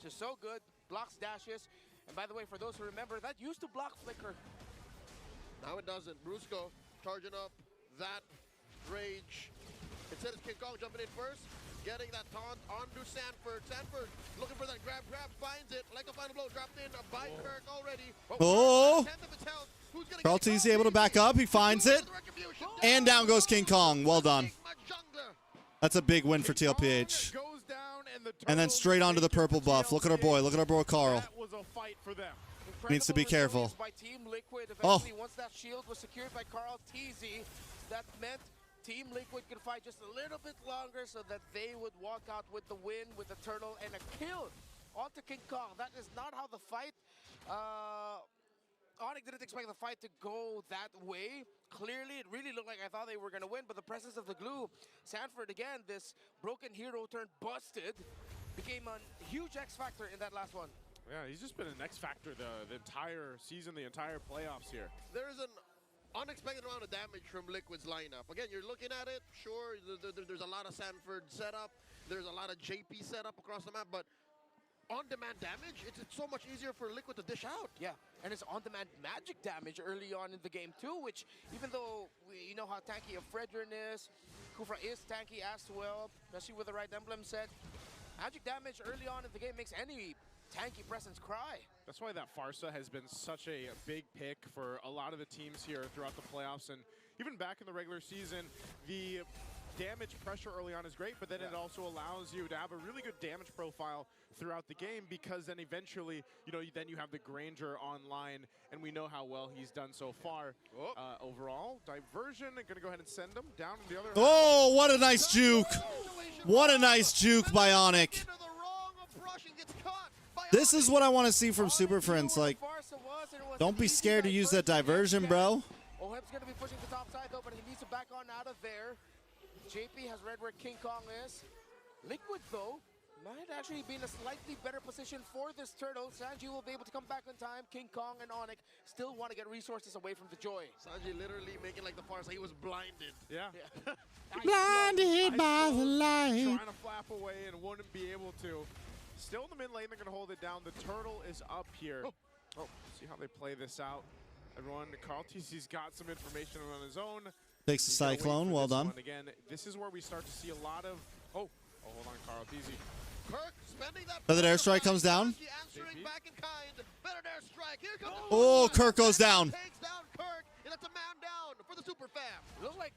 Just so good. Blocks dashes. And by the way, for those who remember, that used to block flicker. Now it doesn't. Brusco charging up that rage. Instead it's King Kong jumping in first. Getting that taunt onto Sanford. Sanford looking for that grab, finds it. Like a final blow, dropped in by Kirk already. Oh! 10th of its health. Who's gonna Carl get it? TZ able to back up. He finds it. And down goes King Kong. Well done. That's a big win for TLPH. Goes down And then straight onto the purple buff. Look at our boy. Look at our boy Carl. That was a fight for them. Needs to be Incredible careful. resilience by Team Liquid. Oh. Eventually, once that shield was secured by Carl TZ, that meant Team Liquid could fight just a little bit longer so that they would walk out with the win, with a turtle and a kill onto King Kong. That is not how the fight... Onic didn't expect the fight to go that way. Clearly, it really looked like I thought they were going to win, but the presence of the glue, Sanford again, this broken hero turned busted, became a huge X factor in that last one. Yeah, he's just been an X factor the entire season, the entire playoffs here. There is an unexpected amount of damage from Liquid's lineup. Again, you're looking at it, sure, there's a lot of Sanford setup, there's a lot of JP setup across the map, but on-demand damage, it's so much easier for Liquid to dish out. Yeah, and it's on-demand magic damage early on in the game too, which even though you know how tanky a Fredrin is, Kufra is tanky as well, especially with the right emblem set, magic damage early on in the game makes any tanky presence cry. That's why that Farsa has been such a big pick for a lot of the teams here throughout the playoffs, and even back in the regular season, the damage pressure early on is great, but then it also allows you to have a really good damage profile throughout the game, because then eventually, you know, then you have the Granger online, and we know how well he's done so far. Overall, diversion, I'm gonna go ahead and send him down on the other. Oh, what a nice juke. What a nice juke by Onic. This is what I want to see from Super Friends. Like, don't be scared to use that diversion, bro. Oheb's going to be pushing the top side, though, but he needs to back on out of there. JP has read where King Kong is. Liquid, though, might actually be in a slightly better position for this turtle. Sanji will be able to come back on time. King Kong and Onic still want to get resources away from the Joy. Sanji literally making like the Farsa, he was blinded. Yeah. Blinded by the light. Trying to flap away and wouldn't be able to. Still in the mid lane, they're going to hold it down. The turtle is up here. See how they play this out. Everyone, Carl TC's got some information on his own. Takes the Cyclone, well done. Again, this is where we start to see a lot of... Oh, hold on, Carl TC. Kirk spending that... Feathered airstrike comes down. Answering back in kind. Feathered airstrike. Here comes Oh, Kirk goes down. Takes down Kirk, and that's a man down for the Super Fam. Looks like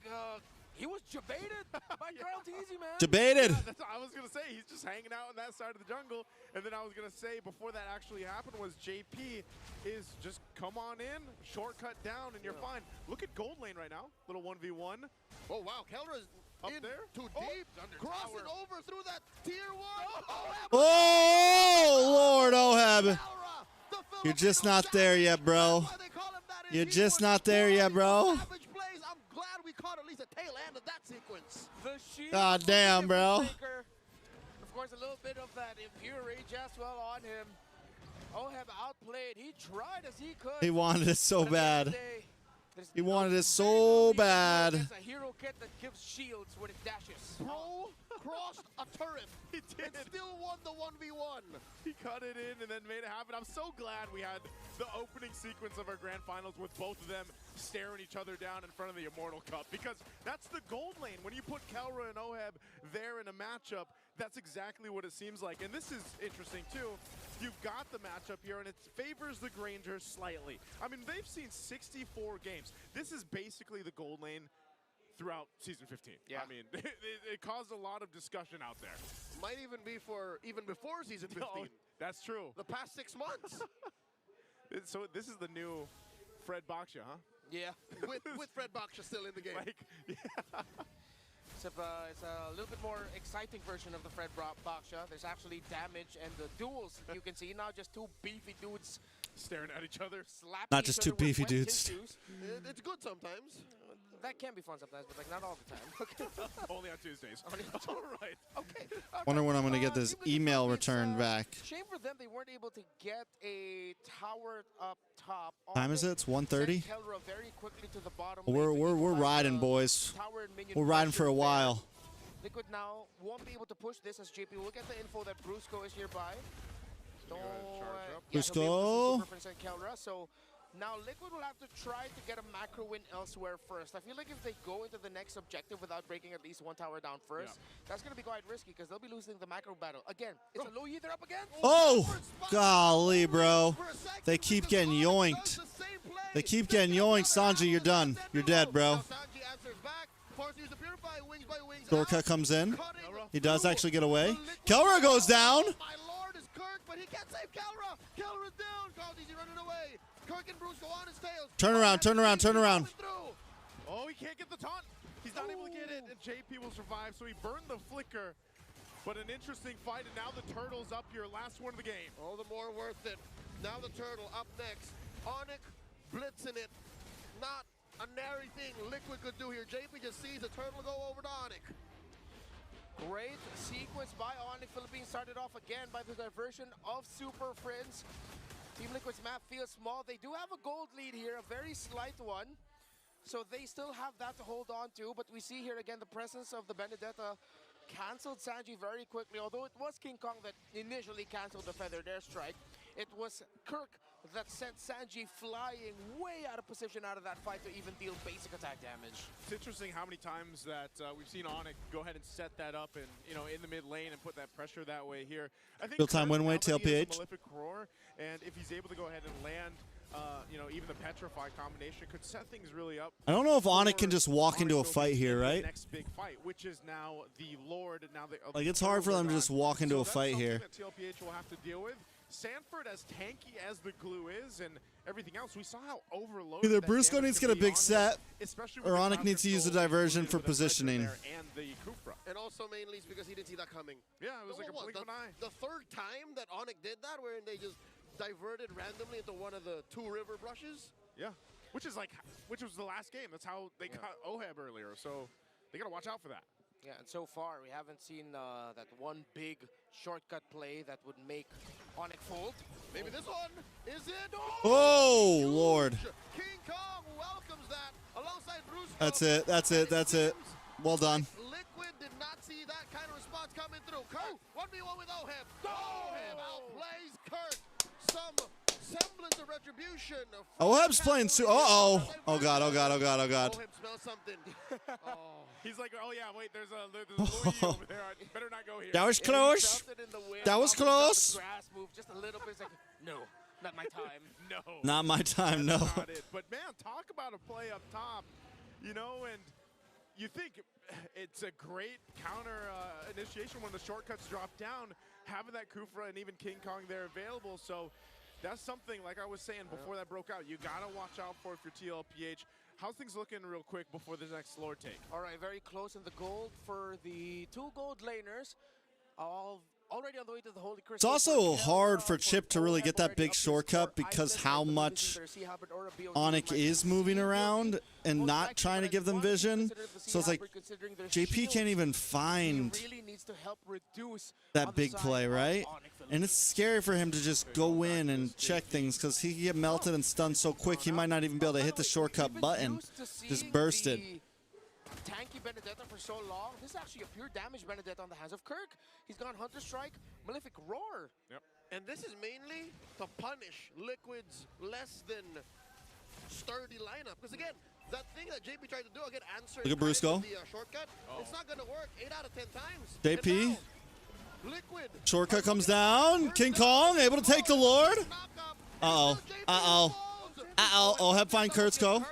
he was debated by Carl TZ, man. Debated. Yeah, that's what I was going to say. He's just hanging out on that side of the jungle. And then I was going to say, before that actually happened, was JP is just come on in, shortcut down, and you're fine. Look at gold lane right now. Little 1v1. Oh, wow. Kelra's up in there. Too deep. Crossing over through that tier 1. Oh, Lord Oheb. You're just not there yet, bro. You're just not there yet, bro. I'm glad we caught at least a tail end of that sequence. God damn, bro. Of course, a little bit of that impure rage as well on him. Oheb outplayed. He tried as he could. He wanted it so bad. He wanted it so bad. It's a hero kit that gives shields when it dashes. Bro crossed a turret. He did. And still won the 1v1. He cut it in and then made it happen. I'm so glad we had the opening sequence of our grand finals with both of them staring each other down in front of the Immortal Cup, because that's the gold lane. When you put Kelra and Oheb there in a matchup, that's exactly what it seems like. And this is interesting too. You've got the matchup here, and it favors the Grangers slightly. I mean, they've seen 64 games. This is basically the gold lane throughout Season 15. Yeah. I mean, it caused a lot of discussion out there. Might even be for even before Season 15. Oh, that's true. The past 6 months. So this is the new Fred Baksha, huh? Yeah, with Fred Baksha still in the game. Like, yeah. Except it's a little bit more exciting version of the Fred Baksha. There's actually damage and the duels you can see now, just two beefy dudes staring at each other. Not just two beefy dudes. It's good sometimes. That can be fun sometimes, but like not all the time. Only on Tuesdays. All right. Okay. Wonder when I'm going to get this email returned back. Shame for them, they weren't able to get a tower up top. Time is it? It's 1:30. Very quickly to the bottom. We're riding, boys. We're riding for a while. Liquid now won't be able to push this as JP will get the info that Brusco is nearby. Brusco. So now Liquid will have to try to get a macro win elsewhere first. I feel like if they go into the next objective without breaking at least one tower down first, that's going to be quite risky because they'll be losing the macro battle. Again, it's a low Yi they're up again. Oh, golly, bro. They keep getting yoinked. They keep getting yoinked. Sanji, you're done. You're dead, bro. Shortcut comes in. He does actually get away. Kelra goes down. My lord is Kirk, but he can't save Kelra. Kelra's down. He's running away. Kirk and Bruce go on his tails. Turn around, turn around, turn around. Oh, he can't get the taunt. He's not able to get it, and JP will survive, so he burned the flicker. But an interesting fight, and now the Turtle's up here, last one of the game. All the more worth it. Now the Turtle up next. Onic blitzing it. Not a nary thing Liquid could do here. JP just sees the Turtle go over to Onic. Great sequence by Onic. Philippines started off again by the diversion of Super Friends. Team Liquid's map feels small. They do have a gold lead here, a very slight one. So they still have that to hold on to. But we see here again the presence of the Benedetta canceled Sanji very quickly. Although it was King Kong that initially canceled the Feathered Airstrike, it was Kirk that sent Sanji flying way out of position out of that fight to even deal basic attack damage. It's interesting how many times that we've seen Onic go ahead and set that up and, you know, in the mid lane and put that pressure that way here. I think Real-time win way, Tlph. Tlph. Malefic Roar, and if he's able to go ahead and land, you know, even the Petrify combination could set things really up. I don't know if Onic can for just walk into a Onic fight here, in his right? Next big fight, which is now the Lord, and now the Like, it's hard for them to just walk into a fight here. That Tlph will have to deal with. Sanford, as tanky as the glue is, and everything else, we saw how overloaded. Either that Brusco damage needs to can get a be big on set, him, especially or with the Onic crowd needs to use the control diversion included for with the Fredrin positioning. there and the Kufra. And also mainly it's because he didn't see that coming. Yeah, it was like a blink of an eye. The third time that Onic did that, wherein they just diverted randomly into one of the two river brushes. Yeah, which was the last game. That's how they got OHEB earlier. So they gotta watch out for that. Yeah, and so far we haven't seen that one big shortcut play that would make Onic fold. Maybe this one is it. Oh, Lord. King Kong welcomes that alongside Bruce. That's it. That's it. That's it. Well done. Liquid did not see that kind of response coming through. Kurt, 1v1 with OHEB. OHEB outplays Kurt. Some semblance of retribution. OHEB's playing uh-oh. Oh, God. Oh, God. Oh, God. Oh, God. OHEB smells something. Oh. He's like, oh yeah, wait, there's a Louis over there. I better not go here. That was close. That was close. Grass move just a little bit. It's like, no, not my time. No. Not my time, no. That's not it. But man, talk about a play up top, you know, and you think it's a great counter initiation when the shortcuts drop down, having that Kufra and even King Kong there available. So that's something, like I was saying before that broke out, you gotta watch out for if you're TLPH. How's things looking real quick before the next Lord take? All right, very close in the gold for the two gold laners. Already on the way to the Holy Crystal. It's also hard for Chip to really get that big shortcut because how much Onic is moving around and not trying to give them vision. So it's like JP can't even find that big play, right? And it's scary for him to just go in and check things because he can get melted and stunned so quick he might not even be able to hit the shortcut button. Just bursted. Tanky Benedetta for so long. This is actually a pure damage Benedetta on the hands of Kirk. He's gone Hunter Strike, Malefic Roar. Yep. And this is mainly to punish Liquid's less than sturdy lineup. Because again, that thing that JP tried to do, again, answer Look at Brusco. the shortcut, it's not going to work 8 out of 10 times. JP. Liquid. Shortcut comes down. King Kong able to take the Lord. Uh-oh. Uh-oh. Uh-oh. Oh, have fine Kurtz go.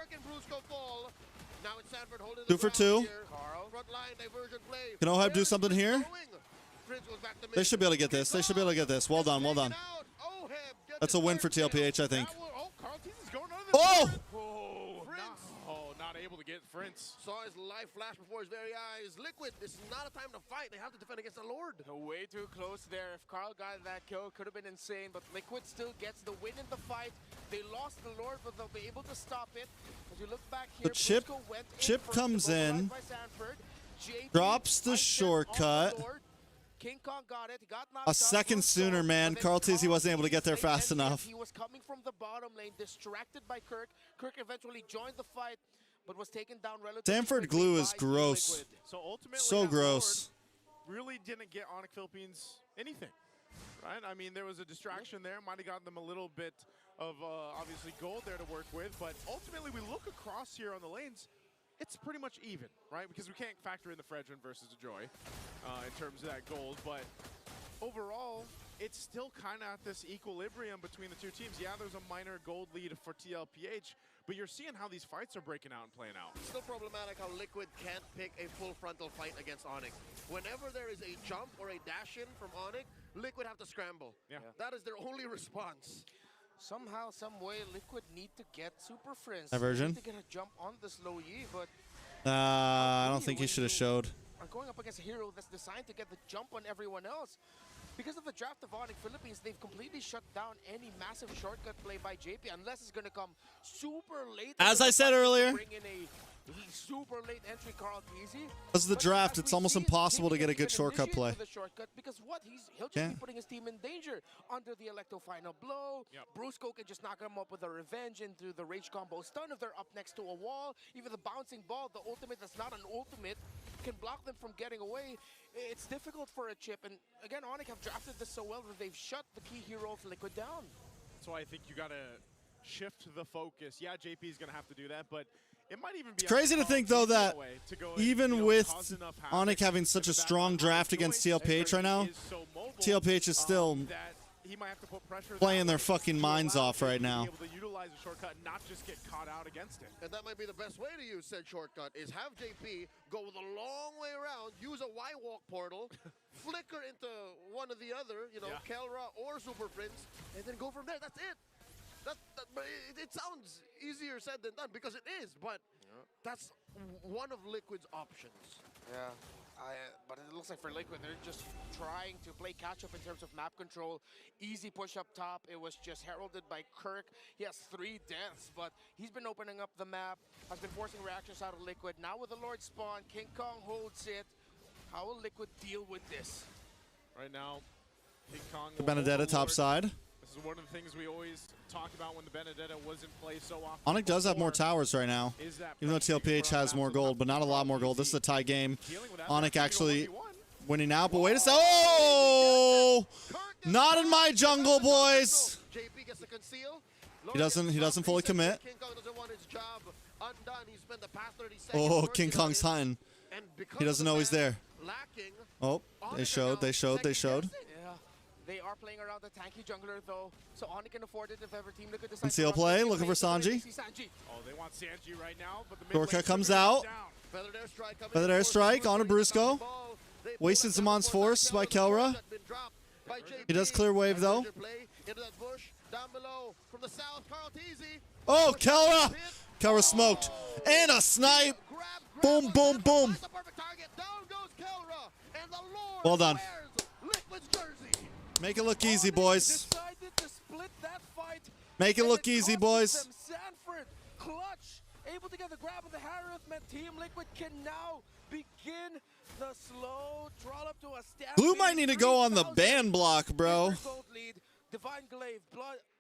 2 for 2. Can OHEB do something here? They should be able to get this. They should be able to get this. Well done. Well done. That's a win for TLPH, I think. Oh! Not able to get Prince. Saw his life flash before his very eyes. Liquid, this is not a time to fight. They have to defend against the Lord. Way too close there. If Carl got that kill, could have been insane. But Liquid still gets the win in the fight. They lost the Lord, but they'll be able to stop it. As you look back here, Chip comes in, drops the shortcut. King Kong got it. He got knocked A second sooner, man. Carl Tizzy wasn't able to get there fast enough. He was coming from the bottom lane, distracted by Kirk. Kirk eventually joined the fight, but was taken down relatively Stanford quickly glue is by gross. Liquid. So ultimately, So that gross. Lord really didn't get Onic Philippines anything, right? I mean, there was a distraction there. Might have gotten them a little bit of obviously gold there to work with, but ultimately we look across here on the lanes. It's pretty much even, right? Because we can't factor in the Fredrin versus the Joy in terms of that gold, but overall, it's still kind of at this equilibrium between the two teams. Yeah, there's a minor gold lead for TLPH, but you're seeing how these fights are breaking out and playing out. It's still problematic how Liquid can't pick a full frontal fight against Onic. Whenever there is a jump or a dash in from Onic, Liquid have to scramble. Yeah. That is their only response. Somehow, some way, Liquid need to get Super Friends. Diversion. Need to get a jump on this low Yi, but I don't think he should have showed. are going up against a hero that's designed to get the jump on everyone else. Because of the draft of Onic Philippines, they've completely shut down any massive shortcut play by JP, unless it's going to come super late. As I said earlier, bring in a super late entry Carl Teasy. Because of the But draft, as it's we almost see, impossible to Teasy get a can't good even shortcut play. initiate for the shortcut because what? He'll just Yeah. be putting his team in danger under the Electo final blow. Brusco can just knock him up with a revenge into the rage combo stun if they're up next to a wall. Even the bouncing ball, the ultimate that's not an ultimate, can block them from getting away. It's difficult for a chip, and again, Onic have drafted this so well that they've shut the key hero of Liquid down. That's why I think you gotta shift the focus. Yeah, JP's gonna have to do that, but it might even be It's crazy to think, though, that even with Onic having such a strong draft against TLPH right now, TLPH is still he might have to put pressure playing their fucking minds off right now. Able to utilize a shortcut and not just get caught out against it. And that might be the best way to use said shortcut, is have JP go the long way around, use a Y-Walk portal, flicker into one or the other, you know, Kelra or Super Prince, and then go from there. That's it. But it sounds easier said than done, because it is, but that's one of Liquid's options. Yeah. But it looks like for Liquid, they're just trying to play catch-up in terms of map control. Easy push up top. It was just heralded by Kirk. He has 3 deaths, but he's been opening up the map, has been forcing reactions out of Liquid. Now with the Lord spawn, King Kong holds it. How will Liquid deal with this? Right now, King Kong. Benedetta top side. This is one of the things we always talked about when the Benedetta was in play so often. Onic does have more towers right now, even though TLPH has more gold, but not a lot more gold. This is a tie game. Onic actually winning out, but wait a second. Oh! Not in my jungle, boys. JP gets to conceal. He doesn't fully commit. King Kong doesn't want his job undone. He spent the past 30 seconds. Oh, King Kong's hunting. He doesn't know he's there. Oh, they showed. Yeah, they are playing around the tanky jungler though, so Onic can afford it if ever Team Liquid decides Conceal play, looking for Sanji. Oh, they want Sanji right now, but the Shortcut comes out. Feathered airstrike on a Brusco. Wasted Zamon's force by Kelra. He does clear wave though. Oh, Kelra! Kelra smoked. And a snipe. Boom, boom, boom. Well done. Make it look easy, boys. Make it look easy, boys. Sanford, clutch, able to get the grab of the Harith. Team Liquid can now begin the slow trollop to a stab. Blue might need to go on the ban block, bro. Divine Glaive,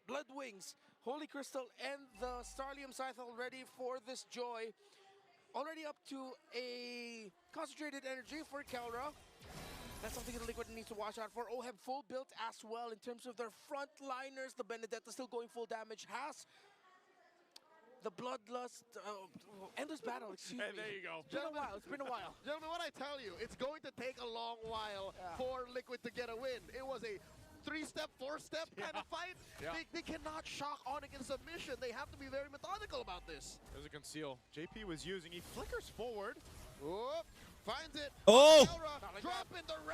Blood Wings, Holy Crystal, and the Starlium Scythe already for this Joy. Already up to a concentrated energy for Kelra. That's something that Liquid needs to watch out for. OHEB full built as well in terms of their frontliners. The Benedetta still going full damage. Has the Bloodlust, Endless Battle, excuse me. There you go. It's been a while. Gentlemen, what I tell you, it's going to take a long while for Liquid to get a win. It was a 3-step, 4-step kind of fight. They cannot shock Onic in submission. They have to be very methodical about this. There's a conceal. JP was using. He flickers forward. Whoop. Finds it. Oh!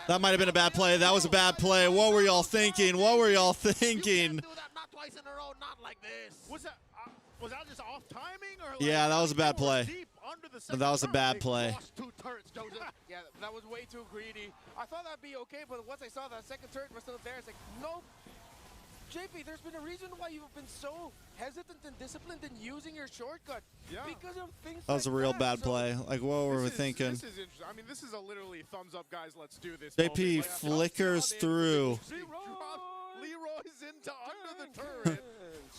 That might have been a bad play. That was a bad play. What were y'all thinking? What were y'all thinking? Do that not twice in a row, not like this. Was that just off timing? Or Yeah, that was a bad play. That was a bad play. Lost 2 turrets, Joseph. Yeah, that was way too greedy. I thought that'd be okay, but once I saw that second turret was still there, it's like, nope. JP, there's been a reason why you've been so hesitant and disciplined in using your shortcut. Yeah. Because of things That was a real bad play. Like, what were we thinking? This is interesting. I mean, this is a literally thumbs up, guys. Let's do this. JP flickers through. Leroy's into under the turret,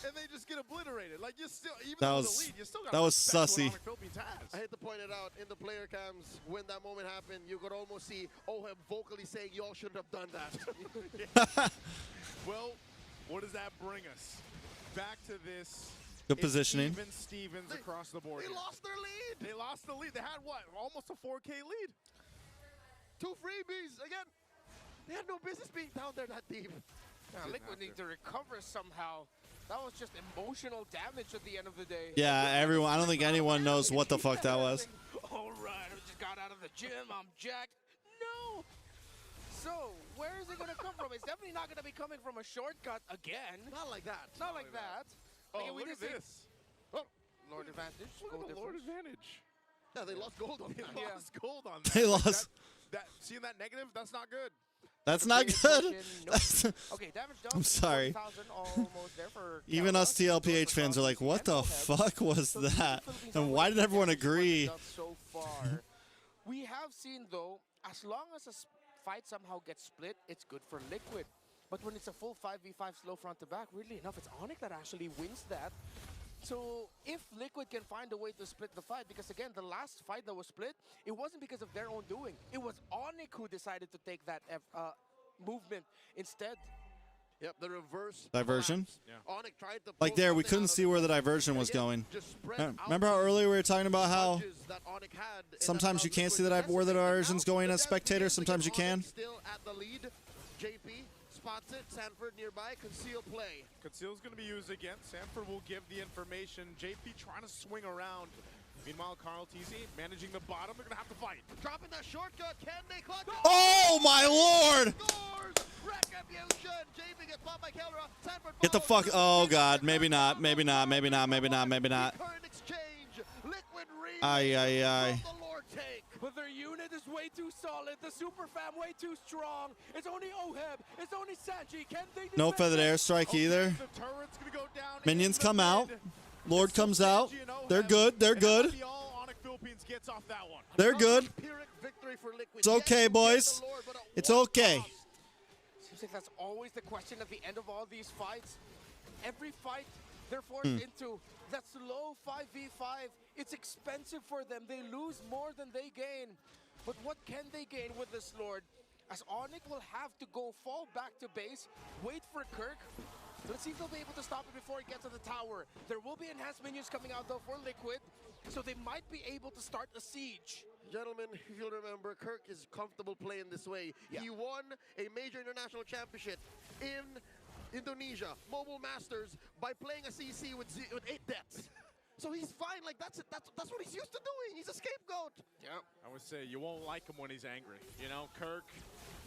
and they just get obliterated. Like you still, even That though was the lead, you still got that was sussy. I hate to point it out in the player cams when that moment happened. You could almost see OHEB vocally saying, "Y'all shouldn't have done that." Well, what does that bring us? Back to this. Good positioning. Even Stevens across the board. They lost their lead. They lost the lead. They had what? Almost a 4K lead. 2 freebies again. They had no business being down there that deep. Yeah, Liquid need to recover somehow. That was just emotional damage at the end of the day. Yeah, everyone. I don't think anyone knows what the fuck that was. All right, I just got out of the gym. I'm jacked. No. So, where is it going to come from? It's definitely not going to be coming from a shortcut again. Not like that. Not like that. Oh, Again, look at this. Oh, Lord advantage. Look at the Lord advantage. yeah, they lost gold on They that. lost gold on that. They lost. Seeing that negative, that's not good. That's not good. Okay, damage done. I'm sorry. 1,000 almost there for Even us TLPH fans are like, what the fuck was that? And why did everyone agree far. We have seen, though, as long as a fight somehow gets split, it's good for Liquid. But when it's a full 5v5 slow front to back, weirdly enough, it's Onic that actually wins that. So if Liquid can find a way to split the fight, because again, the last fight that was split, it wasn't because of their own doing. It was Onic who decided to take that movement instead. Yep, the reverse Diversion. Onic tried to Like pull there, we something couldn't out of see where the diversion was Again, going. just spread out Remember how earlier we were talking about how punches that Onic had in that sometimes you round. can't see Liquid where the decimated. diversion's Now, going the as dance spectator, begins sometimes you again. can. Onic still at the lead. JP spots it. Sanford nearby. Conceal play. Conceal's going to be used again. Sanford will give the information. JP trying to swing around. Meanwhile, Tlph managing the bottom. They're going to have to fight. Dropping that shortcut. Can they clutch it? Oh my lord! Scores! Retribution! JP gets popped by Kelra. Sanford Get the follows fuck. through. Oh god, maybe not, maybe not, maybe not, maybe not, maybe not. Current exchange. Liquid read. Ay, ay, ay. The Lord take. But their unit is way too solid. The super fam way too strong. It's only Oheb. It's only Sanji. Can they No defend feathered it? airstrike either. The turret's going to go down. Minions in the come out. mid. Lord comes out. Sanji and Oheb. They're good. They're And that might good. be all Onic Philippines gets off that one. They're good. Pyrrhic victory for Liquid. It's okay, Yes, boys. the Lord, but at It's what okay. cost? Seems like that's always the question at the end of all these fights. Every fight they're forced into that slow 5v5. It's expensive for them. They lose more than they gain. But what can they gain with this Lord? As Onic will have to fall back to base, wait for Kirk. Let's see if they'll be able to stop it before it gets to the tower. There will be enhanced minions coming out though for Liquid, so they might be able to start a siege. Gentlemen, if you'll remember, Kirk is comfortable playing this way. Yeah. He won a major international championship in Indonesia, Mobile Masters, by playing a CC with 8 deaths. So he's fine. Like that's it. That's what he's used to doing. He's a scapegoat. Yeah. I would say you won't like him when he's angry. You know, Kirk,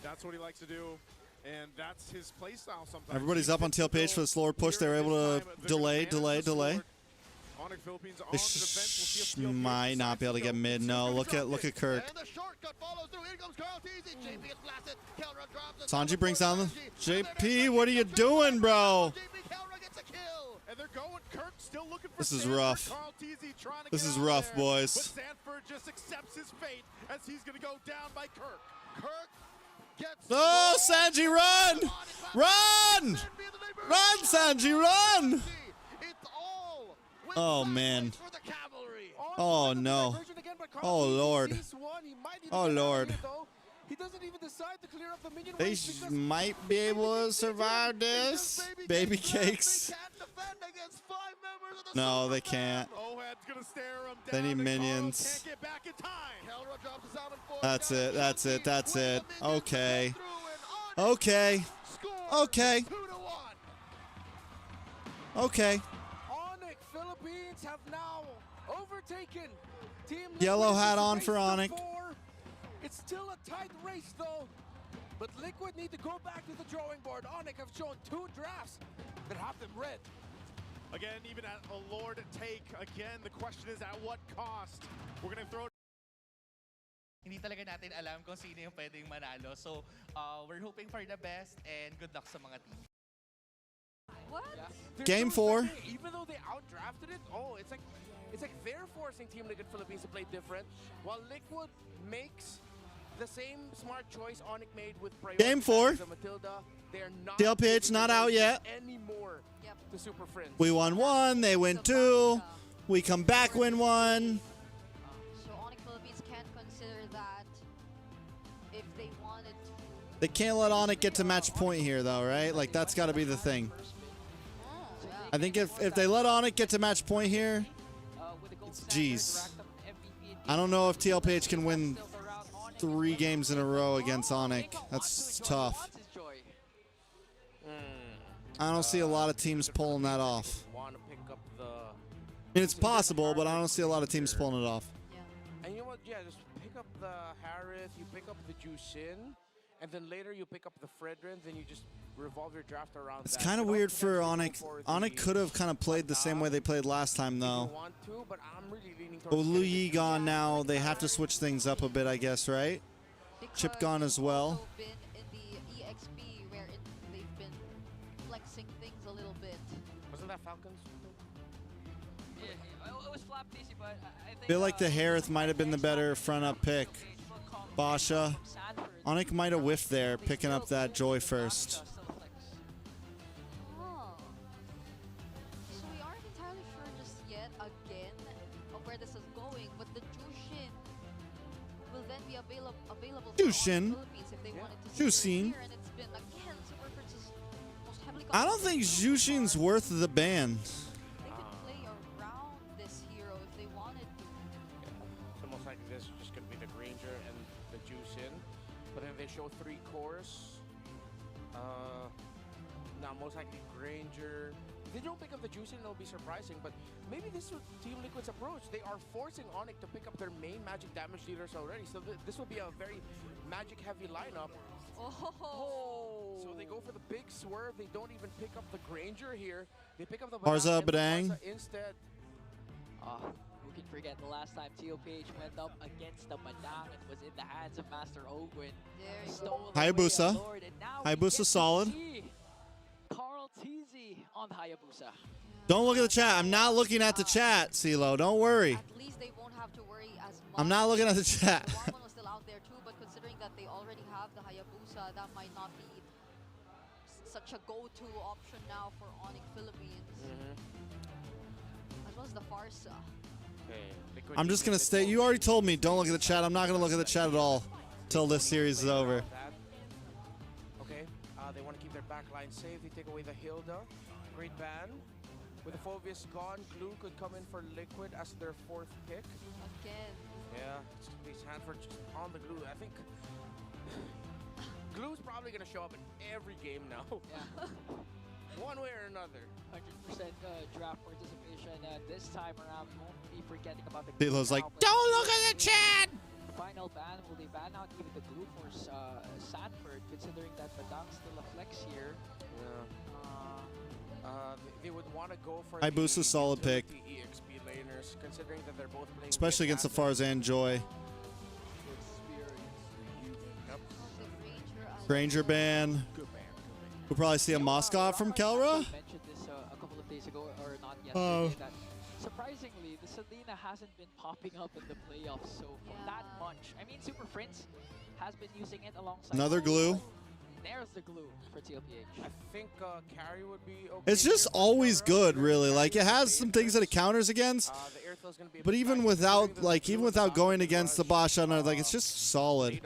that's what he likes to do. And that's his playstyle sometimes. Everybody's up on Tlph for the slower push. They were able to delay. Onic Philippines on They the defense. We'll see if Tlph might not be able to get mid. No, look at Kirk. And the shortcut follows through. Here comes Tlph. JP gets blasted. Kelra drops it. Sanji brings down the Sanji. JP. What are you doing, bro? JP Kelra gets a kill. And they're going. Kirk still looking for This is Sanford. rough. Tlph trying to This get is out rough, there. boys. But Sanford just accepts his fate as he's going to go down by Kirk. Kirk gets. Oh, Sanji, run! Run! Run, Sanji, run! It's all with Oh, sideways man. for the cavalry. Oh, no. Oh, Lord. Oh, Lord. He doesn't even decide to clear up the minion They waves because might be able to survive this. Baby cakes. They can't defend against 5 members of the No, Super they can't. Fam. Ohed's going to stare him down. They need and minions. Carl can't get back in time. Kelra drops us out in 4. That's it, that's it, that's it. Okay. Okay. Okay. Okay. 2-1. Okay. Onic Philippines have now overtaken Team Yellow Liquid. hat It's a on race for to Onic. 4. It's still a tight race though, but Liquid need to go back to the drawing board. Onic have shown 2 drafts that have them red. Again, even at a Lord take, again, the question is at what cost? We're going to throw Hindi talaga natin alam kung sino yung pwedeng manalo. So, we're hoping for the best and good luck sa mga team. What? They're Game so 4. exciting. Even though they outdrafted it, it's like they're forcing Team Liquid Philippines to play different, while Liquid makes the same smart choice Onic made with Game 4. Matilda. They're not Tlph not out yet. anymore. Yep. To Super Friends. We won 1. They win 2. We come back, win 1. So Onic Philippines can't consider that if they wanted to. They can't let Onic get to match point here, though, right? Like, that's got to be the thing. Yeah. I think if they let Onic get to match point here, With the gold Jeez. standard, racked up MVP in I don't know if Tlph can win 3 games in a row against Onic. That's tough. I don't see a lot of teams pulling that off. Want to pick up the. I mean, it's possible, but I don't see a lot of teams pulling it off. Yeah. And you know what? Yeah, just pick up the Harith, you pick up the Jushin, and then later you pick up the Fredrins, and you just revolve your draft around It's that. kind of You don't weird for potentially Onic. go for Onic the could have kind of played the same way they played last time, if though. you want to, but I'm really leaning But towards with Lu getting Yi the gone now, they have to switch things up a bit, I guess, right? Chip Because gone as they've well. also been in the EXP where they've been flexing things a little bit. Wasn't that Falcons? Yeah, it was Flap TC but I think, Feel like the Harith might have been the better front up pick. Basha. Onic might have whiffed there, picking up that Joy first. Oh. So we aren't entirely sure just yet, again, of where this is going, but the Jushin will then be available for Jushin. all the Philippines if they wanted to Jushin. secure it here, and it's been, again, Super Fritz's most heavily I don't think Jushin's worth the ban. They could play around this hero if they wanted to. So most likely this is just going to be the Granger and the Jushin. But then they show 3 cores. Now most likely Granger. If they don't pick up the Jushin, it'll be surprising. But maybe this is Team Liquid's approach. They are forcing Onic to pick up their main magic damage dealers already. So this will be a very magic heavy lineup. Oh. So they go for the big swerve. They don't even pick up the Granger here. They pick up the Barza Badang Badang. instead. Who can forget the last time Tlph went up against the Badang and was in the hands of Master Ogwin. There you Stole go. away Hayabusa. a Lord, and now we Hayabusa get to solid. see Carl TZ on the Hayabusa. Don't look at the chat. I'm not looking at the chat, CeeLo. Don't worry. At least they won't have to worry as much. I'm not looking at the chat. The Warmon was still out there too, but considering that they already have the Hayabusa, that might not be such a go-to option now for Onic Philippines. As well as the Farsa. I'm just going to stay. You already told me don't look at the chat. I'm not going to look at the chat at all till this series is over. Okay, they want to keep their back line safe. They take away the Hilda. Great ban. With the Phobius gone, Glue could come in for Liquid as their 4th pick. Again. Yeah, it's going to be Sanford just on the Glue. I think Glue's probably going to show up in every game now. Yeah. One way or another. 100% draft participation this time around. We won't be forgetting about the CeeLo's like, now, but don't look at the chat! final ban, will they ban out even the glue for Sanford, considering that Badang's still a flex here? They would want to go for Hayabusa, solid pick. EXP laners, considering that they're both playing Especially against the Farzan Joy. Granger ban. We'll probably see a Moskov from Kelra. I mentioned this a couple of days ago, or not yesterday, that surprisingly, the Selena hasn't been popping up in the playoffs so that much. I mean, Super Prince has been using it alongside. Another glue. There's the glue for Tlph. I think carry would be okay. It's just always good, really. Like, it has some things that it counters against, but even without, like, even without going against the Basha, like, it's just solid. The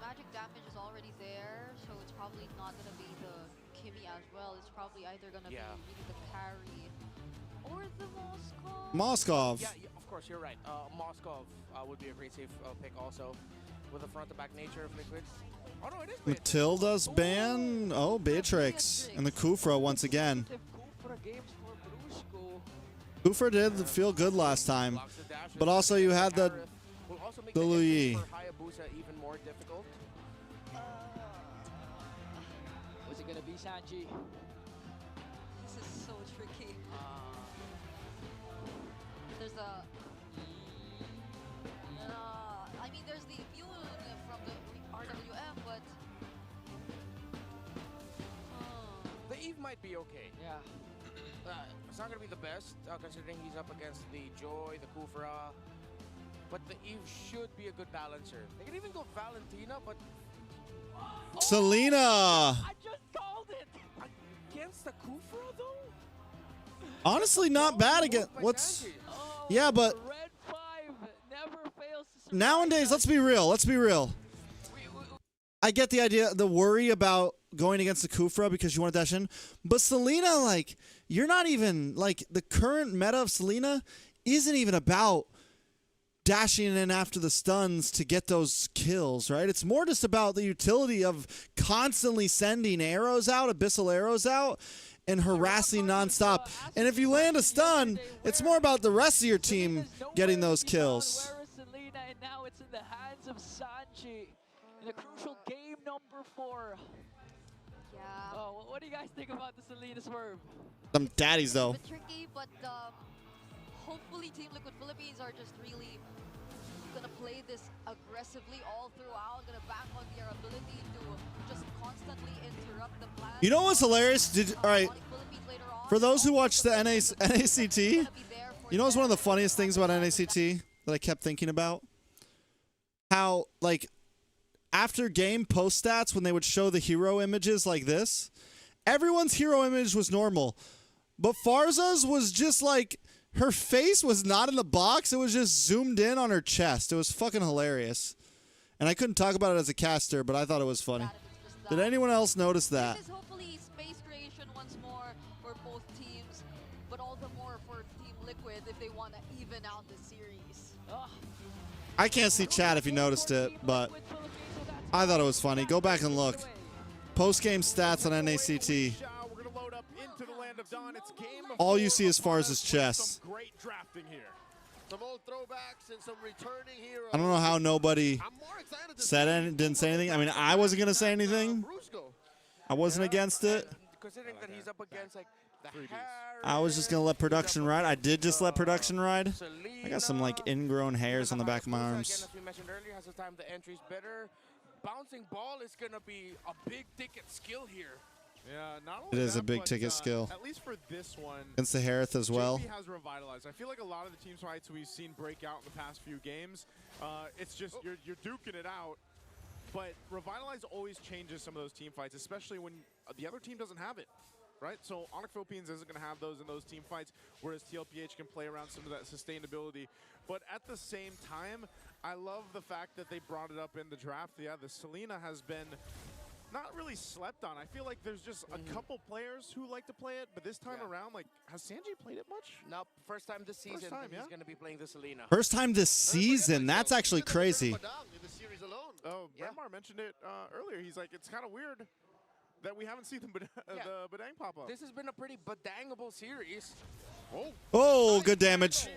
magic damage is already there, so it's probably not going to be the Kimmy as well. It's probably either going to be really the carry or the Moskov. Moskov. Yeah, of course, you're right. Moskov would be a great safe pick also, with the front-to-back nature of Liquid. Oh no, it is Beatrix. Matilda's ban. Oh, Beatrix. And the Kufra once again. Kufra did feel good last time. But also you had the Luyi. Hayabusa even more difficult. Was it going to be Sanji? This is so tricky. There's a... I mean, there's the immune from the RWM, but... The Eve might be okay. Yeah. It's not going to be the best, considering he's up against the Joy, the Kufra. But the Eve should be a good balancer. They can even go Valentina, but... Selena! I just called it! Against the Kufra, though? Honestly, not bad against... What's... Yeah, but... Red 5 never fails to Nowadays, let's be real. Let's be real. I get the idea, the worry about going against the Kufra because you want to dash in. But Selena, like, you're not even... Like, the current meta of Selena isn't even about dashing in after the stuns to get those kills, right? It's more just about the utility of constantly sending arrows out, abyssal arrows out, and harassing nonstop. And if you land a stun, it's more about the rest of your team getting those kills. Where is Selena? And now it's in the hands of Sanji in a crucial game number 4. Yeah. Oh, what do you guys think about the Selena swerve? Some daddies, though. It's a bit tricky, but hopefully Team Liquid Philippines are just really gonna play this aggressively all throughout, gonna bank on their ability to just constantly interrupt the plan. You know what's hilarious? All right, for those who watch the NACT, you know what's one of the funniest things about NACT that I kept thinking about? How, like, after game post stats, when they would show the hero images like this, everyone's hero image was normal. But Farza's was just like, her face was not in the box. It was just zoomed in on her chest. It was fucking hilarious. And I couldn't talk about it as a caster, but I thought it was funny. Did anyone else notice that? This is hopefully space creation once more for both teams, but all the more for Team Liquid if they want to even out the series. I can't see chat if you noticed it, but I thought it was funny. Go back and look. Post-game stats on NACT. All you see is Farz's chest. Great drafting here. Some old throwbacks and some returning heroes. I don't know how nobody didn't say anything. I mean, I wasn't going to say anything. I wasn't against it. Considering that he's up against like the I was just going to let production ride. I did just let production ride. I got some like ingrown hairs on the back of my arms. As we mentioned earlier, has the time the entry's better. Bouncing ball is going to be a big ticket skill here. Yeah, not It only is a that, big but, ticket skill. At least for this one, Against the Harith as well. JP has revitalized. I feel like a lot of the team fights we've seen break out in the past few games, it's just you're duking it out. But Revitalize always changes some of those team fights, especially when the other team doesn't have it, right? So Onic Philippines isn't going to have those in those team fights, whereas Tlph can play around some of that sustainability. But at the same time, I love the fact that they brought it up in the draft. Yeah, the Selena has been not really slept on. I feel like there's just a couple players who like to play it, but this time around, like, has Sanji played it much? No, first time this season time, he's going to be playing the Selena. First time this season. That's actually crazy. Oh, Brandmar mentioned it earlier. He's like, it's kind of weird that we haven't seen the Badang pop up. This has been a pretty Badangable series. Oh, good damage.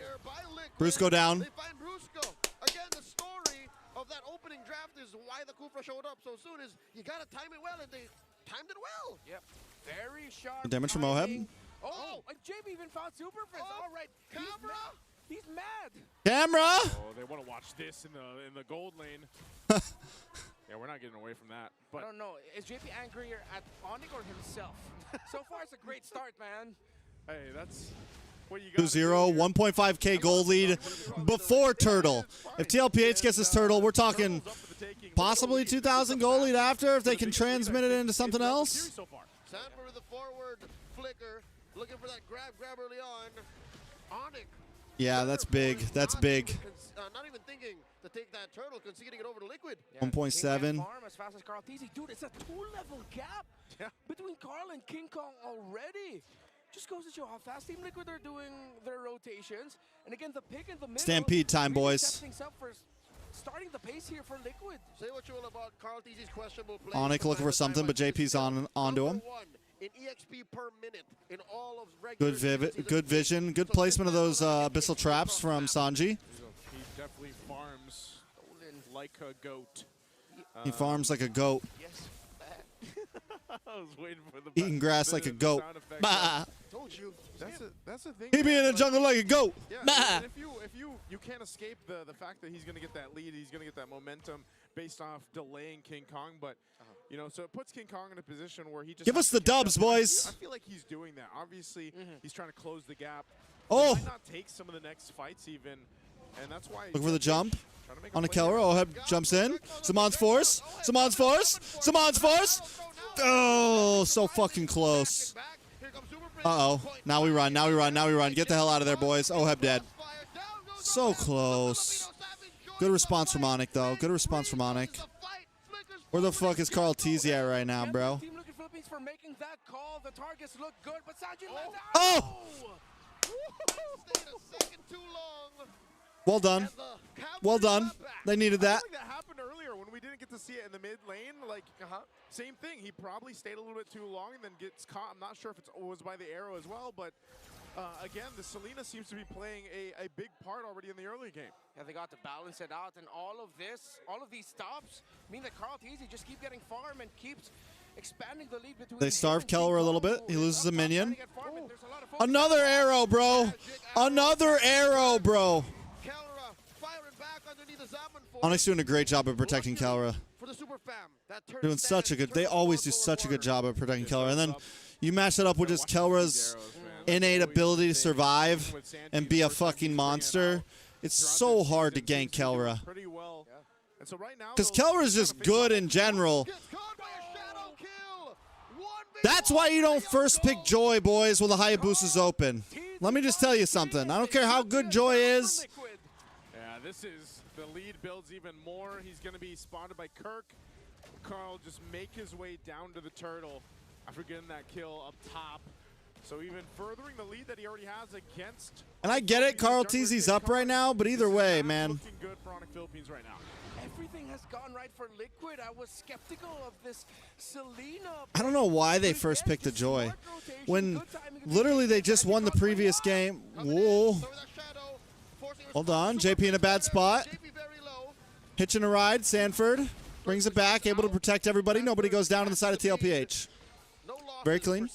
Brusco down. They find Brusco. Again, the story of that opening draft is why the Kufra showed up so soon is you got to time it well, and they timed it well. Yep. Very sharp. Damage from timing. Oheb. Oh, and JB even found Super Frizz. All right. Camera. He's mad. Camera. Oh, they want to watch this in the gold lane. Yeah, we're not getting away from that. But I don't know. Is JP angrier at Onic or himself? So far, it's a great start, man. Hey, that's what you got. 2-0, 1.5K gold lead before Turtle. If TLPH gets this Turtle, we're talking possibly 2,000 gold lead after if they can transmit it into something else. Sandberg with the forward flicker, looking for that grab early on. Onic. Yeah, that's big. That's big. Not even thinking to take that turtle, conceding it over to Liquid. 1.7. As fast as Carl TZ. Dude, it's a 2-level gap between Carl and King Kong already. Just goes to show how fast Team Liquid are doing their rotations. And again, the pick in the middle. Stampede time, really boys. sets things up for starting the pace here for Liquid. Say what you will about Carl TZ's questionable play. Onic looking for something, but JP's onto him. In EXP per minute in all of Good vision, good placement of those abyssal traps from Sanji. He definitely farms like a goat. He farms like a goat. Yes. I was waiting for the Eating grass like a goat. Bah. Told you. That's the thing. He be in the jungle like a goat. Yeah, Bah. and if you can't escape the fact that he's going to get that lead, he's going to get that momentum based off delaying King Kong, but you know, so it puts King Kong in a position where he just Give us the dubs, boys. I feel like he's doing that. Obviously, he's trying to close the gap. Oh. He might not take some of the next fights even, and that's why. Looking for the jump on a kill. killer. Oheb jumps in. Samon's force. Samon's force. Samon's force. Oh, so fucking close. Uh-oh. Now we run. Now we run. Now we run. Get the hell out of there, boys. Oheb dead. So close. Good response from Onic, though. Good response from Onic. Where the fuck is Carl TZ at right now, bro? Team Liquid Philippines for making that call. The targets look good, but Sanji left out. Oh! Well done. Well done. They needed that. I feel like that happened earlier when we didn't get to see it in the mid lane. Like, same thing. He probably stayed a little bit too long and then gets caught. I'm not sure if it was by the arrow as well, but again, the Selena seems to be playing a big part already in the early game. Yeah, they got to balance it out, and all of these stops mean that Carl TZ just keep getting farm and keeps expanding the lead between. They starve Keller a little bit. He loses a minion. Oh. Another arrow, bro. Another arrow, bro. Kelra firing back underneath Onyx doing a great job of protecting Kelra. For the Super Fam, that turn Doing such a good. They always do such a good job of protecting Kelra, and then you match that up with just Kelra's innate ability to survive and be a fucking monster. It's so hard to gank Kelra. Because Kelra's just good in general. That's why you don't first pick Joy, boys, when the Hayabusa's open. Let me just tell you something. I don't care how good Joy is. Yeah, this is the lead builds even more. He's going to be spotted by Kirk. Carl just make his way down to the turtle after getting that kill up top. So even furthering the lead that he already has against. And I get it, Carl TZ's up right now, but either way, man. Looking good for Onic Philippines right now. Everything has gone right for Liquid. I was skeptical of this Selena. I don't know why they first picked the Joy. When literally they just won the previous game. Whoa. Hold on, JP in a bad spot. Hitching a ride, Sanford brings it back, able to protect everybody. Nobody goes down on the side of TLPH. Very clean.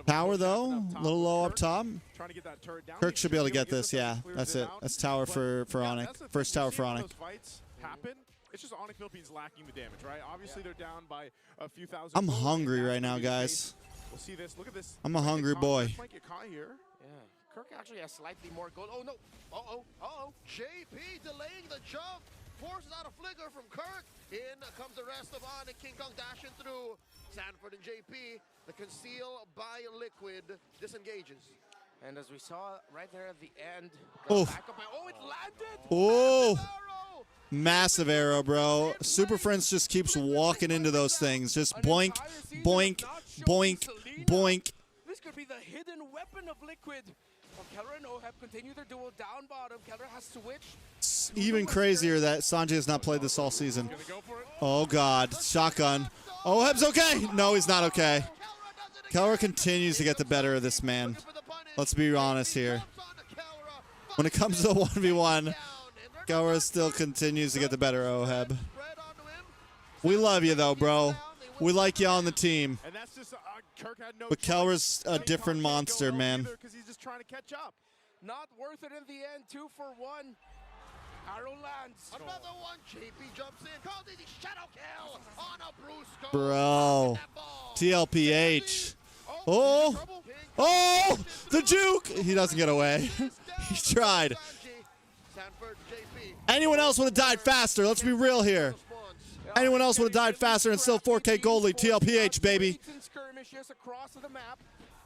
Tower though, a little low up top. Kirk should be able to get this, yeah. That's it. That's tower for Onic. First tower for Onic. It's just Onic Philippines lacking the damage, right? Obviously they're down by a few thousand. I'm hungry right now, guys. We'll see this. Look at this. I'm a hungry boy. Yeah. Kirk actually has slightly more gold. Oh no. Uh-oh. JP delaying the jump. Forces out a flicker from Kirk. In comes the rest of Onic. King Kong dashing through. Sanford and JP. The conceal by Liquid disengages. And as we saw right there at the end. Oh. It landed. Oh. Massive arrow, bro. Super Friends just keeps walking into those things. Just boink, boink, boink, boink. This could be the hidden weapon of Liquid. Keller and Oheb continue their duel down bottom. Keller has switched. It's even crazier that Sanjay has not played this all season. Oh, God. Shotgun. Oheb's okay. No, he's not okay. Keller continues to get the better of this man. Let's be honest here. When it comes to 1v1, Keller still continues to get the better of Oheb. We love you, though, bro. We like you on the team. But Kelra's a different monster, man. He's just trying to catch up. Not worth it in the end. 2 for 1. Arrow lands. Another one. JP jumps in. Called the shadow kill on a Brusco. Bro. TLPH. Oh, the juke. He doesn't get away. He tried. Anyone else would have died faster. Let's be real here. Anyone else would have died faster and still 4K gold lead. TLPH, baby. Skirmishes across the map.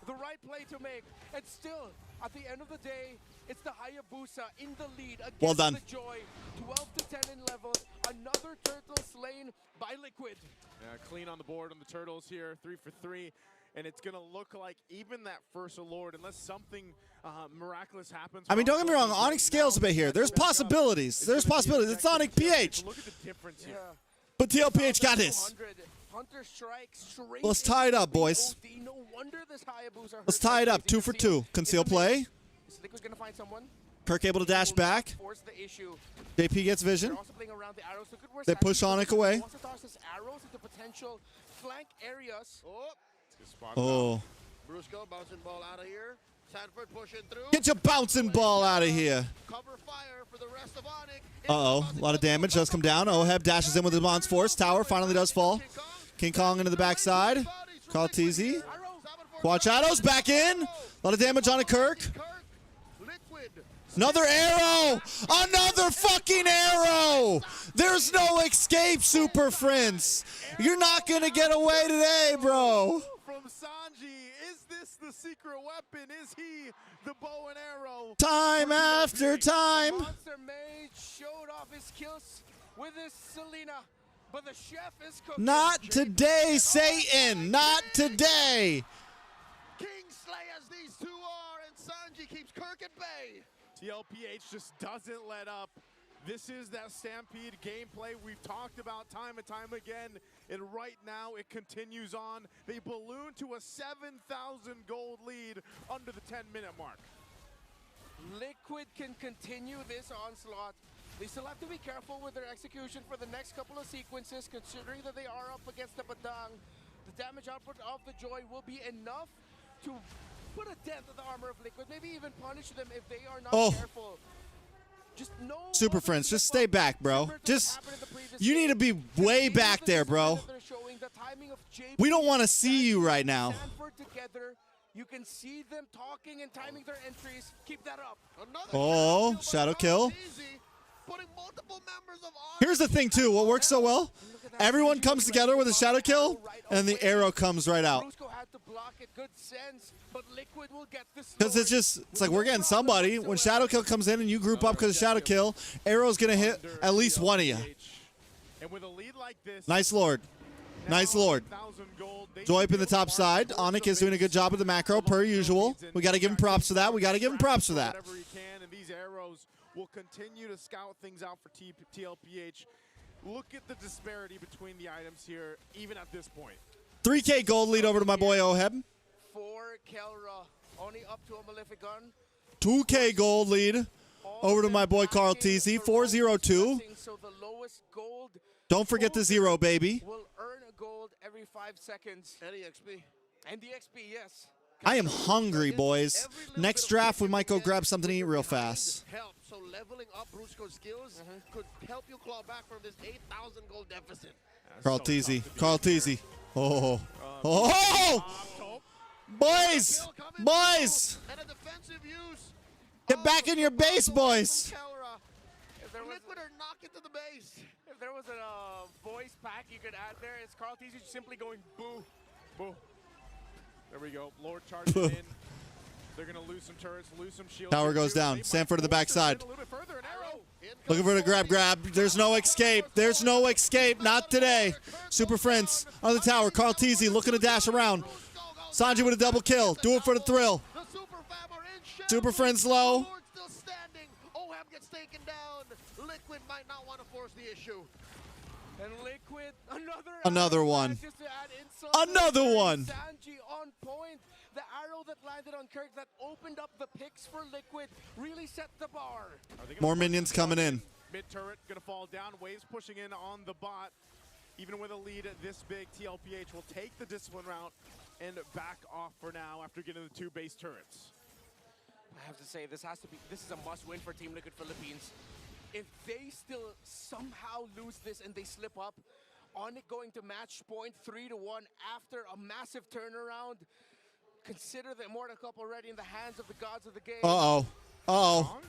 The right play to make. And still, at the end of the day, it's the Hayabusa in the lead against well done. The Joy. 12 to 10 in level. Another turtle slain by Liquid. Yeah, clean on the board on the turtles here. 3 for 3. And it's going to look like even that first Allure, unless something miraculous happens. I mean, don't get me wrong. Onyx scales a bit here. There's possibilities. There's possibilities. It's Onic PH. Look at the difference here. But TLPH got this. Let's tie it up, boys. Let's tie it up. 2 for 2. Conceal play. Kirk able to dash back. JP gets vision. They push Onic away. Oh. Brusco bouncing ball out of here. Sanford pushing through. Get your bouncing ball out of here. Cover fire for the rest of Onic. Uh-oh. A lot of damage does come down. Oheb dashes in with the Bonds Force. Tower finally does fall. King Kong into the backside. Call TZ. Quad Shadows back in. A lot of damage on a Kirk. Another arrow. Another fucking arrow. There's no escape, Super Friends. You're not going to get away today, bro. From Sanji, is this the secret weapon? Is he the bow and arrow? Time after time. Monster Mage showed off his kills with his Selena, but the chef is cooking. Not today, Satan. Not today. Kingslayers these two are, and Sanji keeps Kirk at bay. TLPH just doesn't let up. This is that Stampede gameplay we've talked about time and time again, and right now it continues on. They balloon to a 7,000 gold lead under the 10-minute mark. Liquid can continue this onslaught. They still have to be careful with their execution for the next couple of sequences, considering that they are up against the Badang. The damage output of the Joy will be enough to put a dent in the armor of Liquid, maybe even punish them if they are not careful. Super Friends, just stay back, bro. Just, you need to be way back there, bro. We don't want to see you right now. You can see them talking and timing their entries. Keep that up. Oh, shadow kill. Here's the thing, too. What works so well? Everyone comes together with a shadow kill, and the arrow comes right out. Because it's just, it's like we're getting somebody. When shadow kill comes in and you group up because of shadow kill, arrow's going to hit at least one of you. Nice Lord. Nice Lord. Zoip in the top side. Onic is doing a good job with the macro, per usual. We got to give him props for that. We got to give him props for that. These arrows will continue to scout things out for Tlph. Look at the disparity between the items here, even at this point. 3K gold lead over to my boy Oheb. For Kelra, only up to a Malefic gun. 2K gold lead over to my boy Carl TZ. 402. So the lowest gold Don't forget the 0, baby. will earn a gold every 5 seconds. Any XP. And the XP, yes. I am hungry, boys. Next draft, we might go grab something to eat real fast. So leveling up Brusco's skills could help you claw back from this 8,000 gold deficit. Carl TZ. Carl TZ. Oh. Oh! Boys! Boys! And a defensive use. Get back in your base, boys! Liquid or knock it to the base. If there was a voice pack you could add there, it's Carl TZ simply going boo, boo. There we go. Lord charging in. They're going to lose some turrets, lose some shields. Tower goes down. Sanford to the backside. Looking for the grab. There's no escape. There's no escape. Not today. Super Friends on the tower. Carl TZ looking to dash around. Sanji with a double kill. Do it for the thrill. Super Friends low. Oheb gets taken down. Liquid might not want to force the issue. And Liquid, Another one. Another one. Sanji on point. The arrow that landed on Kirk that opened up the picks for Liquid really set the bar. More minions coming in. Mid turret going to fall down. Waves pushing in on the bot. Even with a lead this big, Tlph will take the discipline route and back off for now after getting the 2 base turrets. I have to say, this is a must-win for Team Liquid Philippines. If they still somehow lose this and they slip up, Onic going to match point 3-1 after a massive turnaround. Consider the Immortal Cup already in the hands of the gods of the game. Uh-oh. Uh-oh.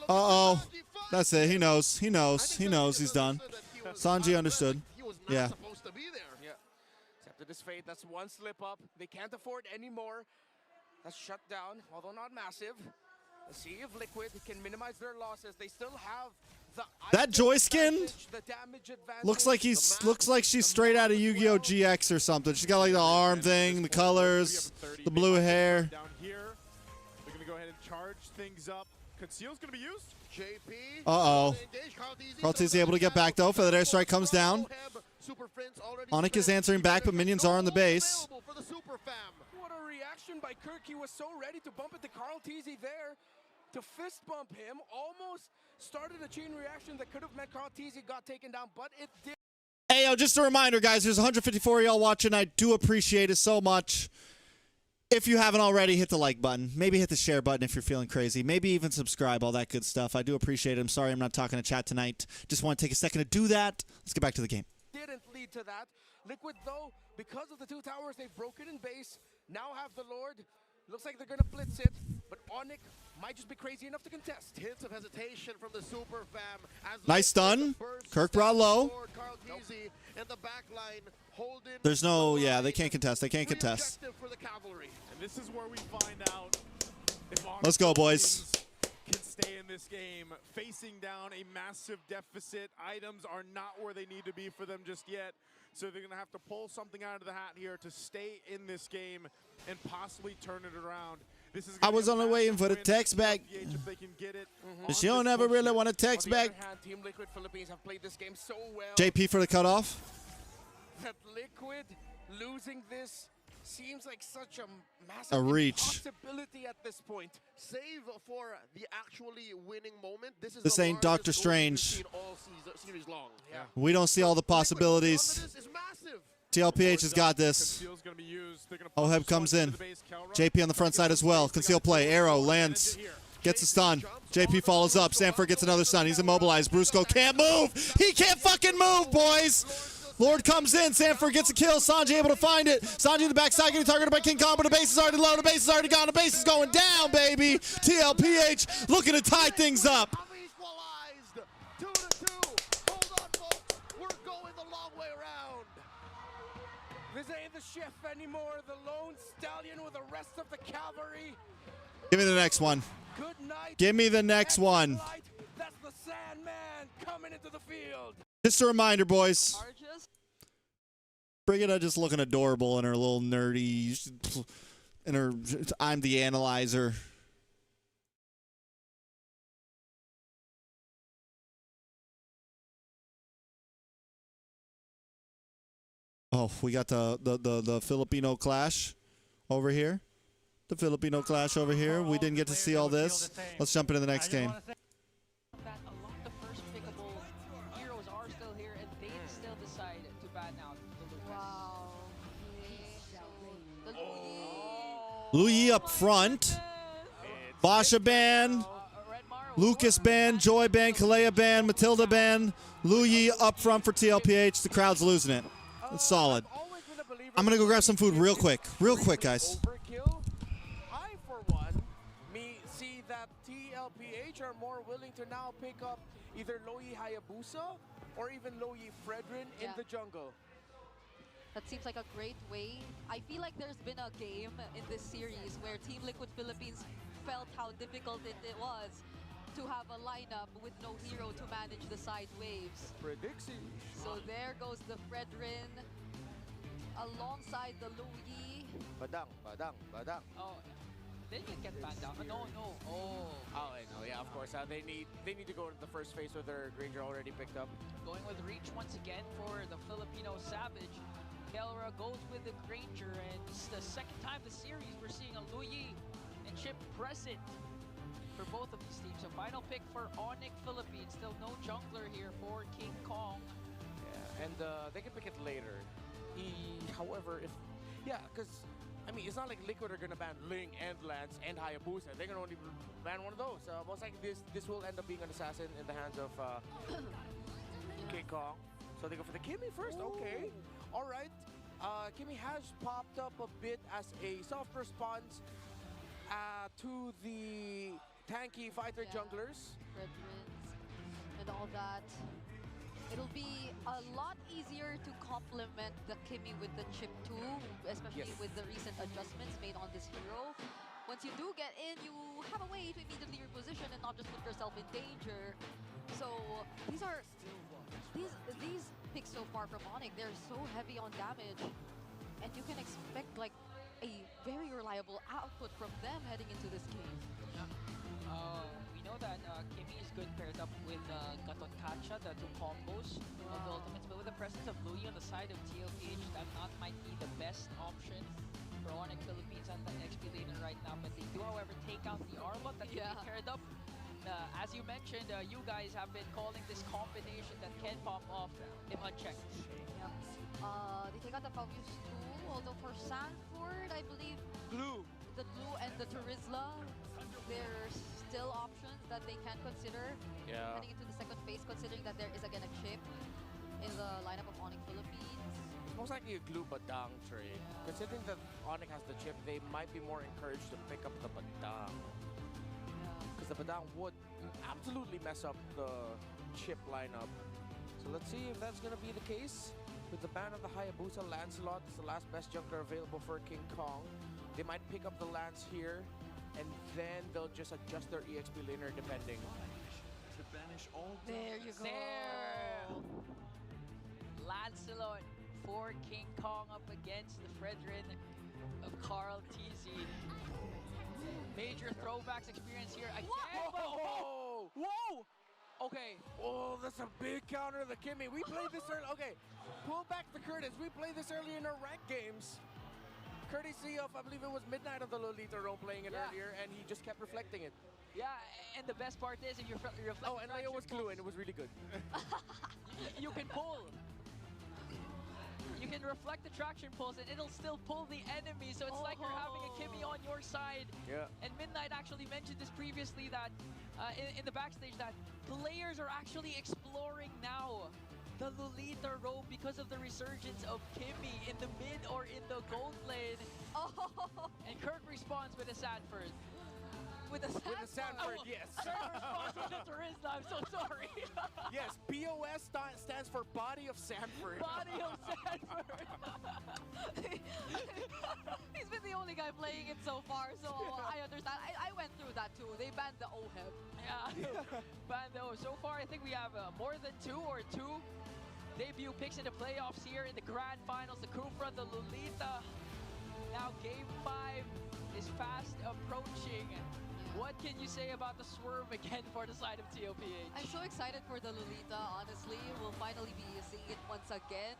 Uh-oh. That's it. He knows. He knows. He knows he's done. Sanji understood. Yeah. Supposed to be there. Yeah. Except to this fate, that's one slip up. They can't afford any more. That's shut down, although not massive. Let's see if Liquid can minimize their losses. They still have that Joy skin looks like she's straight out of Yu-Gi-Oh! GX or something. She's got like the arm thing, the colors, the blue hair. Down here, they're gonna go ahead and charge things up. Conceal's gonna be used. JP. Uh-oh. Carl TZ able to get back though. Feather airstrike comes down. Onic is answering back, but minions are on the base. What a reaction by Kirk. He was so ready to bump into Carl TZ there. To fist bump him, almost started a chain reaction that could have meant Carl TZ got taken down, but it did. Hey, yo, just a reminder, guys, there's 154 of y'all watching. I do appreciate it so much. If you haven't already, hit the like button. Maybe hit the share button if you're feeling crazy. Maybe even subscribe, all that good stuff. I do appreciate it. I'm sorry I'm not talking to chat tonight. Just want to take a second to do that. Let's get back to the game. Didn't lead to that. Liquid, though, because of the 2 towers they've broken in base, now have the Lord. Looks like they're going to blitz it, but Onic might just be crazy enough to contest. Hints of hesitation from the Super Fam. Nice stun. Kirk brought low. And the back line holding. There's no, yeah, they can't contest. They can't contest. For the cavalry. And this is where we find out if let's go, boys. Can stay in this game. Facing down a massive deficit. Items are not where they need to be for them just yet. So they're going to have to pull something out of the hat here to stay in this game and possibly turn it around. This is I was only waiting for the text back. If they can get it. She don't ever really want to text back. Team Liquid Philippines have played this game so well. JP for the cutoff. That Liquid losing this seems like such a massive reach. Impossibility at this point. Save for the actually winning moment. This ain't Doctor Strange. All series long. Yeah. We don't see all the possibilities. Tlph has got this. Oheb comes in. JP on the front side as well. Conceal play. Arrow lands. Gets a stun. JP follows up. Sanford gets another stun. He's immobilized. Brusco can't move. He can't fucking move, boys. Lord comes in. Sanford gets a kill. Sanji able to find it. Sanji in the backside getting targeted by King Kong, but the base is already low. The base is already gone. The base is going down, baby. TLPH looking to tie things up. Equalized. 2-2. Hold on, folks. We're going the long way around. This ain't the chef anymore. The lone stallion with the rest of the cavalry. Give me the next one. Good night. Give me the next one. That's the Sandman coming into the field. Just a reminder, boys. Argus. Brigida just looking adorable in her little nerdy, in her I'm the analyzer. Oh, we got the Filipino clash over here. The Filipino clash over here. We didn't get to see all this. Let's jump into the next game. That a lot of the first pickable heroes are still here, and they still decide to ban out the Lucas. Wow. Lu Yi up front. Basha ban. Lucas ban. Joy ban. Kalea ban. Matilda ban. Lu Yi up front for TLPH. The crowd's losing it. It's solid. I'm going to go grab some food real quick. Real quick, guys. I, for one, see that TLPH are more willing to now pick up either Loyi Hayabusa or even Loyi Fredrin in the jungle. That seems like a great way. I feel like there's been a game in this series where Team Liquid Philippines felt how difficult it was to have a lineup with no hero to manage the side waves. Predictions. So there goes the Fredrin alongside the Lu Yi. Badang. Oh, then you get banned out. No. Oh, I know. Yeah, of course. They need to go into the first phase with their Granger already picked up. Going with Reach once again for the Filipino Savage. Kelra goes with the Granger, and it's the second time this series we're seeing a Lu Yi and Chip present for both of these teams. So final pick for Onic Philippines. Still no jungler here for King Kong. Yeah, and they can pick it later. However, because I mean, it's not like Liquid are gonna ban Ling and Lance and Hayabusa. They're gonna only ban one of those. Most likely this will end up being an assassin in the hands of King Kong. So they go for the Kimmy first. Ooh. Okay, all right. Kimmy has popped up a bit as a soft response to the tanky fighter junglers. Fredrins and all that. It'll be a lot easier to complement the Kimmy with the chip too, especially with the recent adjustments made on this hero. Once you do get in, you have a way to immediately reposition and not just put yourself in danger. So these picks so far from Onic, they're so heavy on damage, and you can expect like a very reliable output from them heading into this game. We know that Kimmy is good paired up with Gatot Kacha, the two combos of the ultimates, but with the presence of Lu Yi on the side of TLPH, that might be the best option for Onic Philippines and the XP laner right now. But they do, however, take out the Arbot that can be paired up. As you mentioned, you guys have been calling this combination that can pop off if unchecked. Yeah. They take out the Fabius too, although for Sanford, I believe the Blue and the Terizla, there's still options that they can consider heading into the second phase, considering that there is again a chip in the lineup of Onic Philippines. Most likely a Glue Badang trade. Considering that Onic has the chip, they might be more encouraged to pick up the Badang. Because the Badang would absolutely mess up the chip lineup. So let's see if that's going to be the case. With the ban of the Hayabusa, Lancelot is the last best jungler available for King Kong. They might pick up the Lance here, and then they'll just adjust their EXP laner depending. There you go. There! Lancelot for King Kong up against the Fredrin of Carl TZ. Major throwbacks experience here again. Whoa! Whoa! Okay. Oh, that's a big counter to the Kimmy. We played this early. Okay, pull back the Curtis. We played this early in our ranked games. Courtesy of, I believe it was Midnight of the Lolita Rome playing it earlier, and he just kept reflecting it. Yeah, and the best part is if you're reflecting. Oh, and it was Glue, and it was really good. You can pull. you can reflect the traction pulse and it'll still pull the enemy. So it's like you're having a Kimmy on your side. Yeah. And Midnight actually mentioned this previously that in the backstage that players are actually exploring now the Lolita roam because of the resurgence of Kimmy in the mid or in the gold lane. Oh, And Kirk responds with a Sanford. with a With the Sanford, yes. Kirk responds with a Turismo, I'm so sorry. Yes, BOS stands for Body of Sanford. Body of Sanford. He's been the only guy playing it so far, so I understand. I went through that too. They banned the OHEB. Yeah, but no, so far I think we have more than two debut picks in the playoffs here in the Grand Finals. The Kufra, the Lolita. Now Game 5 is fast approaching. What can you say about the swerve again for the side of TLPH? I'm so excited for the Lolita, honestly. We'll finally be seeing it once again.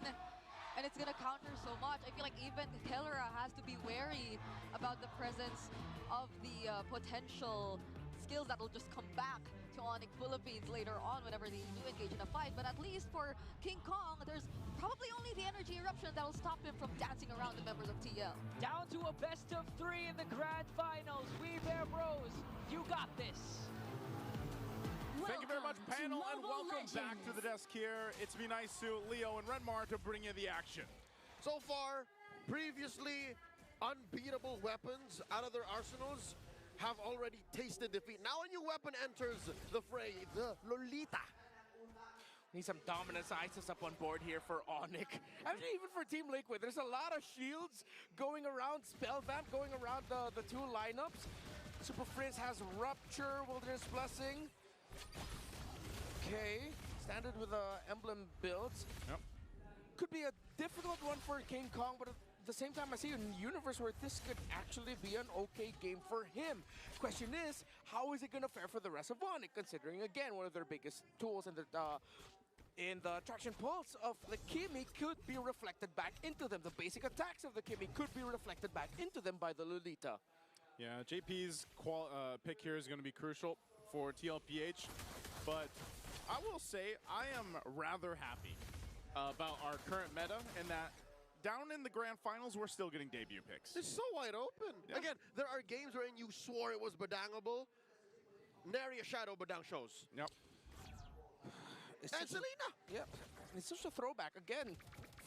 And it's gonna counter so much. I feel like even Kellera has to be wary about the presence of the potential skills that will just come back to Onic Philippines later on whenever they do engage in a fight. But at least for King Kong, there's probably only the energy eruption that will stop him from dancing around the members of TL. Down to a best of 3 in the Grand Finals. Weeb Bros, you got this. Thank you very much, panel, and welcome back to the desk here. It's me, Nice Suit, Leo, and Renmar to bring you the action. So far, previously unbeatable weapons out of their arsenals have already tasted defeat. Now a new weapon enters the fray, the Lolita. Need some dominance ISIS up on board here for Onic. Actually, even for Team Liquid, there's a lot of shields going around, Spell Vamp going around the two lineups. Super Frizz has Rupture, Wilderness Blessing. Okay, standard with emblem builds. Yep. Could be a difficult one for King Kong, but at the same time, I see a universe where this could actually be an okay game for him. Question is, how is it going to fare for the rest of Onic, considering, again, one of their biggest tools in the traction pulse of the Kimmy could be reflected back into them. The basic attacks of the Kimmy could be reflected back into them by the Lolita. Yeah, JP's pick here is going to be crucial for TLPH, but I will say I am rather happy about our current meta and that down in the Grand Finals, we're still getting debut picks. It's so wide open. Yeah. Again, there are games wherein you swore it was Badangable. Nary a shadow Badang shows. Yep. And Selena. Yep. It's such a throwback. Again,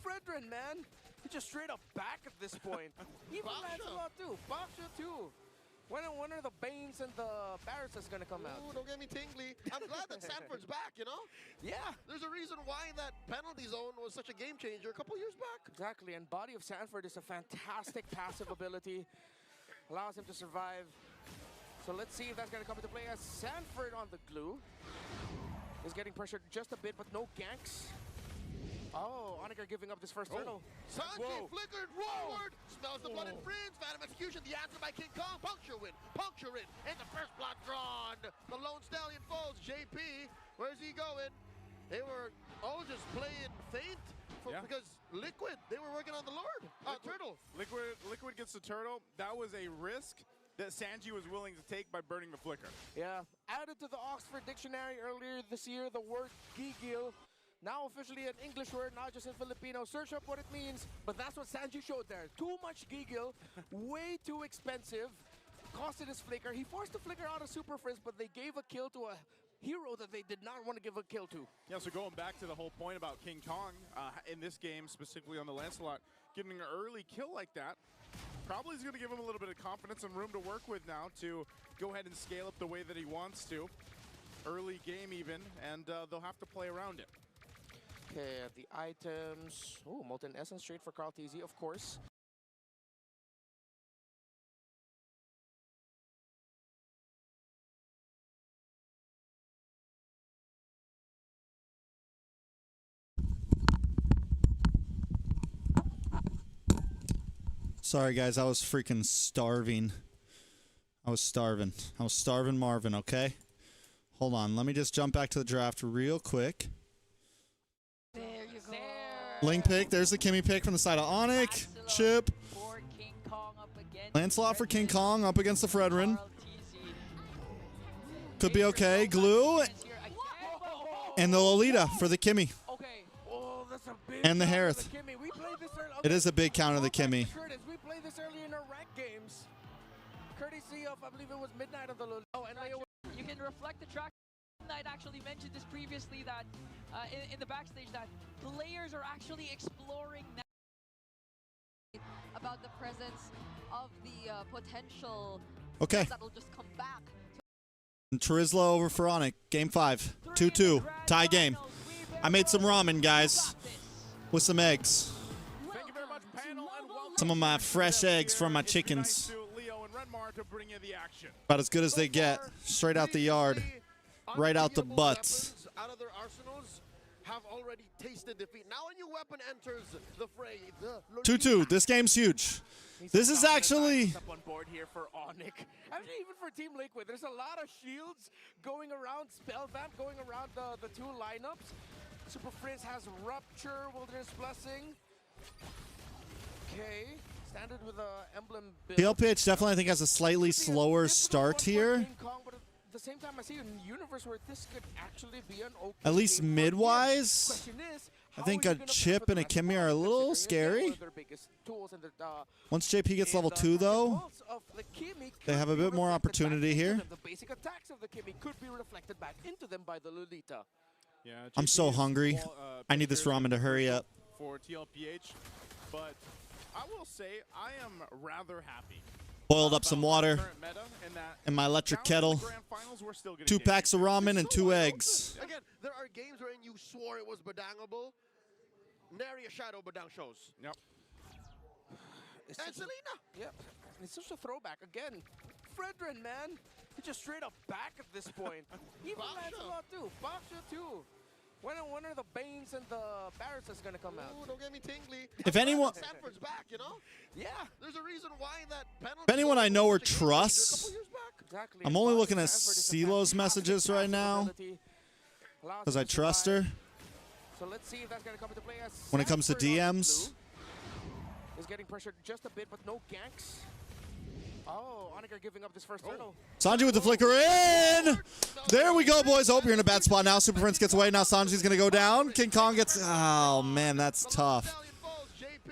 Fredrin, man. He just straight up back at this point. Even Lancelot too. Baksha too. When are the Banes and the Barristas gonna come out? Ooh, don't get me tingly. I'm glad that Sanford's back, you know? Yeah. There's a reason why that penalty zone was such a game changer a couple years back. Exactly, and Body of Sanford is a fantastic passive ability. Allows him to survive. So let's see if that's gonna come into play as Sanford on the glue. Is getting pressured just a bit, but no ganks. Oh, Onic are giving up this first turtle. Sanjay flickered forward. Smells the blood and friends. Phantom execution. The answer by King Kong. Puncture win. Puncture it. And the first blood drawn. The Lone Stallion falls. JP, where's he going? They were all just playing faint because Liquid, they were working on the Lord. Turtle. Liquid gets the turtle. That was a risk that Sanji was willing to take by burning the flicker. Yeah. Added to the Oxford Dictionary earlier this year, the word gigil. Now officially an English word, not just in Filipino. Search up what it means, but that's what Sanji showed there. Too much gigil, way too expensive. Costed his flicker. He forced the flicker out of Super Frizz, but they gave a kill to a hero that they did not want to give a kill to. Yeah, so going back to the whole point about King Kong, in this game, specifically on the Lancelot, getting an early kill like that, probably is going to give him a little bit of confidence and room to work with now to go ahead and scale up the way that he wants to. Early game even, and they'll have to play around it. Okay, the items. Oh, Molten Essence straight for Carl TZ, of course. Sorry, guys. I was freaking starving. I was starving Marvin, okay? Hold on. Let me just jump back to the draft real quick. There you go. Link pick. There's the Kimmy pick from the side of Onic. Chip. For King Kong up against Lancelot for King Kong up against the Fredrin. Carl TZ. Could be okay. Glue. And the Lolita for the Kimmy. Okay. Oh, that's a big And the counter Harith. of the Kimmy. We played this early. It is a big counter of the Go back to Kimmy. Curtis. We played this early in our rank games. Courtesy of, I believe it was Midnight of the Lul. Oh, and You can reflect the track. Knight actually mentioned this previously that in the backstage that players are actually exploring now. About the presence of the potential Okay. that will just come back. And Turizla over for Onic. Game 5. 2-2. Tie game. I made some ramen, guys. With some eggs. thank you very much, panel, and welcome. Some of my fresh eggs from my chickens. It's nice to Leo and Renmar to bring you the action. About as good as they get. Straight out the yard. Right out the Unbeatable butts. weapons out of their arsenals have already tasted defeat. Now a new weapon enters the fray. The 2-2. This game's huge. This is actually... Up on board here for Onic. Actually, even for Team Liquid, there's a lot of shields going around, Spell Vamp going around the two lineups. Super Prince has Rupture, Wilderness Blessing. Okay, standard with a emblem build. Tlph definitely, I think, has a slightly slower start here. King Kong, but at the same time, I see a universe where this could actually be an okay At least game for him. mid-wise. Question is, I how think is a he gonna Chip prep and a for the Kimmy are a match? little Considering scary. one of their biggest tools in the, Once JP gets level 2, though, they have a bit more opportunity here. The basic attacks of the Kimmy could be reflected back into them by the Lolita. Yeah, I'm JP so is hungry. I need this ramen to hurry up. For Tlph, but I will say I am rather happy. Boiled up some about water the current meta and that in my electric down to the kettle. Grandfinals, we're still getting 2 packs of ramen and So 2 wide eggs. open. Again, there are games wherein you swore it was badangable. Nary a shadow badang shows. Yep. It's And just a- Selena! Yep. It's just a throwback. Again, Fredrin, man. He just straight up back at this point. Even Baksha. Lancelot too. Baksha too. When are the Banes and the Barristas gonna come out? Ooh, don't get me tingly. If anyone- Sanford's back, you know? Yeah, There's a reason why that penalty. If anyone I know or was against Ranger a trust, couple years back. exactly. I'm only Baksha looking at Sanford is a CeeLo's fantastic messages right passing now, ability. Allows because him I to trust survive. her. So let's see if that's gonna come into play. As When it comes to Sanford on DMs. blue is getting pressured just a bit, but no ganks. Oh, Onic are giving up this first turtle. Sanji with the flicker in. There we go, boys. Oh, you're in a bad spot now. Super Prince gets away. Now Sanji's going to go down. King Kong gets... Oh, man, that's tough. Stallion falls. JP,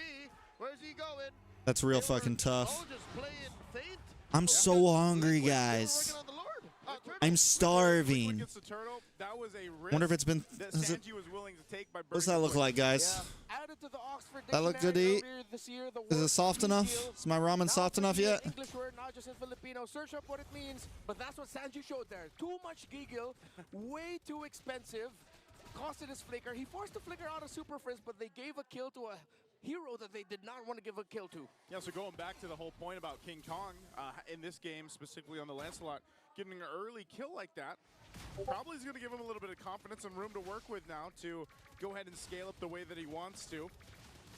where's he going? That's real They were fucking tough. all just playing faint. I'm so hungry, Liquid, they were guys. working on the Lord. Turtle. I'm starving. Gets the turtle. That was a risk Wonder if it's been... that Is it, Sanji was willing to take by what does burning that look the like, guys? Added to the Oxford That look good to Dictionary eat? earlier this year, the Is it word soft enough? gigil. Is my ramen Now soft for enough me, an yet? English word, not just in Filipino. Search up what it means, but that's what Sanji showed there. Too much gigil, way too expensive. Costed his flicker. He forced the flicker out of Super Frizz, but they gave a kill to a hero that they did not want to give a kill to. Yeah, so going back to the whole point about King Kong, in this game, specifically on the Lancelot, getting an early kill like that, probably is going to give him a little bit of confidence and room to work with now to go ahead and scale up the way that he wants to.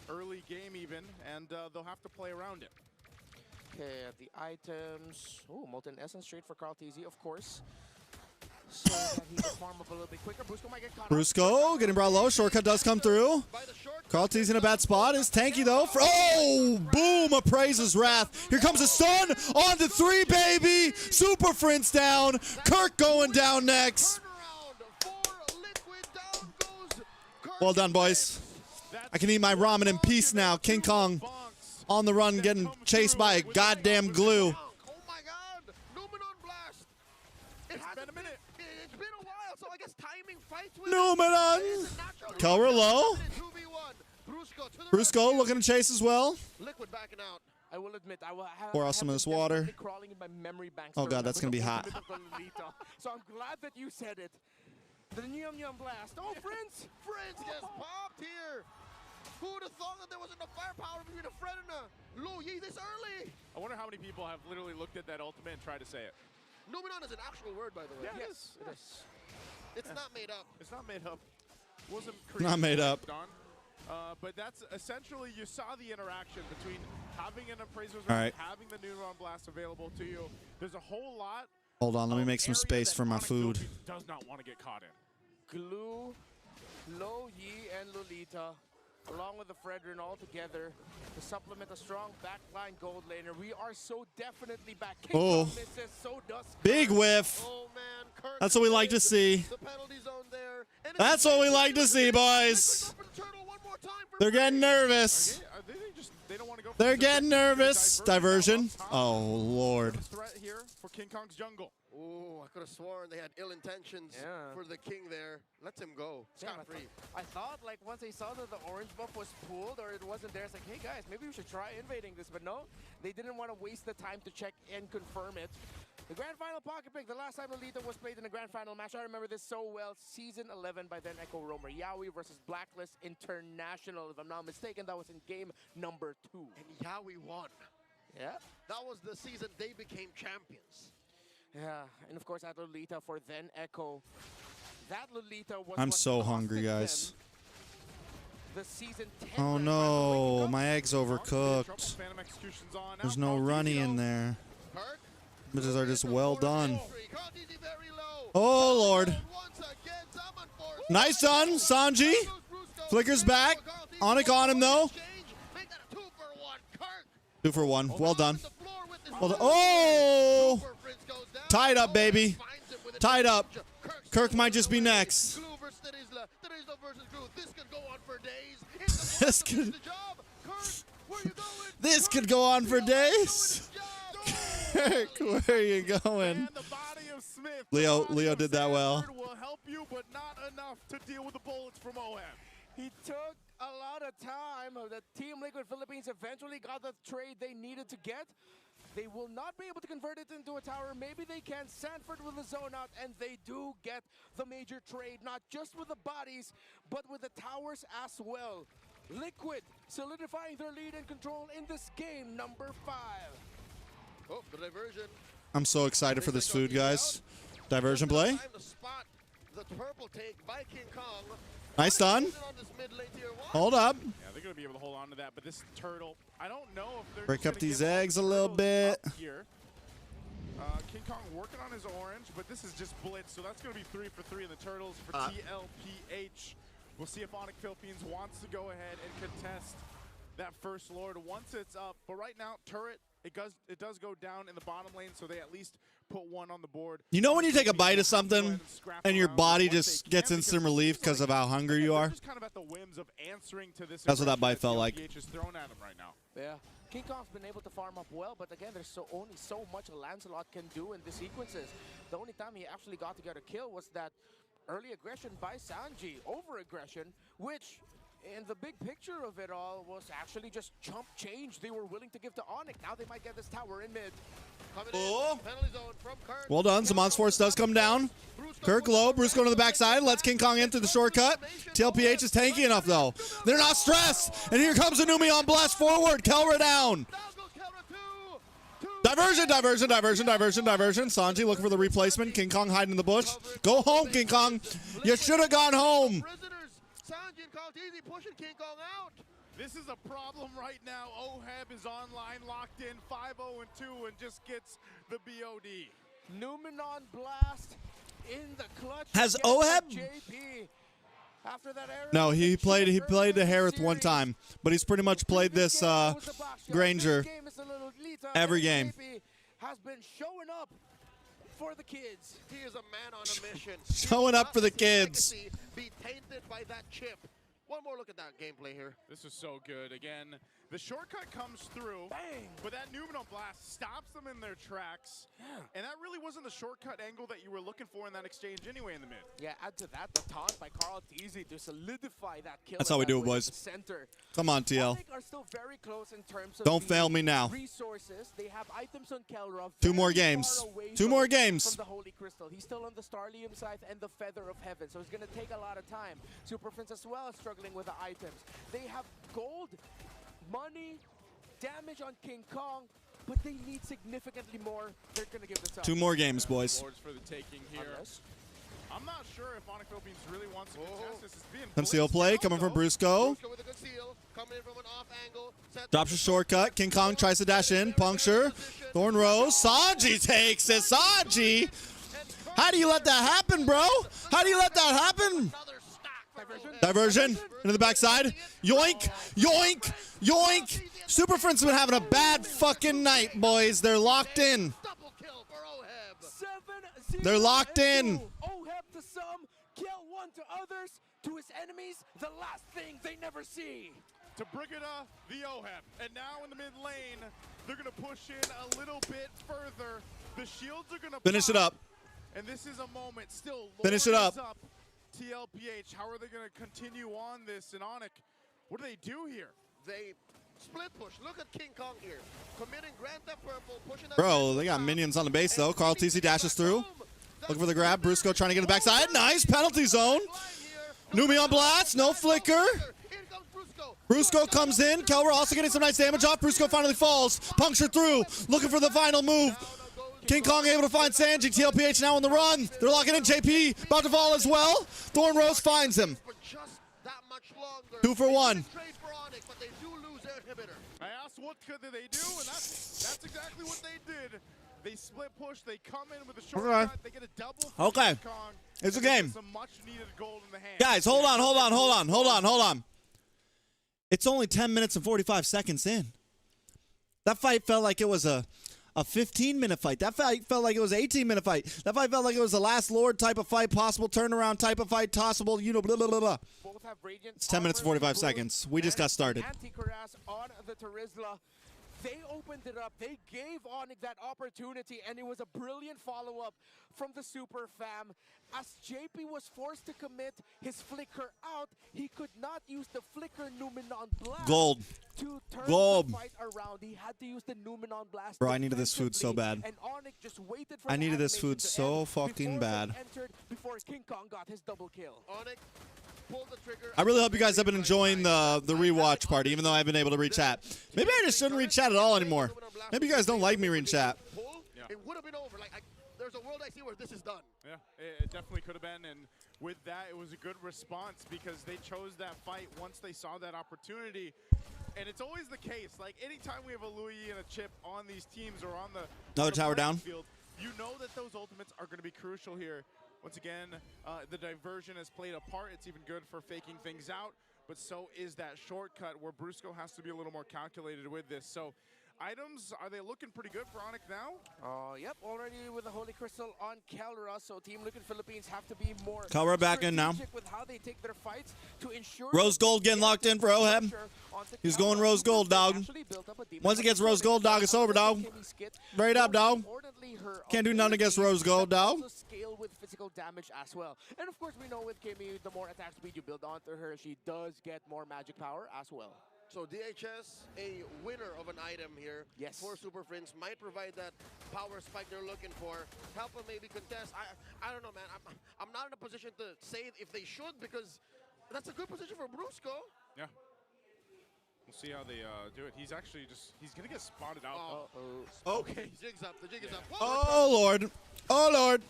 Early game even, and they'll have to play around it. Okay, the items. Oh, Molten Essence straight for Carl TZ, of course. So that he can farm up a little bit quicker. Brusco might get caught up. Brusco getting brought low. Shortcut does come through. By the short Carl T's in a bad spot. Is tanky, though. Oh, boom. Appraises Wrath. Here comes a stun. On to 3, baby. Super Prince down. Kirk going down next. turnaround for Liquid. Down goes Kirk. Well done, boys. I can eat my ramen in peace now. King Kong on the run getting chased by a goddamn glue. Oh my god! Numenon Blast! It's been a minute. It's been a while, so I guess timing fights with Numenon. Color low. 2v1. Brusco to the Brusco rescue. looking to chase as well. Liquid backing out. I will admit, I Pour have out some of been this water. definitely crawling in my memory banks. Oh to God, that's remember gonna the be hot. ultimate of the Lolita. So I'm glad that you said it. The Nyum Nyum Blast. Oh, Prince! Friends gets popped here. Who would have thought that there was enough firepower between a Fred and a Lu Yi this early? I wonder how many people have literally looked at that ultimate and tried to say it. Numenon is an actual word, by the way. Yeah, Yes, it is. It's not made up. It's not made up. Wasn't Not made up. Don. But that's essentially, you saw the interaction between having an appraiser's All round, right. having the Neuron Blast available to you. There's a whole lot. Hold on, let me of make some area space that for my Onic food. Philippines does not want to get caught in. Glue, Lo Yi, and Lolita, along with the Fredrin all together to supplement a strong backline gold laner. We are so definitely back. King Oh. Kong misses, so does Big Kirk. whiff. Oh man, Kirk. That's what we like to see. The penalty zone there. And That's what we like to see, boys. Liquid go for the turtle one more time. They're getting nervous. They don't want to go for They're the getting nervous. Diversion. Diversion. Oh, Lord. Threat here for King Kong's jungle. Ooh, I could have sworn they had ill intentions for the king there. Let him go. Scot free. I thought, like, once they saw that the orange buff was pulled or it wasn't there, it's like, hey guys, maybe we should try invading this. But no, they didn't want to waste the time to check and confirm it. The Grand Final pocket pick, the last time Lolita was played in a Grand Final match, I remember this so well. Season 11 by then Echo Roamer Yaoi versus Blacklist International. If I'm not mistaken, that was in game number 2. And Yaoi won. Yeah. That was the season they became champions. Yeah, and of course that Lolita for then Echo. That Lolita was I'm what so costed hungry, them guys. the season 10 Oh Grand no, my egg's overcooked. Phantom Execution's on. There's no runny in there. Kirk, Bitches are just well done. Carl DZ very low. Oh Lord. Once again, someone forced. Nice done, Sanji. Flickers back. Onic on him though. Make that a 2 for 1. Kirk. 2 for 1. Well done. The floor with his Well done. Oh! Super Prince goes down. Tied up, baby. Finds it with a Tied up. Kirk Kirk might just be next. Glue versus Terizla. Terizla versus Glue. This could go on for days. This could- The job. Kirk, where you going? This could go on for days. Kirk, where are you going? And the body of Smith. Leo did that well. Will help you, but not enough to deal with the bullets from OM. He took a lot of time. The Team Liquid Philippines eventually got the trade they needed to get. They will not be able to convert it into a tower. Maybe they can. Sanford with the zone out, and they do get the major trade, not just with the bodies, but with the towers as well. Liquid solidifying their lead and control in this game number 5. Oh, the diversion. I'm so excited for this food, guys. Diversion play. Time to spot the purple take by King Kong. Nice done. On this mid lane tier 1. Hold up. Yeah, they're going to be able to hold on to that, but this turtle, I don't know if they're Break just up gonna these give all eggs the a little turtles bit. up here. King Kong working on his orange, but this is just blitz, so that's going to be 3 for 3 in the turtles for TLPH. We'll see if Onic Philippines wants to go ahead and contest that first Lord once it's up. But right now, turret, it does go down in the bottom lane, so they at least put 1 on the board. You know when you take a bite of something and your body just gets instant relief because of how hungry you are? Just kind of at the whims of answering to this. That's what that bite felt like. TLPH is thrown at him right now. Yeah, King Kong's been able to farm up well, but again, there's only so much Lancelot can do in the sequences. The only time he actually got to get a kill was that early aggression by Sanji, over-aggression, which in the big picture of it all was actually just chump change they were willing to give to Onic. Now they might get this tower in mid. Oh. Penalty zone from Kirk. Well done. Zamon's Force does come down. Kirk low. Bruce going to the backside. Lets King Kong in through the shortcut. TLPH is tanky enough, though. They're not stressed. And here comes Anumi on blast forward. Kelra down. Diversion, diversion, diversion, diversion, diversion. Sanji looking for the replacement. King Kong hiding in the bush. Go home, King Kong. You should have gone home. Prisoners. Sanji and Carl DZ pushing King Kong out. This is a problem right now. OHEB is online, locked in, 5-0-2, and just gets the BOD. Numenon Blast in the clutch. Has against OHEB? JP. After that era, No, he played the Harith one time, but he's pretty much played this Granger every game. JP has been showing up for the kids. He is a man on a mission. Showing up for the kids. Be tainted by that chip. One more look at that gameplay here. This is so good. Again, the shortcut comes through, Bang! but that Numenon Blast stops them in their tracks. Yeah. And that really wasn't the shortcut angle that you were looking for in that exchange anyway in the mid. Yeah, add to that the taunt by Carl DZ to solidify that kill. That's how we do it, boys. Center. Come on, TL. Onic are still very close in terms of Don't the fail me now. resources. They have items on Kelra. 2 more very games. far away 2 more from games. the Holy Crystal. He's still on the Starlium side and the Feather of Heaven, so it's going to take a lot of time. Super Prince as well is struggling with the items. They have gold, money, damage on King Kong, but they need significantly more. They're going to give this up. 2 more games, boys. Lords for the taking here. Unless- I'm not sure if Onic Philippines really wants to contest this. It's being Conceal blitzed play down, coming from though. Brusco. Brusco with a conceal, coming in from an off angle. Drops a shortcut. King Kong tries to dash in. Puncture. Thorn Rose. Sanji takes it. Sanji. How do you let that happen, bro? How do you let that happen? Diversion into the backside. Yoink, yoink, yoink. Super Friends have been having a bad fucking night, boys. They're locked in. Double kill for OHEB. 7-0 They're locked in. OHEB to some, kill unto others, to his enemies, the last thing they never see. To Brigida, the OHEB. And now in the mid lane, they're going to push in a little bit further. The shields are going to Finish it up. And this is a moment still. Finish it up. Tlph, how are they going to continue on this? And Onic, what do they do here? They split push. Look at King Kong here. Committing Grand Theft Purple, pushing that. Bro, they got minions on the base, though. Carl TC dashes through. Looking for the grab. Brusco trying to get the backside. Nice. Penalty zone. Numi on blast. No flicker. Brusco comes in. Kelra also getting some nice damage off. Brusco finally falls. Puncture through. Looking for the final move. King Kong able to find Sanji. Tlph now on the run. They're locking in JP. About to fall as well. Thorn Rose finds him. 2 for 1. I asked what could they do, and that's exactly what they did. They split push. They come in with a short cut. They get a double. Okay. King Kong, It's a game. some much needed gold in the hand. Guys, hold on. It's only 10 minutes and 45 seconds in. That fight felt like it was a 15-minute fight. That fight felt like it was an 18-minute fight. That fight felt like it was a Last Lord type of fight, possible turnaround type of fight, possible, blah, blah, blah, blah. Both have radiant It's 10 minutes and 45 seconds. We just got started. Anti-Cuirass on the Terizla. They opened it up. They gave Onic that opportunity, and it was a brilliant follow-up from the Super Fam. As JP was forced to commit his flicker out, he could not use the flicker Numenon Blast Gold. to turn Gold. the fight around. He had to use the Numenon Blast. Bro, I needed this food so bad. And Onic just waited for I the needed this animation food to so end fucking before bad. they entered, before King Kong got his double kill. Onic, pull the trigger. I really hope you guys have been enjoying the rewatch party, even though I haven't been able to read chat. Maybe I just shouldn't read chat at all anymore. Maybe you guys don't like me reading chat. It would have been over. There's a world I see where this is done. Yeah, it definitely could have been, and with that, it was a good response because they chose that fight once they saw that opportunity. And it's always the case, like anytime we have a Louis and a Chip on these teams or on the Another tower down. field, you know that those ultimates are going to be crucial here. Once again, the diversion has played a part. It's even good for faking things out, but so is that shortcut where Brusco has to be a little more calculated with this. So items, are they looking pretty good for Onic now? Yep, already with the Holy Crystal on Kelra, so Team Liquid Philippines have to be more Kelra back in now. strategic with how they take their fights to ensure Rose Gold getting locked in for OHEB. He's going Rose Gold, dog. Once he gets Rose Gold, dog, it's over, dog. Straight up, dog. Can't do nothing against Rose Gold, dog. Scale with physical damage as well. And of course, we know with Kimmy, the more attack speed you build onto her, she does get more magic power as well. So DHS, a winner of an item here for Super Friends, might provide that power spike they're looking for. Help them maybe contest. I don't know, man. I'm not in a position to say if they should, because that's a good position for Brusco. Yeah. We'll see how they do it. He's actually he's going to get spotted out. Okay, jig's up. The jig is up. Oh, Lord. Oh, Lord.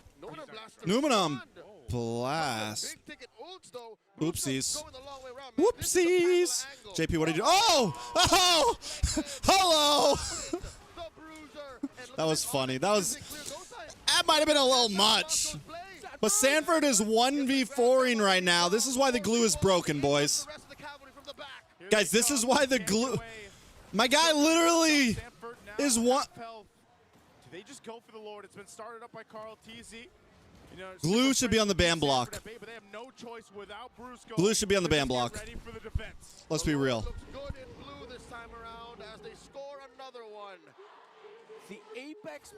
Numenon Blast. Big ticket ults, though. Oopsies. Going the long way around. Whoopsies. JP, what did you do? Oh! Oh! Hello! That was funny. That might have been a little much. But Sanford is 1v4ing right now. This is why the glue is broken, boys. Guys, this is why the glue... My guy literally is one... They just go for the Lord. It's been started up by Carl TZ. You know, Glue should be on the ban block. But they have no choice without Brusco. Glue should be on the ban block. Ready for the defense. Let's be real. Looks good in blue this time around as they score another one. The Apex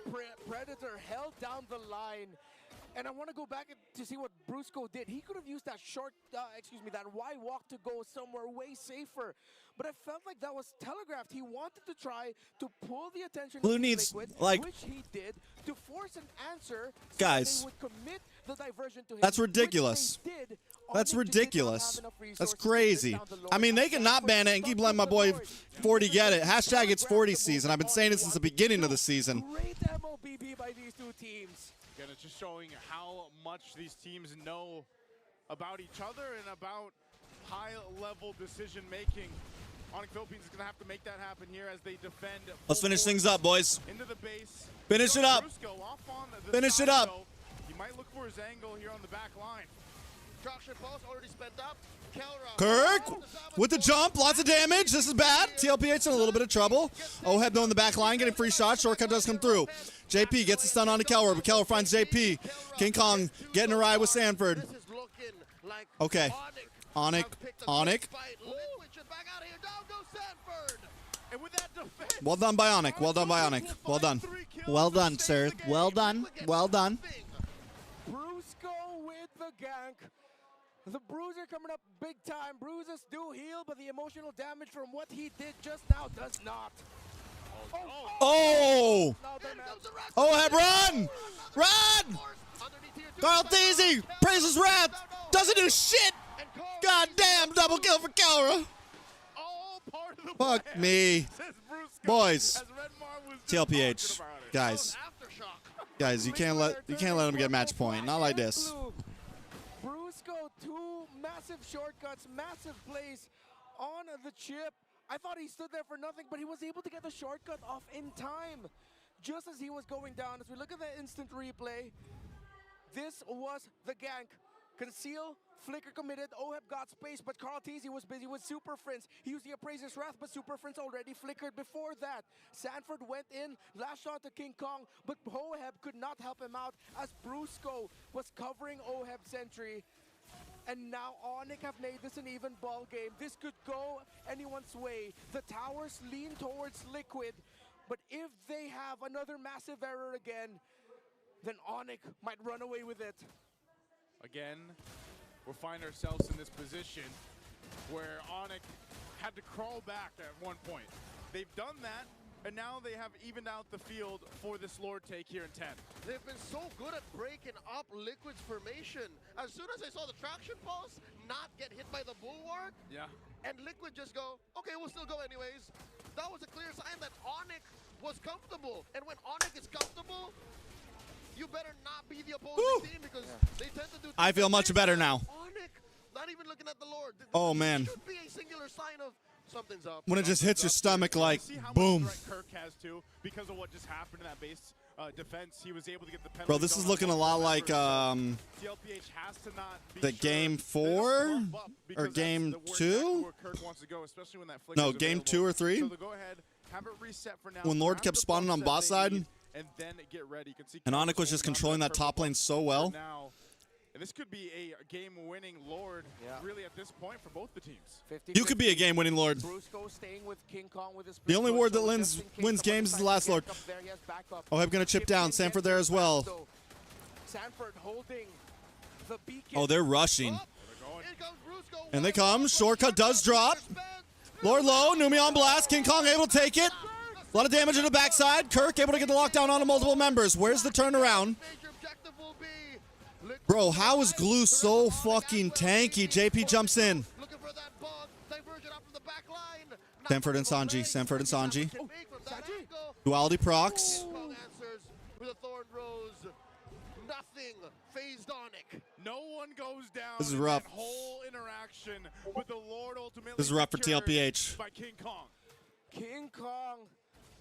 Predator held down the line. And I want to go back to see what Brusco did. He could have used that that Y walk to go somewhere way safer. But I felt like that was telegraphed. He wanted to try to pull the attention Blue of needs, Liquid, like... which he did, to force an answer so guys, they would commit the diversion to him. that's ridiculous. That's ridiculous. That's crazy. I mean, they can not ban it and keep letting my boy 40 get it. Hashtag it's 40 season. I've been saying it since the beginning of the season. Great MOBB by these two teams. Again, it's just showing how much these teams know about each other and about high-level decision-making. Onic Philippines is going to have to make that happen here as they defend. Let's finish things up, boys. Into the base. Finish it up. Finish it up. Though. He might look for his angle here on the back line. Traction pulse already spent up. Kirk with the jump, lots of damage. This is bad. Tlph in a little bit of trouble. OHEB though in the back line, getting free shots. Shortcut does come through. JP gets the stun onto Kelra, but Kelra finds JP. King Kong getting a ride with Sanford. This is looking like like Okay. Onic. Onic. Liquid should back out of here. Down goes Sanford. And with that defense, Well done, Bionic. Well done, Bionic. Well done. Well done, sir. Well done. Well done. Brusco with the gank. The Bruiser coming up big time. Bruises do heal, but the emotional damage from what he did just now does not. Oh! Here comes the rest. Oheb, run! Run! Underneath here, Carl Theasy praises Wrath. Doesn't do shit. God damn, double kill for Kelra. all part of the Fuck plan, me. says Brusco, Boys. as Redmar was just TLPH. talking about it. Guys. Aftershock. Guys, you can't let him get match point. Not like this. Brusco, two massive shortcuts, massive plays on the chip. I thought he stood there for nothing, but he was able to get the shortcut off in time. Just as he was going down, as we look at the instant replay, this was the gank. Conceal, flicker committed, Oheb got space, but Carl Teasy was busy with Super Friends. He used the Appraiser's Wrath, but Super Friends already flickered before that. Sanford went in, last shot to King Kong, but Oheb could not help him out as Brusco was covering Oheb's sentry. And now Onic have made this an even ball game. This could go anyone's way. The towers lean towards Liquid, but if they have another massive error again, then Onic might run away with it. Again, we'll find ourselves in this position where Onic had to crawl back at one point. They've done that, and now they have evened out the field for this Lord take here in 10. They've been so good at breaking up Liquid's formation. As soon as they saw the traction pulse not get hit by the bulwark, and Liquid just go, okay, we'll still go anyways. That was a clear sign that Onic was comfortable. And when Onic is comfortable, you better not be the opposing team because they tend to do. I feel much better now. Onic, not even looking at the Lord. Oh, man. Should be a singular sign of something's up. When it just hits your stomach like, See how boom. much threat Kirk has too, because of what just happened in that base defense. He was able to get the penalty. Bro, this is looking a lot like TLPH has to not be the game 4 or game 2? No, game 2 or 3. So they'll go ahead, have it reset for now. When Lord Grab kept the spawning buffs on that boss they side, need, and then get ready. You can see and Kirk Onic was just holding on to controlling that top purple lane so buff well. for now. And this could be a game-winning Lord, really at this point for both the teams. You could be a game-winning Lord. Brusco staying with King Kong with his The only split Lord that push, so wins just in case wins someone games is the decides last to Lord. gank up there, he has backup. Oh, I'm gonna chip down. Sanford there as well. Sanford holding the beacon. Oh, they're rushing. Here comes Brusco. And they come. Shortcut does drop. Lord low. Numi on blast. King Kong able to take it. A lot of damage in the backside. Kirk able to get the lockdown onto multiple members. Where's the turnaround? Major objective will be Liquid. Bro, how is Glue so fucking tanky? JP jumps in. Looking for that bug. Diversion up from the back line. Sanford and Sanji. Sanford and Sanji. Can make from that angle. Duality procs. Kong answers with a Thorn Rose. Nothing phased Onic. No one goes down. This is in rough. That whole interaction with the Lord ultimately. This is rough for secured TLPH. By King Kong. King Kong.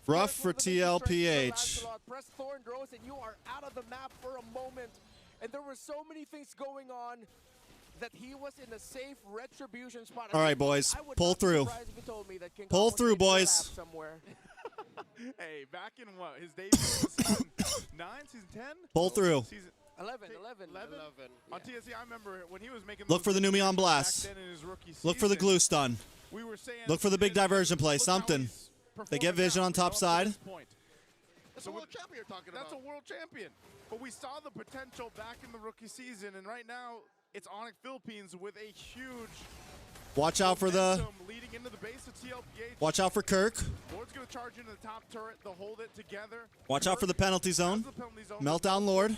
Rough for TLPH. Press Thorn Rose and you are out of the map for a moment. And there were so many things going on that he was in a safe retribution spot. All right, boys. Pull through. Pull through, boys. Somewhere. Hey, back in what? His debut season 9, season 10? Pull through. Season 11. On TSC, I remember when he was making Look for the Numi on blast. back then in his rookie Look for the season, glue stun. we were saying, Look for the big diversion play. look how Something. he's They get performing vision now, on top up to side. this point. That's a world champion you're talking That's a about. world champion. But we saw the potential back in the rookie season, and right now it's Onic Philippines with a huge Watch out for the. momentum leading into the base of TLPH. Watch out for Kirk. Lord's gonna charge into the top turret. They'll hold it together. Watch out for the penalty zone. Has the penalty zone. Meltdown Lord.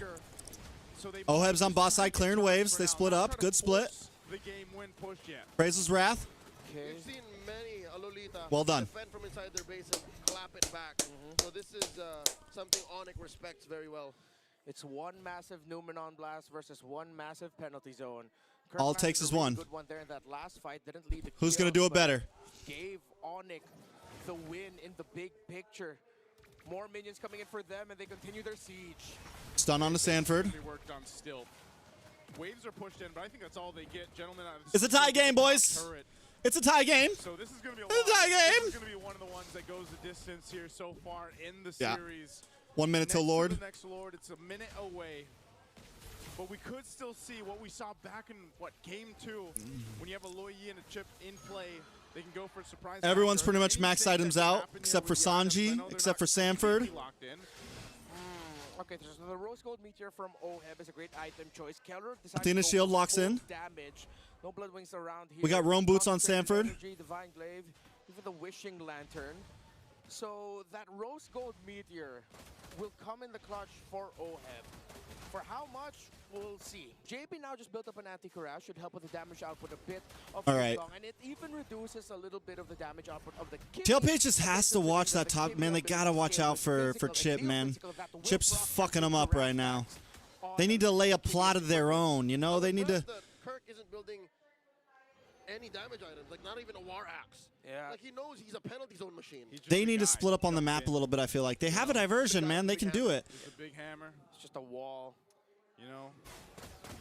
So they Oheb's on boss side clearing waves. They split up. Good split. The game win push yet. Praises Wrath. We've seen many Lolita Well done. defend from inside their base and clap it back. So this is something Onic respects very well. It's one massive Numenon blast versus one massive penalty zone. Kirk All it managed takes a is really one. Good one there in that last fight. Didn't lead to Who's gonna kills, do it but better? Gave Onic the win in the big picture. More minions coming in for them, and they continue their siege. Stun on to Sanford. They worked on still. Waves are pushed in, but I think that's all they get. Gentlemen, It's a tie game, boys. turret. It's a tie game. So this is going to be It's a tie This game. is going to be one of the ones that goes the distance here so far in the Yeah. series. 1 minute till Next to Lord. the next Lord, it's a minute away but we could still see what we saw back in, what, game 2, when you have a Loyi and a Chip in play. They can go for a surprise. Everyone's pretty much max Anything items that can out, happen except here for with the items, I Sanji, know they're except not for Sanford. completely locked in. Okay, so the Rose Gold Meteor from OHEB is a great item choice. Keller decides Athena to go Shield for locks full in. damage. No Blood Wings around here. We got Roam Boots on Concentrated Sanford. Energy, Divine Glaive, even the Wishing Lantern. So that Rose Gold Meteor will come in the clutch for OHEB. For how much, we'll see. JP now just built up an anti-Karash, should help with the damage output a bit of All right. and it even reduces a little bit of the damage output of the Tlph just has to watch that top, man. They gotta watch out for Chip, man. Chip's fucking them up right now. They need to lay a plot of their own, you know? They need to... Kirk isn't building any damage items, like not even a War Axe. Yeah. Like he knows he's a penalty zone machine. They need to split up on the map a little bit, I feel like. They have a diversion, man. They can do it. It's a big hammer. It's just a wall. You know,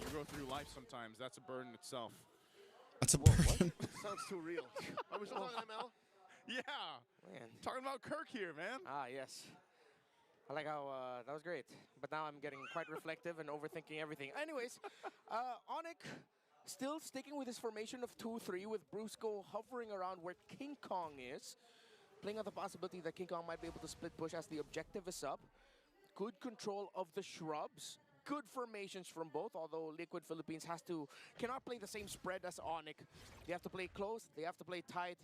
you go through life sometimes. That's a burden itself. That's a burden. Sounds too real. Are we still talking ML? Yeah. Man. Talking about Kirk here, man. Ah, yes. I like how that was great. But now I'm getting quite reflective and overthinking everything. Anyways, Onic still sticking with his formation of 2-3 with Brusco hovering around where King Kong is. Playing on the possibility that King Kong might be able to split push as the objective is up. Good control of the shrubs. Good formations from both, although Liquid Philippines cannot play the same spread as Onic. They have to play close, they have to play tight.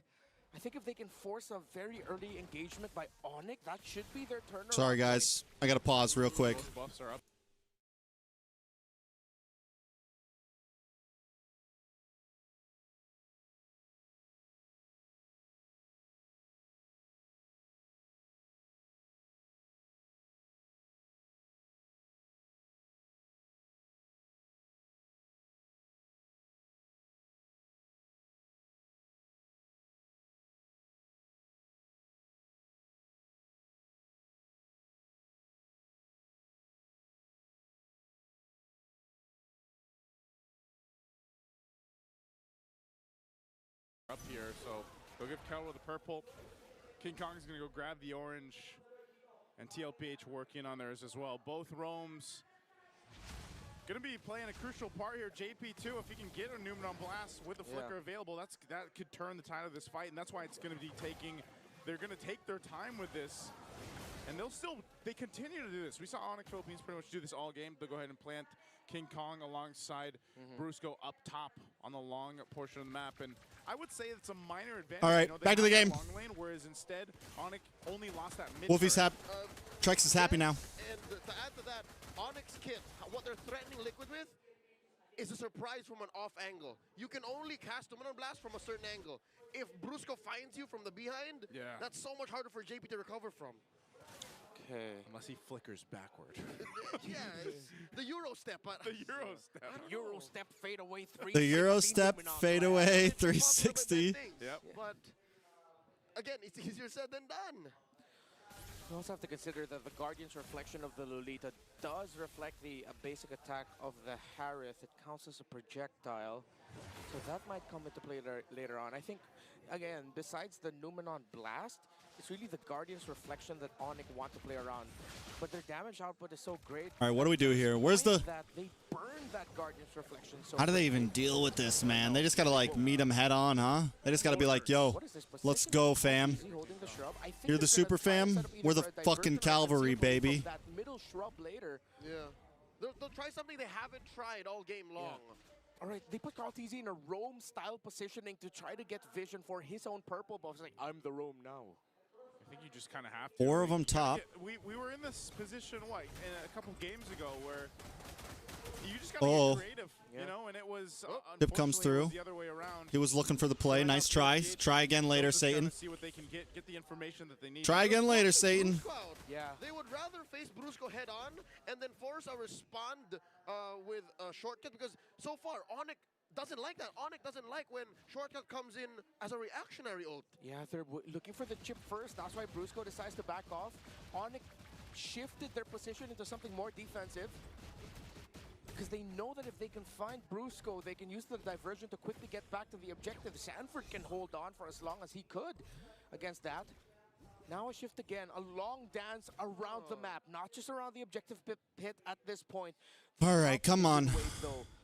I think if they can force a very early engagement by Onic, that should be their turnaround. Sorry, guys. I gotta pause real quick. Both buffs are up. Up here, so they'll give Keller the purple. King Kong's gonna go grab the orange, and Tlph working on theirs as well. Both roams gonna be playing a crucial part here. JP too, if he can get a Numen on blast with the flicker available, that could turn the tide of this fight, and that's why it's gonna be they're gonna take their time with this. And they continue to do this. We saw Onic Philippines pretty much do this all game. They'll go ahead and plant King Kong alongside Brusco up top on the long portion of the map. And I would say it's a minor advantage. All right, back to the game. Long lane, whereas instead, Onic only lost that mid. Wolfie's happy. TREX is happy now. And to add to that, Onyx kit, what they're threatening Liquid with is a surprise from an off angle. You can only cast Numen Blast from a certain angle. If Brusco finds you from the behind, that's so much harder for JP to recover from. Okay. Unless he flickers backward. Yeah, it's the Euro step. The Euro step. Euro step fade away 360. The Euro step fade away 360. Yep. But again, it's easier said than done. You also have to consider that the Guardian's reflection of the Lolita does reflect the basic attack of the Harith. It counts as a projectile, so that might come into play later on. I think, again, besides the Numenon Blast, it's really the Guardian's reflection that Onic want to play around. But their damage output is so great. All right, what do we do here? Where's the... They burn that Guardian's reflection so How do they even deal with this, man? They just gotta, like, meet them head on, huh? They just gotta be like, yo, let's go, fam. You're the super fam? We're the fucking cavalry, baby. That middle shrub later. Yeah. They'll try something they haven't tried all game long. Yeah. All right, they put Carl TZ in a roam-style positioning to try to get vision for his own purple buff. It's like, I'm the roam now. I think you just kind of have to. 4 of them top. We were in this position, a couple games ago where you just got to get creative, you know, and it was Tip comes through. The other way around. He was looking for the play. Nice try. Try again later, Satan. See what they can get the information that they need. Try again later, Satan. Yeah. They would rather face Brusco head on and then force a respond with a shortcut, because so far Onic doesn't like that. Onic doesn't like when shortcut comes in as a reactionary ult. Yeah, they're looking for the chip first. That's why Brusco decides to back off. Onic shifted their position into something more defensive, because they know that if they can find Brusco, they can use the diversion to quickly get back to the objective. Sanford can hold on for as long as he could against that. Now a shift again, a long dance around the map, not just around the objective pit at this point. All right, come on.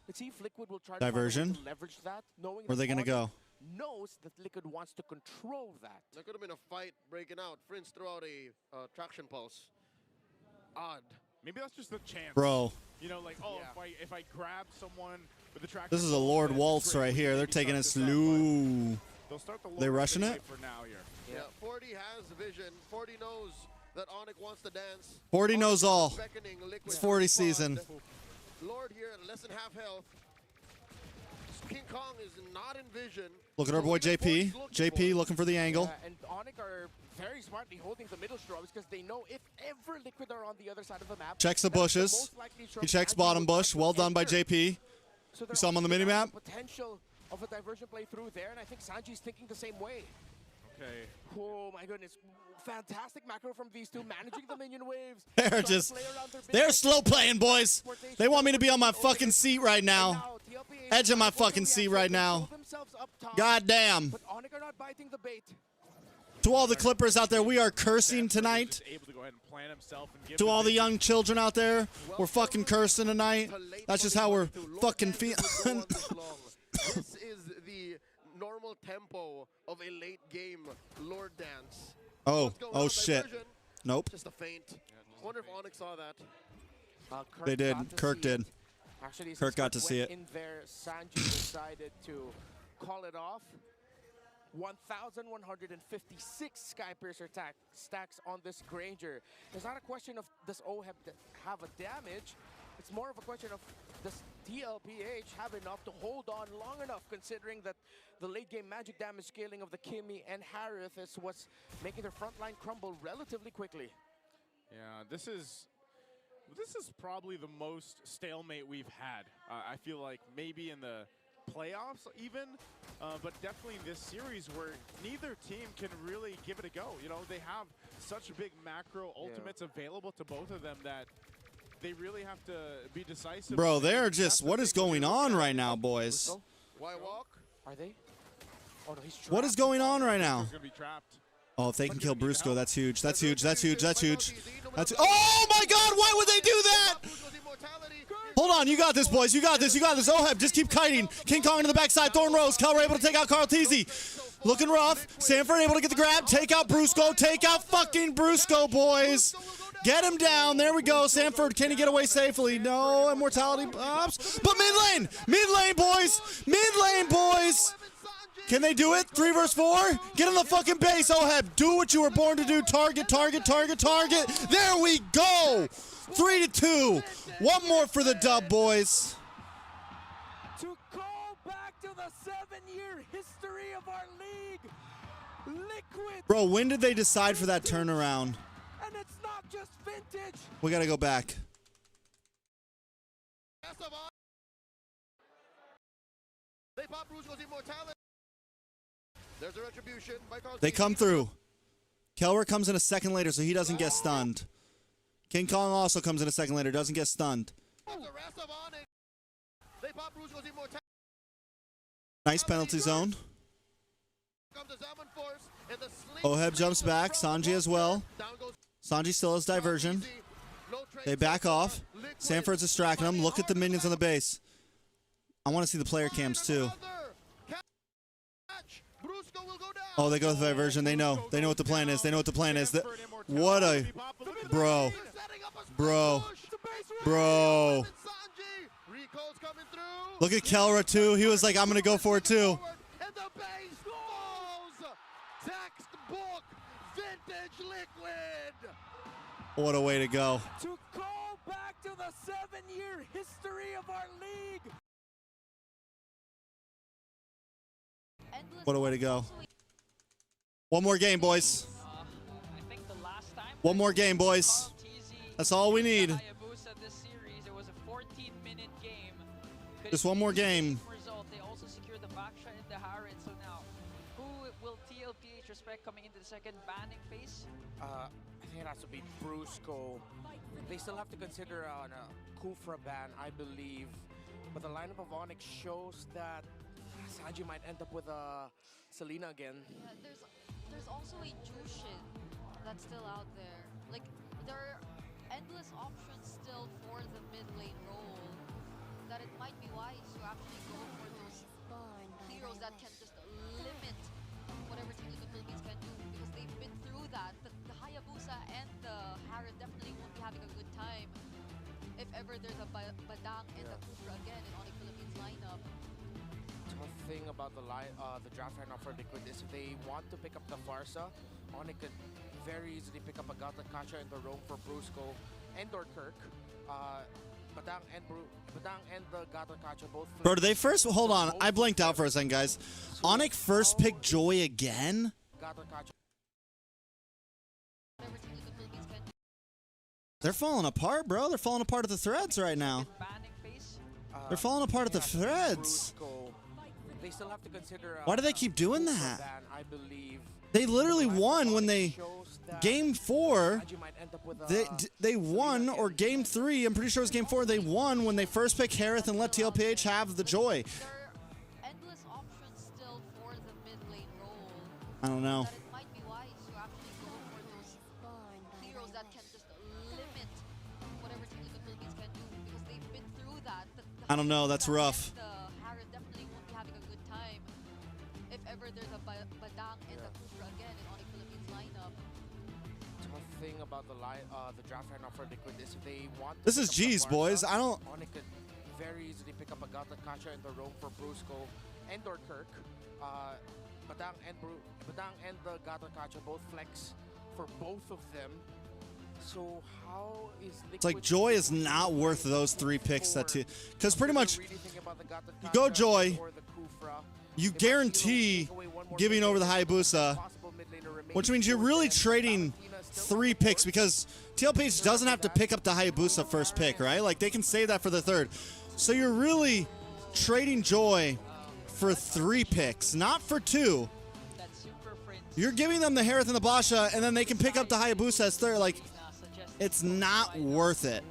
Let's see if Liquid will try Diversion. to leverage that, knowing Where are they going to go? knows that Liquid wants to control that. There could have been a fight breaking out. Prince threw out a traction pulse. Odd. Maybe that's just a chance. Bro. You know, like, oh, if I grab someone with the traction This is a Lord Waltz right here. They're taking it slow. They rushing it? For now here. Yeah, 40 has vision. 40 knows that Onic wants to dance. 40 knows all. Beckoning Liquid It's 40 season. Lord here at less than half health. King Kong is not in vision. Look at our boy JP. JP looking for the angle. And Onic are very smartly holding the middle straws because they know if ever Liquid are on the other side of the map. Checks the bushes. He checks bottom bush. Well done by JP. So You saw him on the minimap. Potential of a diversion play through there, and I think Sanji's thinking the same way. Okay. Oh my goodness. Fantastic macro from these two, managing the minion waves. They're slow playing, boys. They want me to be on my fucking seat right now. Edge of my fucking seat right now. God damn. But Onic are not biting the bait. To all the Clippers out there, we are cursing tonight. To all the young children out there, we're fucking cursing tonight. That's just how we're fucking feeling. This is the normal tempo of a late game Lord dance. Oh shit. Nope. Just a feint. Wonder if Onic saw that. They did. Kirk did. Actually, Kirk got to see it. In there, Sanji decided to call it off. 1,156 Skypiercer stacks on this Granger. It's not a question of does OHEB have a damage. It's more of a question of does Tlph have enough to hold on long enough, considering that the late game magic damage scaling of the Kimmy and Harith is what's making their front line crumble relatively quickly. Yeah, this is probably the most stalemate we've had. I feel like maybe in the playoffs even, but definitely in this series where neither team can really give it a go. You know, they have such big macro ultimates available to both of them that they really have to be decisive. Bro, they're just, what is going on right now, boys? Why walk? Are they? Oh, no, he's trapped. What is going on right now? He's gonna be trapped. Oh, if they can kill Brusco, that's huge. That's huge. That's huge. That's huge. Oh my God! Why would they do that? Hold on, you got this, boys. You got this. You got this. OHEB, just keep kiting. King Kong into the backside. Thorn Rose. Kelra able to take out Carl Teasy. Looking rough. Sanford able to get the grab. Take out Brusco. Take out fucking Brusco, boys. Get him down. There we go. Sanford, can he get away safely? No. Immortality pops. But mid lane. Mid lane, boys. Mid lane, boys. Can they do it? 3 versus 4? Get in the fucking base, OHEB. Do what you were born to do. Target, target, target, target. There we go. 3-2. One more for the dub, boys. To call back to the 7-year history of our league, Liquid. Bro, when did they decide for that turnaround? And it's not just vintage. We got to go back. They pop Brusco's immortality. There's a retribution by Carl. They come through. Kelra comes in a second later, so he doesn't get stunned. King Kong also comes in a second later, doesn't get stunned. They pop Brusco's immortality. Nice penalty zone. OHEB jumps back. Sanji as well. Sanji still has diversion. They back off. Sanford's distracting them. Look at the minions on the base. I want to see the player cams too. Oh, they go with diversion. They know. They know what the plan is. They know what the plan is. What a... Bro. Bro. Bro. Look at Kelra too. He was like, I'm going to go for it too. Textbook vintage Liquid. What a way to go. To call back to the 7-year history of our league. What a way to go. One more game, boys. One more game, boys. That's all we need. Just one more game. They also secured the backshot in the Harith. So now, who will Tlph respect coming into the second banning phase? I think it has to be Brusco. They still have to consider a Kufra ban, I believe. But the lineup of Onic shows that Sanji might end up with Selena again. Yeah, there's also a Jushin that's still out there. Like, there are endless options still for the mid lane role, that it might be wise to actually go for those heroes that can just limit whatever Team Liquid Philippines can do, because they've been through that. The Hayabusa and the Harad definitely won't be having a good time if ever there's a Badang and a Kufra again in Onic Philippines lineup. Tough thing about the draft right now for Liquid is if they want to pick up the Farsa, Onic could very easily pick up a Gata Kacha in the roam for Brusco and or Kirk. Badang and the Gata Kacha both. Bro, did they first? Hold on, I blinked out for a second, guys. Onic first picked Joy again? Gata Kacha. They're falling apart, bro. They're falling apart at the threads right now. They're falling apart at the threads. They still have to consider. Why do they keep doing that? I believe they literally won when they game 4. They won, or game 3. I'm pretty sure it was game 4. They won when they first picked Harith and let Tlph have the Joy. Endless options still for the mid lane role. I don't know. That it might be wise to actually go for those heroes that can just limit whatever Team Liquid Philippines can do, because they've been through that. I don't know. That's rough. The Harad definitely won't be having a good time if ever there's a Badang and a Kufra again in Onic Philippines lineup. Tough thing about the draft right now for Liquid is if they want. This is G's, boys. I don't. Onic could very easily pick up a Gata Kacha in the roam for Brusco and or Kirk. Badang and the Gata Kacha both flex for both of them. So how is Liquid? It's like Joy is not worth those 3 picks because pretty much you go Joy, you guarantee giving over the Hayabusa, which means you're really trading 3 picks, because Tlph doesn't have to pick up the Hayabusa first pick, right? Like, they can save that for the 3rd. So you're really trading Joy for 3 picks, not for 2. You're giving them the Harith and the Basha, and then they can pick up the Hayabusa as 3rd. Like, it's not worth it.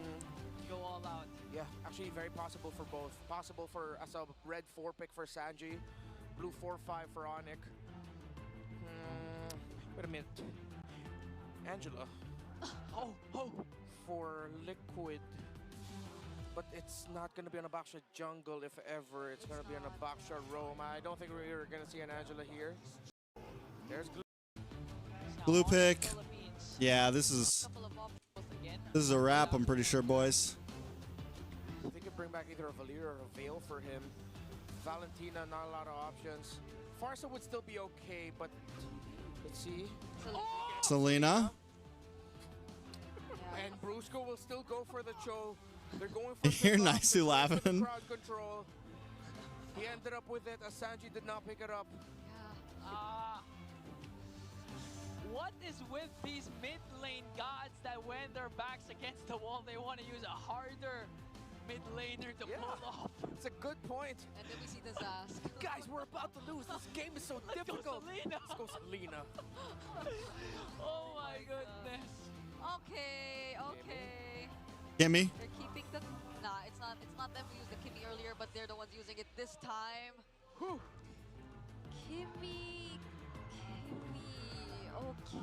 Yeah, actually very possible for both. Possible for as a red 4 pick for Sanji, blue 4-5 for Onic. Wait a minute. Angela. For Liquid. But it's not going to be on a Baksha jungle if ever. It's going to be on a Baksha roam. I don't think we're going to see an Angela here. There's Blue pick. Yeah, this is a wrap, I'm pretty sure, boys. They could bring back either a Valir or a Veil for him. Valentina, not a lot of options. Farsa would still be okay, but let's see. Selena. And Brusco will still go for the Cho. They're going for You're nice to laughing. crowd control. He ended up with it as Sanji did not pick it up. What is with these mid lane gods that when their backs against the wall, they want to use a harder mid laner to pull off? It's a good point. And then we see the Zask. Guys, we're about to lose. This game is so difficult. Let's go Selena. Oh my goodness. Okay. Gimme. They're keeping the. Nah, it's not them who used the Kimmy earlier, but they're the ones using it this time. Whew. Kimmy. Okay.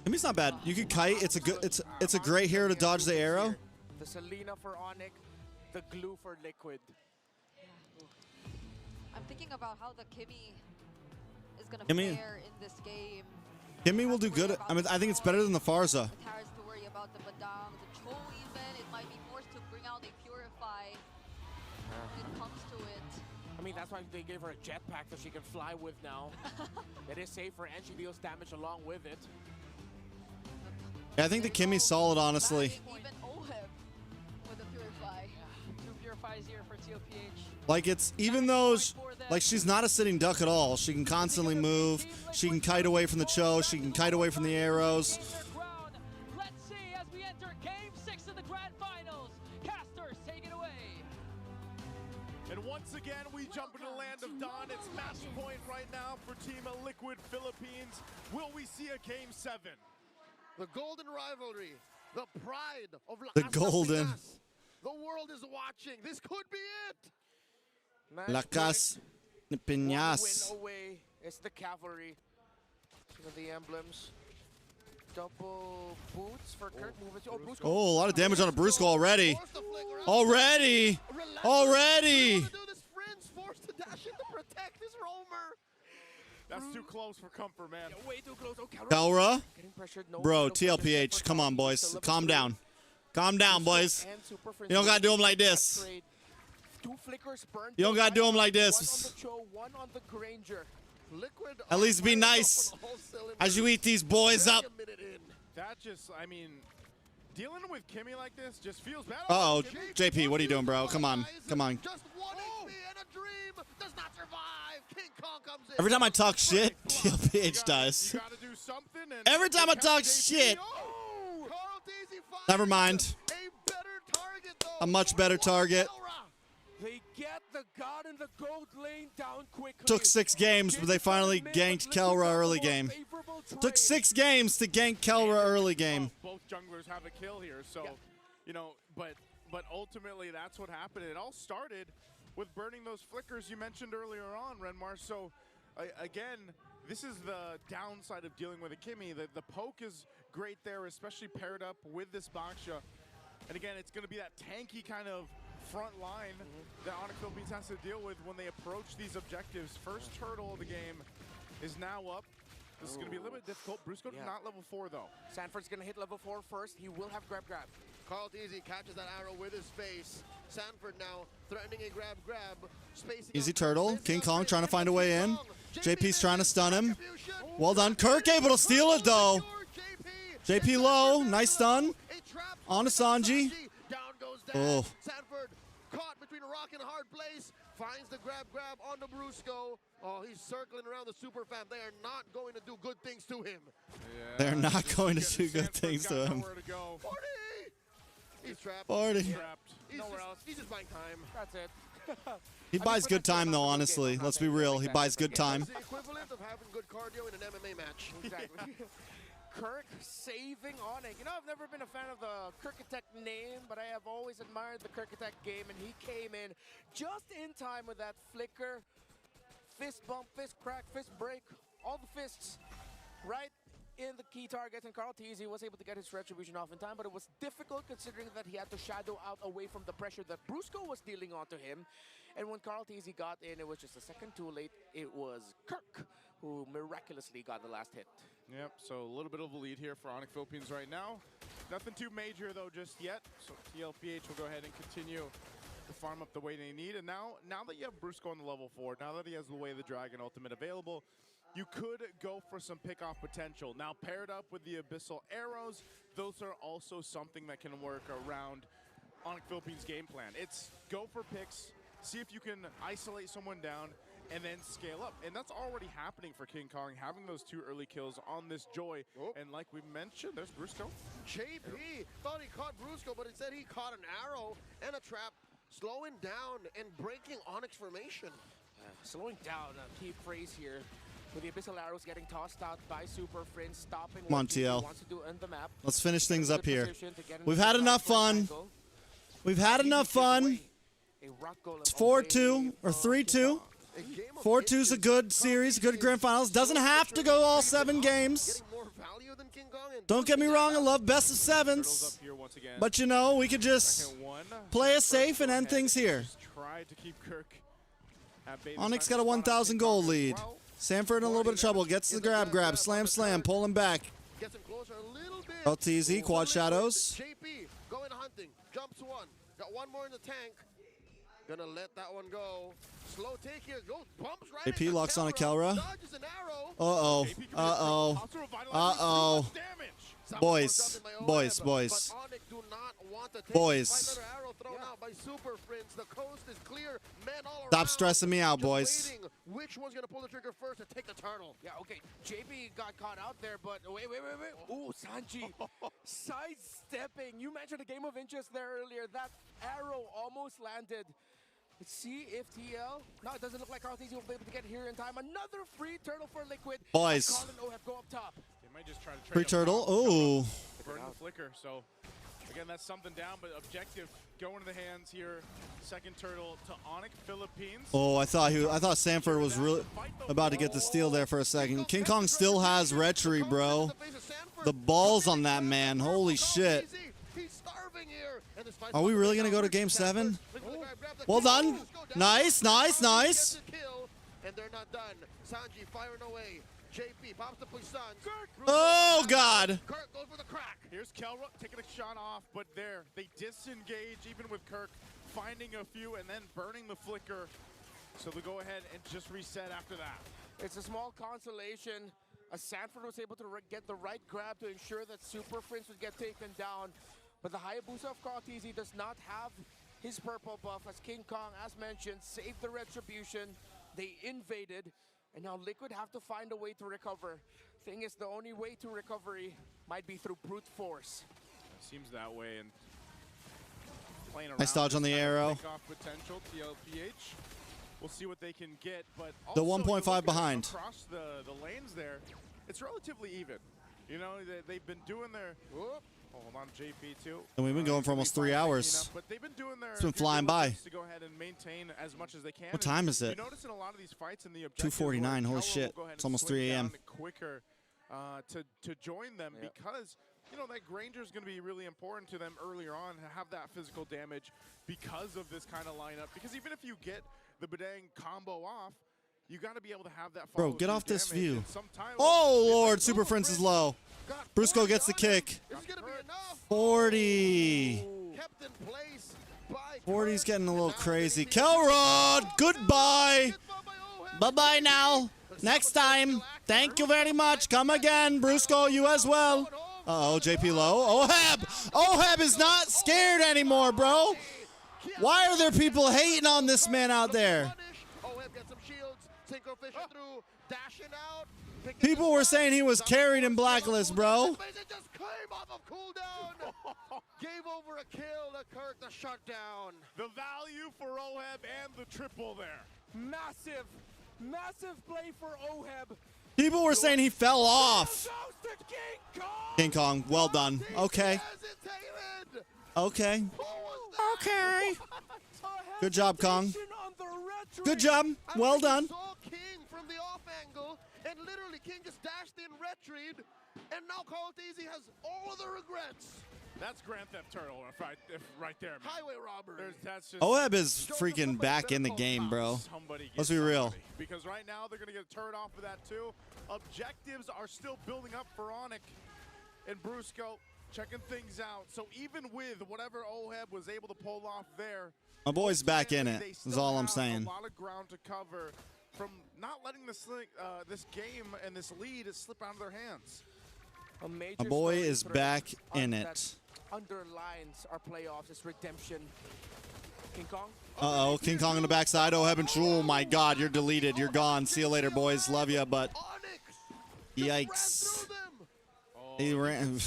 Kimmy's not bad. You could kite. It's a great hero to dodge the arrow. The Selena for Onic, the glue for Liquid. I'm thinking about how the Kimmy is gonna Kimmy. fare in this game. Kimmy will do good. I mean, I think it's better than the Farsa. It has to worry about the Badang, the Cho even. It might be forced to bring out a Purify when it comes to it. I mean, that's why they gave her a jetpack that she can fly with now. It is safer, and she deals damage along with it. Yeah, I think the Kimmy's solid, honestly. Even Oheb with a Purify. Two Purifies here for Tlph. Like, it's, even though, like, she's not a sitting duck at all. She can constantly move. She can kite away from the Cho. She can kite away from the arrows. Let's see as we enter Game 6 of the Grandfinals. Casters, take it away. And once again, we jump into the land of Dawn. It's match point right now for Team Liquid Philippines. Will we see a Game 7? The golden rivalry, the pride of La The Casa golden. Pinas. The world is watching. This could be it. La Casa. Piñas. One win away is the cavalry. Some of the emblems. Double boots for Kirk. Brusco. Oh, a lot of damage on a Brusco already. Already. Forced to dash in to protect his roamer. That's too close for comfort, man. Yeah, way too close. Oh, Kelra. getting pressured. No, Bro, no pressure TLPH. for Come on, Kirk. boys. Still Calm level down. Calm down, boys. And Super Friends You don't gotta do them like that this. trade. Two flickers burned. You don't gotta do them like One this. on the Cho, one on the Granger. Liquid At least be nice as you eat these boys up. That just, I mean, dealing with Kimmy like this just feels bad. Uh-oh. JP, what are you doing, bro? Come on. Come on. Just 1 HP and a dream does not survive. King Kong comes in. Every time I talk shit, TLPH dies. You gotta do something. And Every time I talk shit. Never mind. A much better target. They get the god in the gold lane down quickly. Took 6 games, but they finally ganked Kelra early game. Took 6 games to gank Kelra early game. Both junglers have a kill here, so, you know, but ultimately that's what happened. It all started with burning those flickers you mentioned earlier on, Renmar. So, again, this is the downside of dealing with a Kimmy. The poke is great there, especially paired up with this Baksha. And again, it's going to be that tanky kind of front line that Onic Philippines has to deal with when they approach these objectives. First turtle of the game is now up. This is going to be a little bit difficult. Brusco not level 4 though. Sanford's going to hit level 4 first. He will have grab. Tlph catches that arrow with his face. Sanford now threatening a grab. Spacing Easy out. turtle. King Kong trying to find a way in. JP's trying to stun him. Well done. Kirk able to steal it though. JP low. Nice stun. On to Sanji. Down goes Oh. Sanford caught between a rock and a hard place. Finds the grab on the Brusco. Oh, he's circling around the super fan. They are not going to do good things to him. They're not going to do good things to him. 40! He's trapped. 40. He's just buying time. That's it. He buys good time though, honestly. Let's be real. He buys good time. It's the equivalent of having good cardio in an MMA match. Exactly. Kirk saving Onic. You know, I've never been a fan of the Kirkatech name, but I have always admired the Kirkatech game, and he came in just in time with that flicker. Fist bump, fist crack, fist break, all the fists right in the key targets, and Tlph was able to get his retribution off in time, but it was difficult considering that he had to shadow out away from the pressure that Brusco was dealing onto him. And when Tlph got in, it was just a second too late. It was Kirk who miraculously got the last hit. Yep, so a little bit of a lead here for Onic Philippines right now. Nothing too major though just yet, so TLPH will go ahead and continue to farm up the way they need. And now that you have Brusco on the level 4, now that he has the Way of the Dragon ultimate available, you could go for some pick-off potential. Now paired up with the Abyssal Arrows, those are also something that can work around Onic Philippines' game plan. It's go for picks, see if you can isolate someone down, and then scale up. And that's already happening for King Kong, having those 2 early kills on this Joy. And like we mentioned, there's Brusco. JP thought he caught Brusco, but instead he caught an arrow and a trap, slowing down and breaking Onyx formation. Slowing down, key phrase here. With the Abyssal Arrows getting tossed out by Super Friends, stopping Come on, what he TL. wants to do on the map. Let's finish things up here. We've We've had enough fun. We've had enough fun. It's 4-2 or 3-2. 4-2's a good series, good grand finals. Doesn't have to go all 7 games. Don't get me wrong, I love best of 7s. But you know, we could just play it safe and end things here. Onyx got a 1,000 gold lead. Sanford in a little bit of trouble. Gets the grab, slam, pull him back. Tlph, quad shadows. JP going hunting, jumps one, got one more in the tank. Gonna let that one go. Slow take here, goes, bumps right JP locks on a Kelra. dodges an arrow. Uh-oh, uh-oh. Boys. By Super Friends. The coast is clear. Men all Stop around. stressing me out, Just boys. waiting. Which one's gonna pull the trigger first to take the turtle? Yeah, okay. JP got caught out there, but wait. Ooh, Sanji sidestepping. You mentioned a game of inches there earlier. That arrow almost landed. Let's see if TL. No, it doesn't look like Tlph will be able to get here in time. Another free turtle for Liquid. Boys. Colin OHEV go up top. They might just try to trade Free up turtle. top. Ooh. Burn the flicker. So again, that's something down, but objective going to the hands here. Second turtle to Onic Philippines. Oh, I thought Sanford was really about to get the steal there for a second. King Kong still has retry, bro. The balls on that man. Holy shit. Are we really going to go to game 7? Well done. Nice, nice, nice. And they're not done. Sanji firing away. JP pops the push. Oh, God. Kirk goes for the crack. Here's Kelra taking a shot off, but there, they disengage even with Kirk finding a few and then burning the flicker. So they go ahead and just reset after that. It's a small consolation. As Sanford was able to get the right grab to ensure that Super Prince would get taken down. But the Hayabusa of Karl'tez does not have his purple buff, as King Kong, as mentioned, saved the retribution. They invaded, and now Liquid have to find a way to recover. Thing is, the only way to recovery might be through brute force. Seems that way, and playing around. Nice dodge on the arrow. Potential Tlph. We'll see what they can get, but The also, 1.5 behind. Across the lanes there, it's relatively even. You know, they've been doing their. Whoop, hold on, JP too. And we've been going for almost 3 hours. But they've been doing their. It's been flying by. To go ahead and maintain as much as they can. What time is it? You notice in a lot of these fights in the 2:49. Holy shit! It's almost 3 a.m. Quicker to join them because you know that Granger is going to be really important to them earlier on to have that physical damage because of this kind of lineup. Because even if you get the Badang combo off, you got to be able to have that. Bro, get off this view. Sometimes, oh Lord, Super Prince is low. Brusco gets the kick. 40. Kept in place by 40's getting a little crazy. Kelrod, goodbye. Bye-bye now. Next time. Thank you very much. Come again. Brusco, you as well. Uh-oh, JP low. Oheb. Oheb is not scared anymore, bro. Why are there people hating on this man out there? Oheb gets some shields. Synchro Fisher through. Dashing out. People were saying he was carried in Blacklist, bro. It just came off of cooldown. Gave over a kill to Kirk, the shutdown. The value for Oheb and the triple there. Massive, massive play for Oheb. People were saying he fell off. King Kong, well done. Okay. Okay. Okay. Good job, Kong. Good job. Well done. King from the off angle, and literally King just dashed in retried, and now Karl'tez has all of the regrets. That's Grand Theft Turtle if right there, man. Highway robbery. That's just Oheb is freaking back in the game, bro. Let's be real. Because right now they're going to get a turret off of that too. Objectives are still building up for Onic and Brusco, checking things out. So even with whatever Oheb was able to pull off there, My boy's back in it, is all I'm saying. A lot of ground to cover from not letting this game and this lead slip out of their hands. My boy is back in it. Underlines our playoffs is redemption. King Kong. Uh-oh, King Kong on the backside. Oheb and oh my God, you're deleted. You're gone. See you later, boys. Love ya, but yikes. He ran.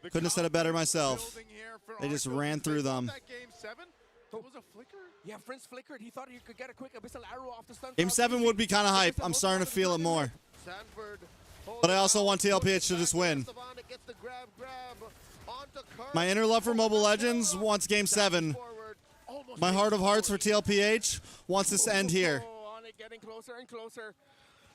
Couldn't have said it better myself. They just ran through them. Yeah, Prince flickered. He thought he could get a quick abyssal arrow off the stun. Game 7 would be kind of hype. I'm starting to feel it more. But I also want TLPH to just win. My inner love for Mobile Legends wants Game 7. My heart of hearts for TLPH wants this to end here. Onic getting closer and closer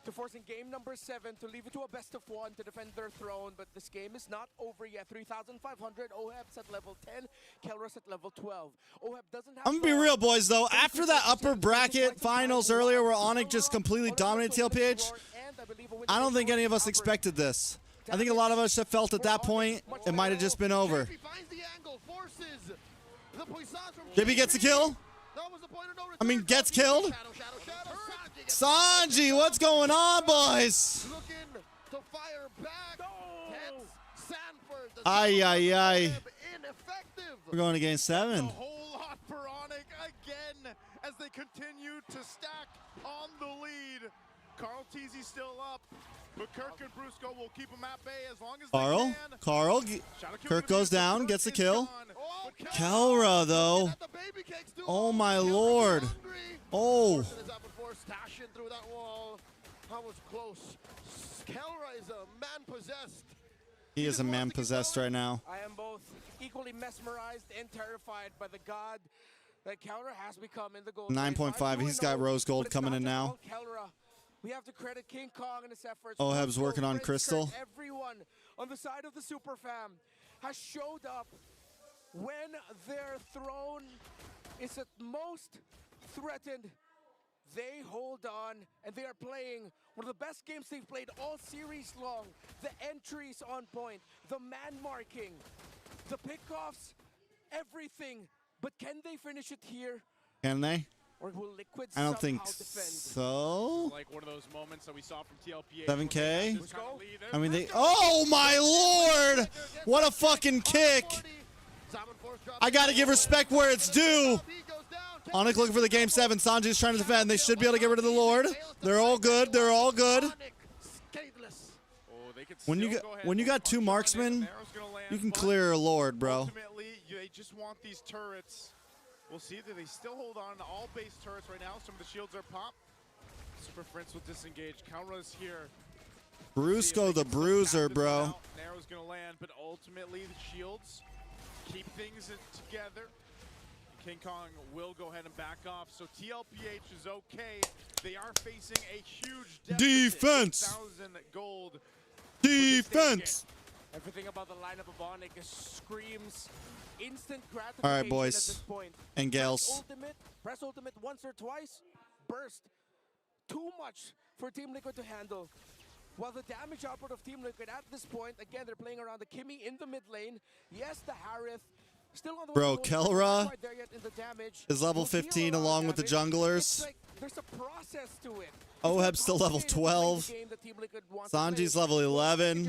to forcing game number 7 to leave it to a best of 1 to defend their throne. But this game is not over yet. 3,500. Oheb's at level 10. Kelra's at level 12. Oheb doesn't have. I'm gonna be real, boys, though. After that upper bracket finals earlier where Onic just completely dominated TLPH, I don't think any of us expected this. I think a lot of us have felt at that point it might have just been over. JP gets the kill. I mean, gets killed. Sanji, what's going on, boys? Ay, ay, ay. We're going to game 7. A whole lot for Onic again as they continue to stack on the lead. Karl'tez still up, but Kirk and Brusco will keep him at bay as long as they can. Carl, Kirk goes down, gets the kill. Kelra, though. Oh, my Lord. Oh. Stashing through that wall. That was close. Kelra is a man possessed. He is a man possessed right now. I am both equally mesmerized and terrified by the god that Kelra has become in the gold. 9.5. He's got rose gold coming in now. We have to credit King Kong and his efforts. Oheb's working on Crystal. Everyone on the side of the Super Fam has showed up when their throne is at most threatened. They hold on, and they are playing one of the best games they've played all series long. The entries on point, the man marking, the pickoffs, everything. But can they finish it here? Can they? Or will Liquid I don't think defend? so. Like one of those moments that we saw from TLPH. 7K. I mean, they. Oh my lord! What a fucking kick! I gotta give respect where it's due. Onic looking for the game 7. Sanji's trying to defend. They should be able to get rid of the Lord. They're all good. They're all good. When you got 2 marksmen, you can clear a Lord, bro. Ultimately, they just want these turrets. We'll see that they still hold on to all base turrets right now. Some of the shields are popped. Super Prince will disengage. Counter's here. Brusco the Bruiser, bro. Narrow's gonna land, but ultimately the shields keep things together. King Kong will go ahead and back off, so TLPH is okay. They are facing a huge defense. 1,000 gold. Defense. Everything about the lineup of Onic screams instant gratification. All right, boys at this point. and gals. Press ultimate once or twice, burst. Too much for Team Liquid to handle. While the damage output of Team Liquid at this point, again, they're playing around the Kimmy in the mid lane. Yes, the Harith. Still on the Bro, Kelra is level 15 along with the junglers. Like there's a process to it. Oheb's still level 12. Sanji's level 11.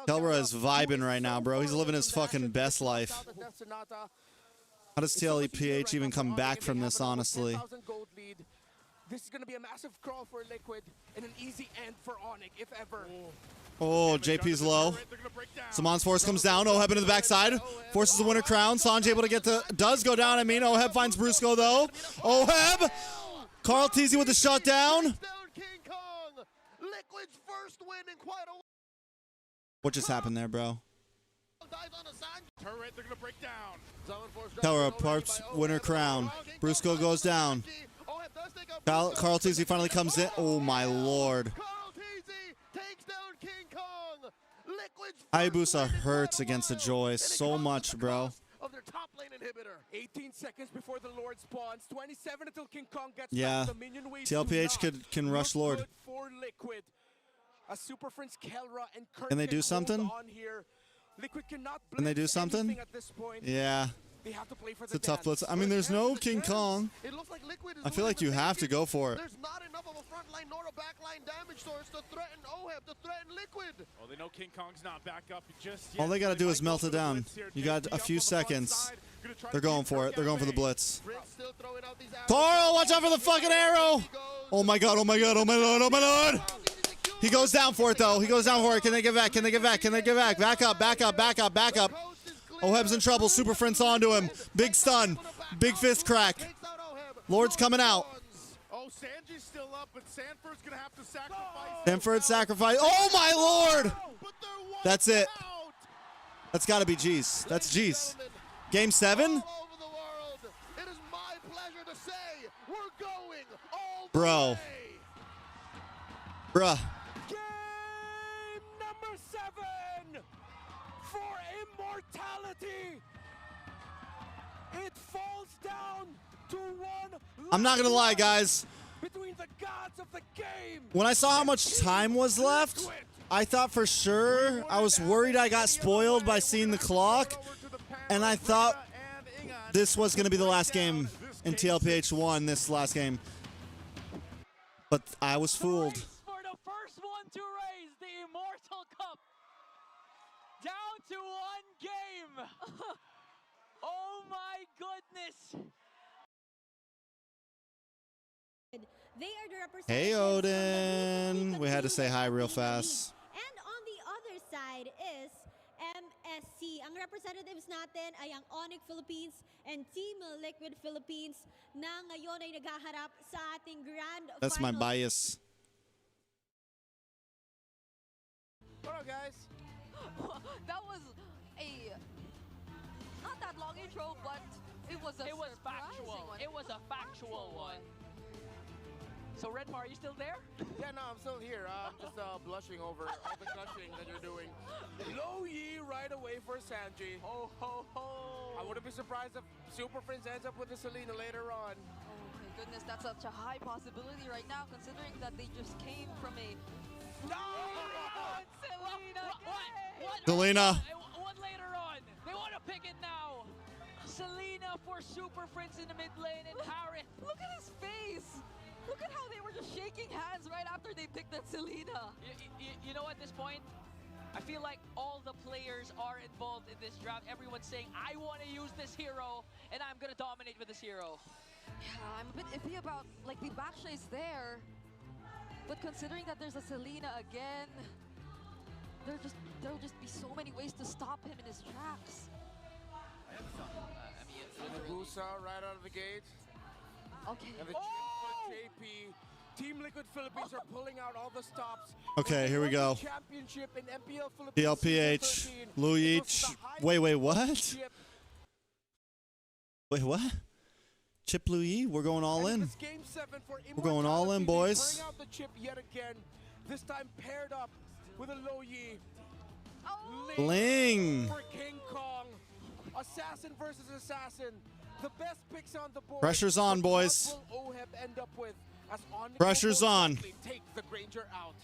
Kelra is vibing right now, bro. He's living his fucking best life. How does TLPH even come back from this, honestly? This is going to be a massive crawl for Liquid and an easy end for Onic, if ever. Oh, JP's low. Saman's force comes down. Oheb into the backside. Forces the winner crown. Sanji able to get the... Does go down, I mean. Oheb finds Brusco, though. Oheb! Carl Teasy with the shutdown. What just happened there, bro? Kelra parts winner crown. Brusco goes down. Carl Teasy finally comes in. Oh, my lord. Hayabusa hurts against the Joy so much, bro. Of their top lane inhibitor. 18 seconds before the Lord spawns. 27 until King Kong gets yeah. back. The minion waves TLPH can rush Lord. For Liquid. A Super Prince Kelra and Kurt can they do something? On here. Liquid cannot can they do something? At this point. Yeah. They have to play for it's a tough blitz. I mean, there's no King Kong. I feel like you have to go for it. There's not enough of a front line nor a back line damage source to threaten Oheb, to threaten Liquid. Oh, they know King Kong's not back up just yet. All they got to do is melt it down. You got a few seconds. They're going for it. They're going for the blitz. Carl, watch out for the fucking arrow. Oh my god, oh my god, oh my lord, oh my lord. He goes down for it, though. He goes down for it. Can they get back? Can they get back? Can they get back? Back up, back up, back up, back up. Oheb's in trouble. Super Prince onto him. Big stun. Big fist crack. Lord's coming out. Oh, Sanji's still up, but Sanford's going to have to sacrifice. Sanford sacrifice. Oh, my lord. That's it. That's got to be G's. That's G's. Game 7? Bro. Bruh. Game number 7 for immortality. It falls down to one. I'm not gonna lie, guys. Between the gods of the game. When I saw how much time was left, I thought for sure, I was worried I got spoiled by seeing the clock, and I thought this was gonna be the last game, and TLPH won this last game. But I was fooled. For the first one to raise the Immortal Cup down to 1 game. Oh my goodness. They are the representatives. Hey, Odin. We had to say hi real fast. And on the other side is MSC. Ang representatives natin ay ang Onic Philippines and Team Liquid Philippines na ngayon ay naghaharap sa ating Grand That's my Finals. bias. What up, guys? That was a not that long intro, but it was a factual. one. It was a factual one. So Redmar, are you still there? Yeah, no, I'm still here. I'm just blushing over all the gushing that you're doing. Low Yi right away for Sanji. Ho, ho, ho. I wouldn't be surprised if Super Friends ends up with the Selena later on. Oh my goodness, that's such a high possibility right now, considering that they just came from a. No! Selena! What? Selena. One later on. They want to pick it now. Selena for Super Friends in the mid lane and Harith. Look at his face! Look at how they were just shaking hands right after they picked that Selena. You know, at this point, I feel like all the players are involved in this draft. Everyone's saying, I want to use this hero, and I'm going to dominate with this hero. Yeah, I'm a bit iffy about, like, the backshay's there. But considering that there's a Selena again, there'll just be so many ways to stop him in his tracks. I mean, Nagusa right out of the gate. Okay. And the JP. Team Liquid Philippines are pulling out all the stops. Okay, here we go. Championship in MPL Philippines. TLPH, Luich. Wait, what? Chip. Wait, what? Chip Louis, we're going all in. It's game 7 for We're going all in, Immortality. boys. Bring out the chip yet again. This time paired up with a Low Yi. Ling. For King Kong. Assassin versus assassin. The best picks on the board. Pressure's on, But boys. What will OHEB end up with as Onic Pressure's will most on. likely take the Granger out?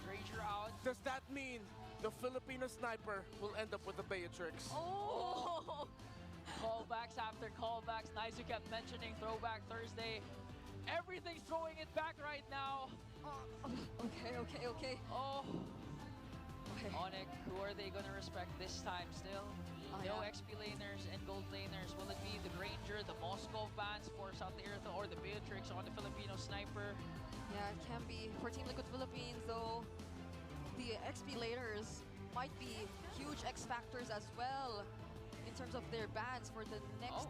Granger out. Does that mean the Filipino sniper will end up with the Beatrix? Oh! Callbacks after callbacks. Nice you kept mentioning Throwback Thursday. Everything's throwing it back right now. Okay. Oh. Okay. Onic, who are they going to respect this time still? No XP laners and gold laners. Will it be the Granger, the Moscow bans for South Earth, or the Beatrix on the Filipino sniper? Yeah, it can be. For Team Liquid Philippines, though, the XP laners might be huge X factors as well in terms of their bans for the next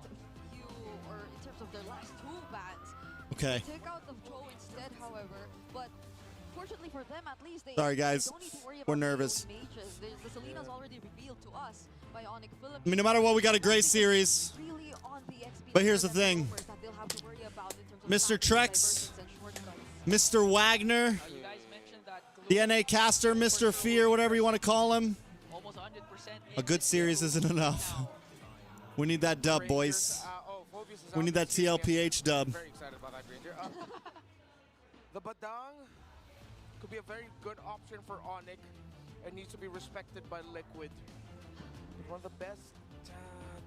few, or in terms of their last 2 bans. Okay. Take out the Joe instead, however, but fortunately for them, at least they Sorry, guys. don't need to worry We're about nervous. Mages. The Selena's already revealed to us by Onic Philippines. I mean, no matter what, we got a great series. Really on the XP But here's the laners and thing. roamers that they'll have to worry about in terms of Mr. tactics, TREX, divergence, and shortcuts. Mr. Wagner, You guys mentioned that DNA Caster, Mr. Fear, whatever you want to call him. almost 100%. A good series isn't enough. We need that dub, boys. Phobius is We out need that this season. TLPH dub. Very excited about that Granger. The Badang could be a very good option for Onic and needs to be respected by Liquid. One of the best.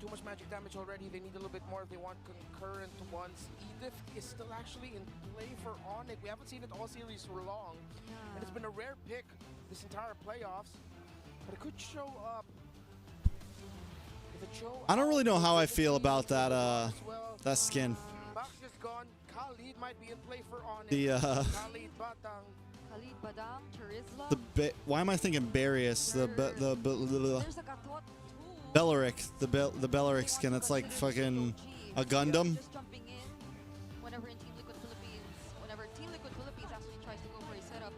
Too much magic damage already. They need a little bit more if they want concurrent ones. Edith is still actually in play for Onic. We haven't seen it all series for long. And it's been a rare pick this entire playoffs. But it could show up. I don't really know how I feel about that that skin. Box is gone. Khalid might be in play for Onic. The Khalid Batang. Khalid Badam, Charizla. why am I thinking Barius? The There's a Gatot too. Belleric, the Belleric skin. It's like fucking a Gundam. Just jumping in whenever in Team Liquid Philippines, whenever Team Liquid Philippines actually tries to go for a setup,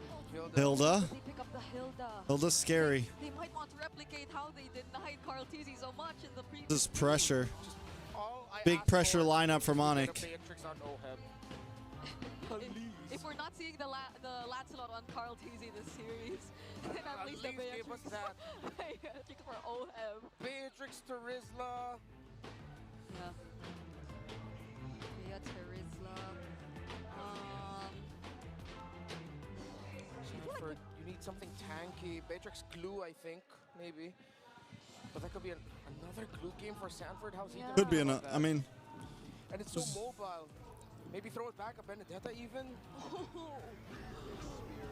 Hilda. they pick up the Hilda. Hilda's scary. They might want to replicate how they denied Carl Tizzy so much in the previous. This is pressure. All I Big ask pressure for lineup is from to get a Onic. Beatrix on OHEB. If we're not seeing the Lancelot on Carl Tizzy this series, then at least the give us Beatrix that. Beatrix for OM. Beatrix to Rizla. Yeah. Bea Charizla. You need something tanky. Beatrix glue, I think, maybe. But that could be another glue game for Sanford. How's he gonna Could be deal enough. with that? I mean, And it's so mobile. Maybe throw it back at Benedetta even.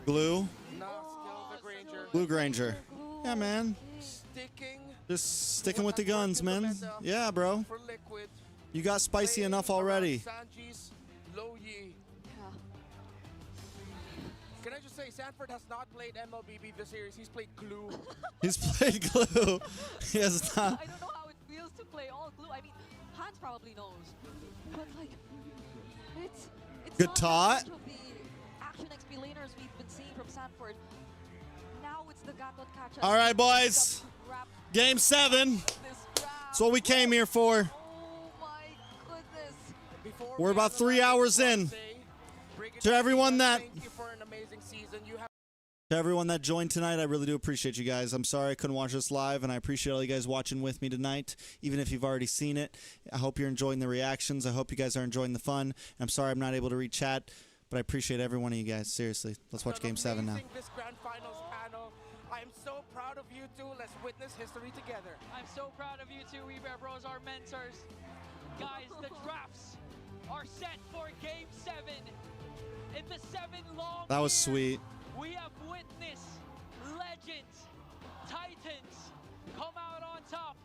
glue, Nah, still the Granger. Blue Granger. Yeah, man. Sticking Just sticking with the guns, man. Yeah, bro. for Liquid. You got spicy Playing enough around already. Sanji's Low Yi. Yeah. Can I just say, Sanford has not played MLBB this series. He's played glue. He's played glue. He has not. I don't know how it feels to play all glue. I mean, Hans probably knows. But like, it's Good not tot. much of the action XP laners we've been seeing from Sanford. Now it's the got what catch us. All right, boys. Game 7. That's what we came here for. Oh my goodness. We're about 3 hours in. To everyone that joined tonight, I really do appreciate you guys. I'm sorry I couldn't watch this live, and I appreciate all you guys watching with me tonight, even if you've already seen it. I hope you're enjoying the reactions. I hope you guys are enjoying the fun. I'm sorry I'm not able to read chat, but I appreciate every one of you guys. Seriously, let's watch Game 7 now. This Grandfinals panel. I'm so proud of you two. Let's witness history together. I'm so proud of you two, Weeb Bros, our mentors. Guys, the drafts are set for Game 7. In the 7 long That was years, sweet. we have witnessed legends, titans come out on top.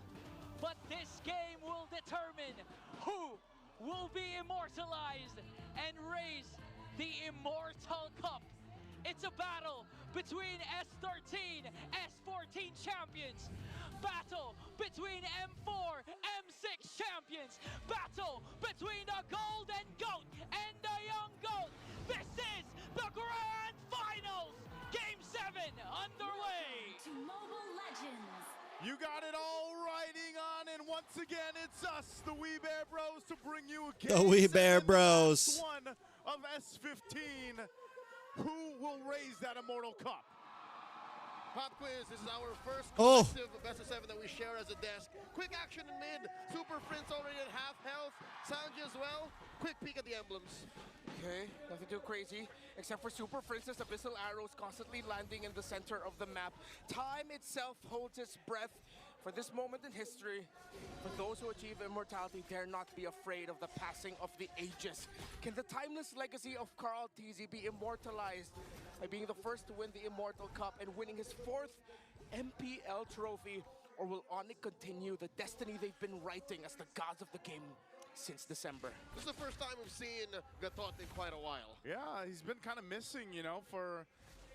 But this game will determine who will be immortalized and raise the Immortal Cup. It's a battle between S13, S14 champions. Battle between M4, M6 champions. Battle between the Golden Goat and the Young Goat. This is the Grandfinals. Game 7 underway. To Mobile Legends. You got it all riding on, and once again, it's us, the Weeb Bros, to bring you a game. The Weeb Bros. One of S15. Who will raise that Immortal Cup? Pop quiz. This is our first Oh. collective best of 7 that we share as a desk. Quick action in mid. Super Prince already at half health. Sanji as well. Quick peek at the emblems. Okay, nothing too crazy, except for Super Princess Abyssal Arrows constantly landing in the center of the map. Time itself holds its breath for this moment in history. For those who achieve immortality, dare not be afraid of the passing of the ages. Can the timeless legacy of Carl TZ be immortalized by being the first to win the Immortal Cup and winning his 4th MPL trophy? Or will Onic continue the destiny they've been writing as the gods of the game since December? This is the first time we've seen Gatot in quite a while. Yeah, he's been kind of missing, you know, for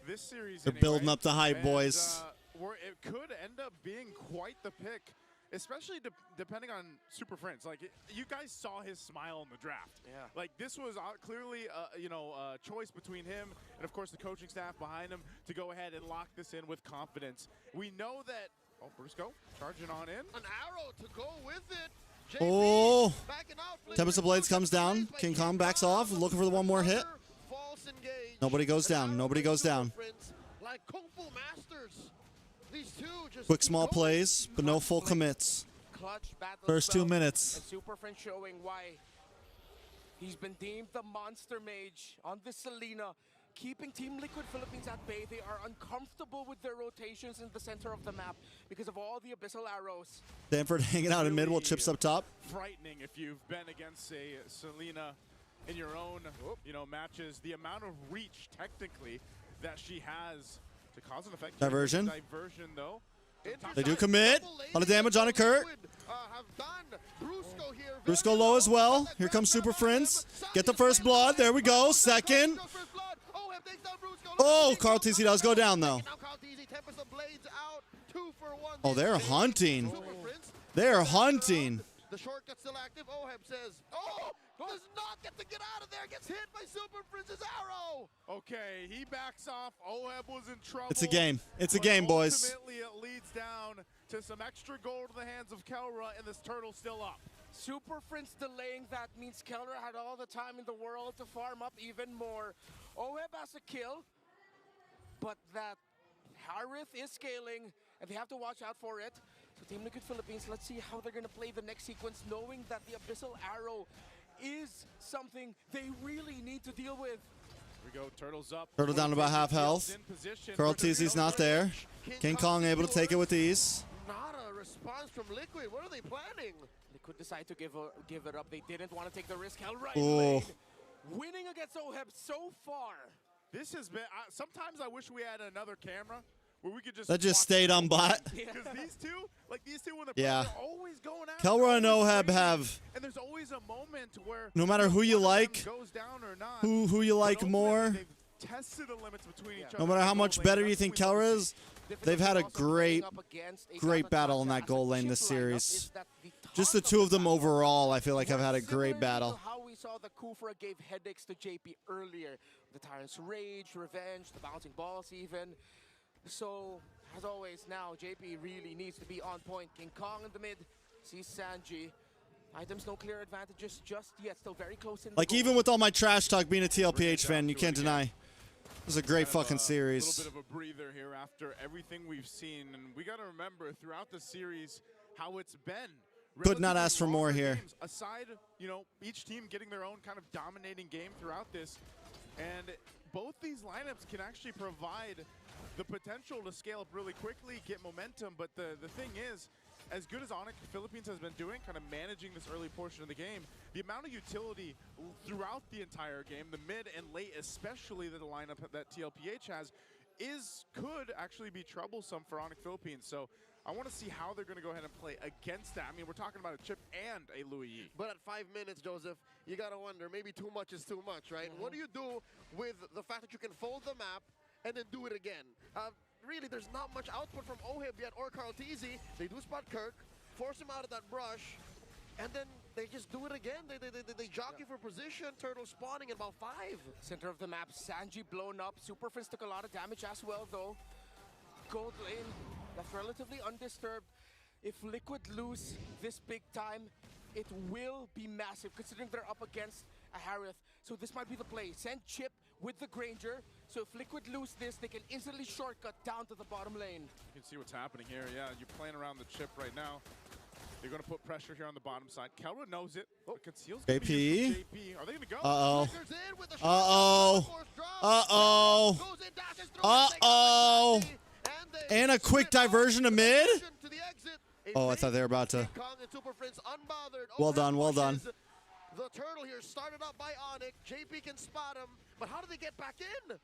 this series. They're building up the hype, boys. It could end up being quite the pick, especially depending on Super Prince. Like, you guys saw his smile in the draft. Yeah. Like, this was clearly, a choice between him and, of course, the coaching staff behind him to go ahead and lock this in with confidence. We know that. Oh, Brusco charging on in. An arrow to go with it. JP Oh. backing out. Tempest of Blades comes down. King Kong backs off, looking for the one more hit. False engage. Nobody goes down. Nobody goes down. Like Kung Fu masters. These two just Quick small plays, but no full commits. Clutch battle First 2 spell, minutes. and Super Friend showing why he's been deemed the monster mage on this Selena, keeping Team Liquid Philippines at bay. They are uncomfortable with their rotations in the center of the map because of all the abyssal arrows. Stanford hanging out in mid while Chips up top. Frightening if you've been against a Selena in your own, matches. The amount of reach, technically, that she has to cause an effect. Diversion. Diversion, though. They do commit. A lot of damage on a Kurt. Brusco low as well. Here comes Super Friends. Get the first blood. There we go. Second. Oh, Carl TC does go down, though. Oh, they're hunting. They're hunting. The shortcut still active. Oheb says, does not get to get out of there. Gets hit by Super Prince's arrow. Okay, he backs off. Oheb was in trouble. It's a game. It's a game, boys. Ultimately, it leads down to some extra gold in the hands of Kelra, and this turtle's still up. Super Prince delaying that means Keller had all the time in the world to farm up even more. Oheb has a kill, but that Harith is scaling, and they have to watch out for it. So Team Liquid Philippines, let's see how they're going to play the next sequence, knowing that the Abyssal Arrow is something they really need to deal with. Here we go, Turtle's up. Turtle down to about half health. Carl TC's not there. King Kong able to take it with ease. Not a response from Liquid. What are they planning? Liquid decide to give it up. They didn't want to take the risk. Hell right. Oh. Winning against Oheb so far. This has been. Sometimes I wish we had another camera where we could just. That just stayed on bot. Because these two when they're always going out. Kelra and Oheb have. And there's always a moment where. No matter who you like, goes down or not, who you like more. They've tested the limits between each other. No matter how much better you think Kelra is, they've had a great battle in that goal lane this series. Just the two of them overall, I feel like have had a great battle. How we saw the Kufra gave headaches to JP earlier. The Tyrant's Rage, Revenge, the bouncing balls even. So As always, now JP really needs to be on point. King Kong in the mid, sees Sanji. Items no clear advantages just yet, still very close in the Like, goal. even with all my trash talk, being a TLPH fan, you can't deny. This is a great fucking series. A little bit of a breather here after everything we've seen. And we got to remember throughout the series how it's been. Could not ask for more Relatively here. games, aside, you know, each team getting their own kind of dominating game throughout this. And both these lineups can actually provide the potential to scale up really quickly, get momentum. But the thing is, as good as Onic Philippines has been doing, kind of managing this early portion of the game, the amount of utility throughout the entire game, the mid and late especially, that the lineup that TLPH has, could actually be troublesome for Onic Philippines. So I want to see how they're going to go ahead and play against that. I mean, we're talking about a Chip and a Louis Yi. But at 5 minutes, Joseph, you got to wonder, maybe too much is too much, right? What do you do with the fact that you can fold the map and then do it again? Really, there's not much output from OHIB yet or Tlph. They do spot Kirk, force him out of that brush, and then they just do it again. They jockey for position, turtle spawning in about 5. Center of the map, Sanji blown up. Super Prince took a lot of damage as well, though. Gold lane left relatively undisturbed. If Liquid lose this big time, it will be massive, considering they're up against a HAVENT. So this might be the play. Send Chip with the Granger. So if Liquid lose this, they can instantly shortcut down to the bottom lane. You can see what's happening here. Yeah, you're playing around the Chip right now. They're going to put pressure here on the bottom side. Kelra knows it. Conceals JP. JP. Are they going to go? Uh-oh. Uh-oh. Uh-oh. And a quick diversion to mid? Oh, I thought they were about to. Well done, well done. The turtle here started up by Onic. JP can spot him, but how do they get back in?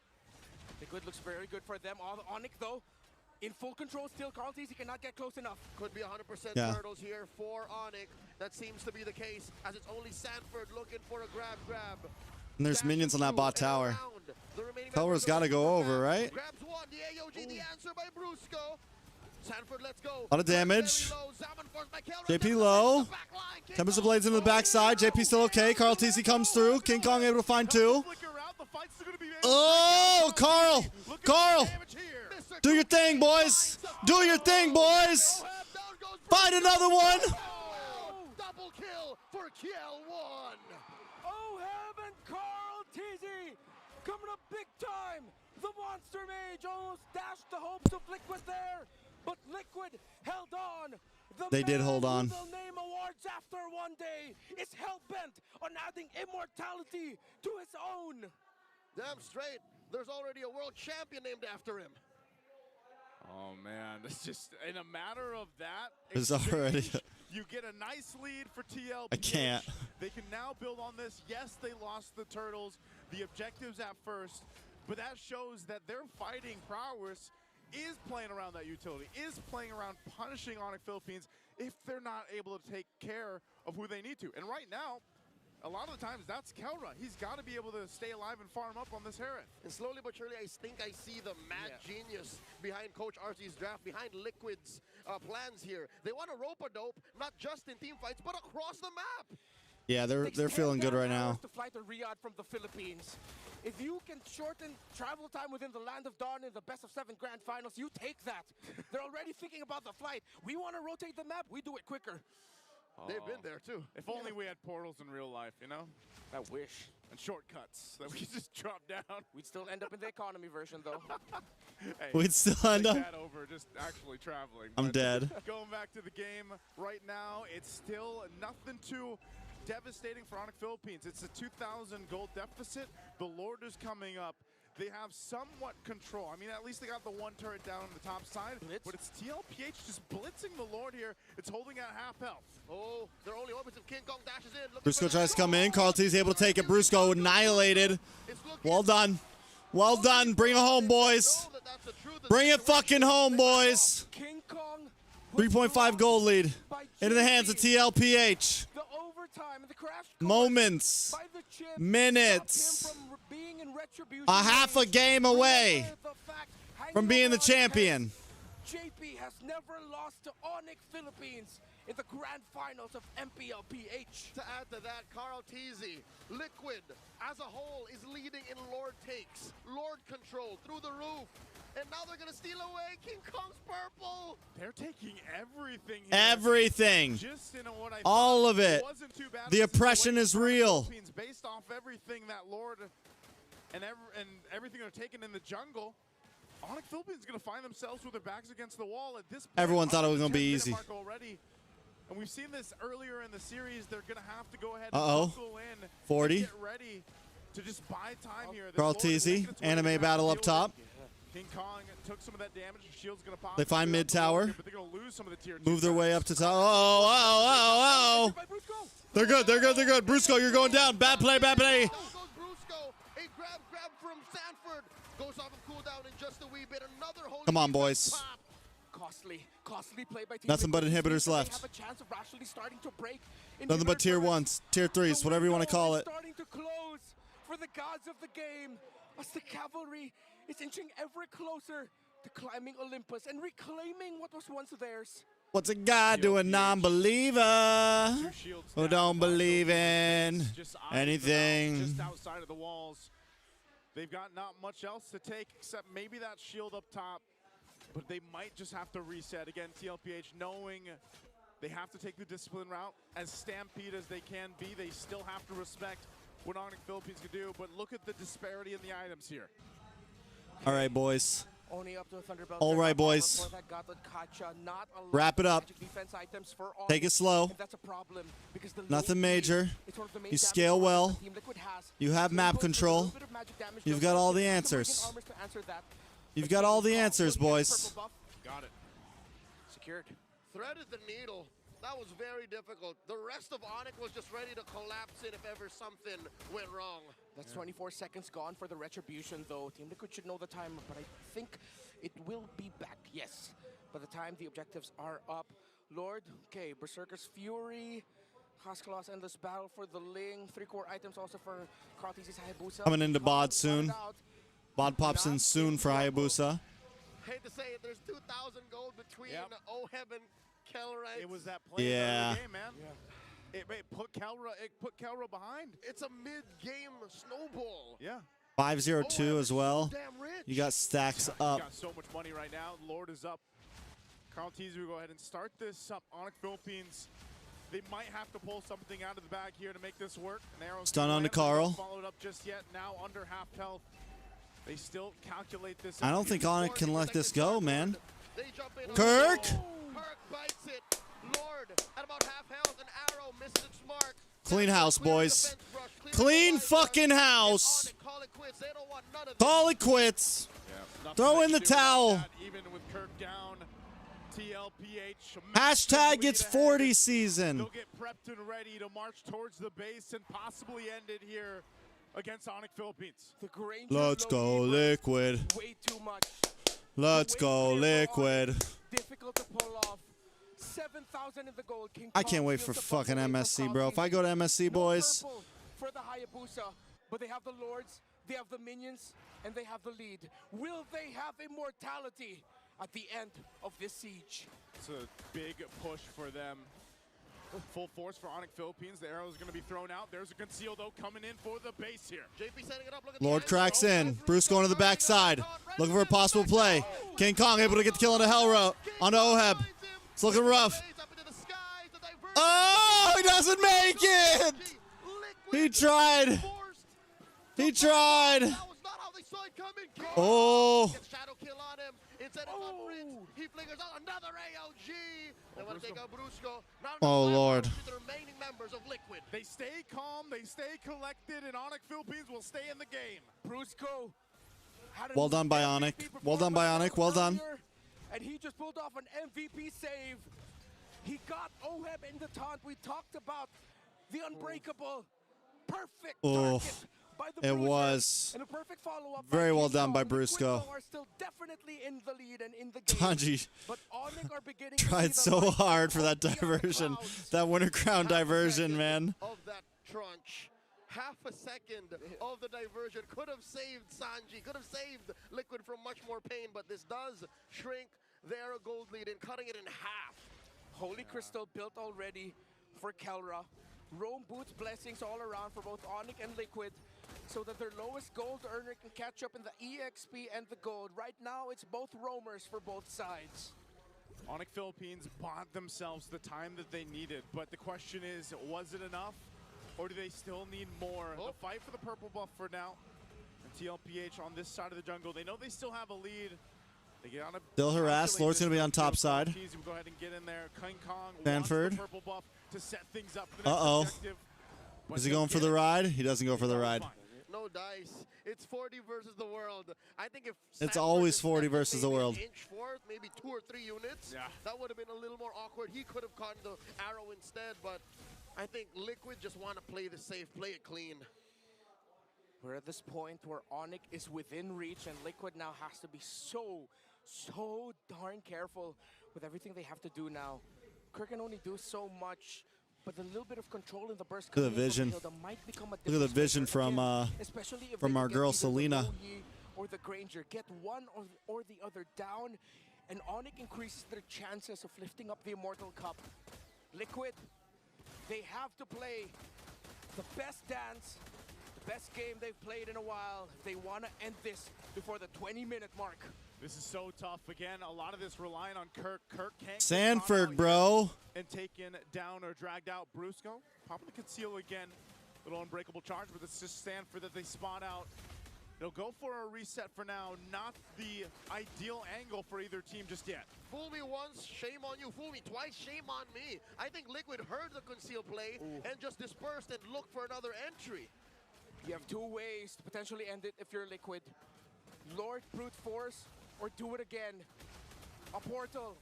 Liquid looks very good for them. All Onic, though, in full control still. Tlph cannot get close enough. Could be 100% turtles here for Onic. That seems to be the case, as it's only Sanford looking for a grab. And there's minions on that bot tower. Kelra's got to go over, right? Grabs one, the AOG, the answer by Brusco. Sanford, let's go. A lot of damage. JP low. Tempest of Blades into the backside. JP still okay. Tlph comes through. King Kong able to find 2. Oh, Carl. Carl. Do your thing, boys. Do your thing, boys. Find another one. Double kill for KL1. Oh, heaven, Tlph coming up big time. The Monster Mage almost dashed the hopes of Liquid there, but Liquid held on. They did hold on. They'll name awards after one day is hell-bent on adding immortality to his own. Damn straight. There's already a world champion named after him. Oh, man. It's just in a matter of that. There's already. You get a nice lead for TLPH. I can't. They can now build on this. Yes, they lost the turtles, the objectives at first, but that shows that their fighting prowess is playing around that utility, is playing around punishing Onic Philippines if they're not able to take care of who they need to. And right now, a lot of the times, that's Kelra. He's got to be able to stay alive and farm up on this HAVENT. And slowly but surely, I think I see the mad genius behind Coach RC's draft, behind Liquid's plans here. They want to rope a dope, not just in team fights, but across the map. Yeah, they're feeling good right now. To fly to Riyadh from the Philippines. If you can shorten travel time within the Land of Dawn in the best-of-7 Grandfinals, you take that. They're already thinking about the flight. We want to rotate the map. We do it quicker. They've been there too. If only we had portals in real life, you know? I wish. And shortcuts that we just drop down. We'd still end up in the economy version, though. Hey, We'd still end up. that over just actually traveling. I'm But dead. Going back to the game right now, it's still nothing too devastating for Onic Philippines. It's a 2,000 gold deficit. The Lord is coming up. They have somewhat control. I mean, at least they got the one turret down on the top side. Blitz. But it's TLPH just blitzing the Lord here. It's holding at half health. Oh, their only hope is if King Kong dashes in. Brusco tries to come in. Tlph able to take it. Brusco annihilated. Well done. Well done. Bring it home, boys. Bring it fucking home, boys. King Kong 3.5 gold lead into the hands of TLPH. the overtime and the crash Moments. by the chip Minutes. stopped him from being in retribution A half a game away The fact, from hanging being the over champion. JP has never lost to Onic Philippines in the Grandfinals of MPLPH. To add to that, Tlph, Liquid as a whole is leading in Lord takes, Lord control through the roof. And now they're going to steal away King Kong's purple. They're taking everything here. Everything. Just in what I All thought of it. wasn't too bad. The This oppression the way is Onyx real. Philippines, based off everything that Lord and everything they're taking in the jungle, Onyx Philippines is going to find themselves with their backs against the wall at this point. Everyone thought it was going to be easy. Already. And we've seen this earlier in the series. They're going to have to go ahead Uh-oh. and buckle in 40. and get ready to just buy time here. Carl Teasy, anime battle up top. King Kong took some of that damage. Shield's going to pop. They find mid tower. But they're going to lose some of the tier 2 Move their way up to top. Oh. They're good. Brusco, you're going down. Bad play. Down goes Brusco. A grab from Sanford. Goes off of cooldown in just a wee bit. Another holy Come on, defense boys. pop. Costly play by Team Nothing but Liquid. inhibitors They left. have a chance of actually starting to break Nothing but tier 1s, tier 3s, whatever you want to call it. Starting to close for the gods of the game as the cavalry is inching ever closer to climbing Olympus and reclaiming what was once theirs. What's a god to a non-believer who don't believe in anything? Just outside of the walls. They've got not much else to take except maybe that shield up top. But they might just have to reset. Again, Tlph knowing they have to take the discipline route. As stampede as they can be, they still have to respect what Onic Philippines can do. But look at the disparity in the items here. All right, boys. Only up to a Thunderbolt. All right, boys. Wrap it up. Take it slow. That's a problem because the Nothing major. it's one of the main You damage scale weapons well. that Team Liquid has. You have map control. You've got all the answers. You've got all the answers, boys. Got it. Secured. Threaded the needle. That was very difficult. The rest of Onic was just ready to collapse it if ever something went wrong. That's 24 seconds gone for the retribution, though. Team Liquid should know the time, but I think it will be back. Yes. By the time the objectives are up. Lord, okay, Berserker's Fury, Haskell's Endless Battle for the Ling, 3 core items also for Kratis' Hayabusa. Coming into bod soon. Bod pops in soon for Hayabusa. Hate to say it, there's 2,000 gold between OHEB and Kelra. It was that play Yeah. in the game, man. It put Kelra behind. It's a mid-game snowball. Yeah. 502 as well. Damn rich. You got stacks You up. got so much money right now. Lord is up. Carl Teasy will go ahead and start this up. Onic Philippines, they might have to pull something out of the bag here to make this work. Stun onto Carl. Followed up just yet. Now under half health. They still calculate this. I don't think Onic can let this go, man. They jump in. Kirk! Kirk bites it. Lord at about half health. An arrow misses its mark. Clean house, boys. Clean fucking house. Call it quits. They don't want none of Call it quits. Nothing Throw they in can the do about towel. that, even with Kirk down. TLPH. Hashtag it's ahead. 40 season. They'll get prepped and ready to march towards the base and possibly end it here against Onic Philippines. The Granger Let's go Low liquid. way too much. Let's go liquid. Difficult to pull off. 7,000 in the gold. King I can't Kong wait for steals the buff fucking away from MSC, bro. If I Kratis. go to MSC, No boys. purple for the Hayabusa, but they have the Lords, they have the minions, and they have the lead. Will they have immortality at the end of this siege? It's a big push for them. Full force for Onic Philippines. The arrow is going to be thrown out. There's a conceal, though, coming in for the base here. JP setting it up. Look at Lord the cracks eyes. in. Bruce going to the backside. Looking for a possible play. King Kong able to get the kill on the Hellro. On the Oheb. It's looking rough. Oh, he doesn't make it! He tried. He tried. That was not how they saw it coming. Oh. Gets shadow kill on him. Instead of Prince, he flickers out another AOG. They want to take out Brusco. Oh, Lord. The remaining members of Liquid. They stay calm, they stay collected, and Onic Philippines will stay in the game. Brusco. had an Well done by MVP Onic. Well done by performance Onic. Well done. earlier, And he just pulled off an MVP save. He got OHEB in the taunt. We talked about the unbreakable, perfect Oh, target by the it Bruiser. was And a perfect follow-up very by well King done by Kong. Liquid Brusco. are still definitely in the lead and in the game. Tanji But Onic are beginning to tried see the so light hard for that of the diversion. clouds. That Winter Crown diversion, man. Of that trunch. Half a second of the diversion could have saved Sanji, could have saved Liquid from much more pain, but this does shrink their gold lead and cutting it in half. Holy Crystal built already for Kelra. Roam boots blessings all around for both Onic and Liquid, so that their lowest gold earner can catch up in the EXP and the gold. Right now, it's both roamers for both sides. Onic Philippines bought themselves the time that they needed, but the question is, was it enough, or do they still need more? The fight for the purple buff for now, and Tlph on this side of the jungle, they know they still have a lead. They get on a Still harassed. Lord's going to be on top side. Go ahead and get in there. King Kong Stanford. wants the purple buff to set things up for the next Uh-oh. objective. Is he going for the ride? He doesn't go for the ride. No dice. It's 40 versus the world. I think if It's Stanford always had 40 stepped versus the maybe an world. inch forth, maybe 2 or 3 units, that would have been a little more awkward. He could have caught the arrow instead, but I think Liquid just want to play the safe, play it clean. We're at this point where Onic is within reach, and Liquid now has to be so darn careful with everything they have to do now. Kirk can only do so much, but a little bit of control in the burst. Look at the vision. Look at the vision from our girl Selena. Or the Granger get one or the other down, and Onic increases their chances of lifting up the Immortal Cup. Liquid, they have to play the best dance, the best game they've played in a while. They want to end this before the 20-minute mark. This is so tough. Again, a lot of this relying on Kirk. Kirk can't Sanford, bro. And taken down or dragged out. Brusco popping the conceal again. Little unbreakable charge, but it's just Sanford that they spot out. They'll go for a reset for now. Not the ideal angle for either team just yet. Fool me once, shame on you. Fool me twice, shame on me. I think Liquid heard the conceal play and just dispersed and looked for another entry. You have 2 ways to potentially end it if you're Liquid. Lord brute force, or do it again. A portal.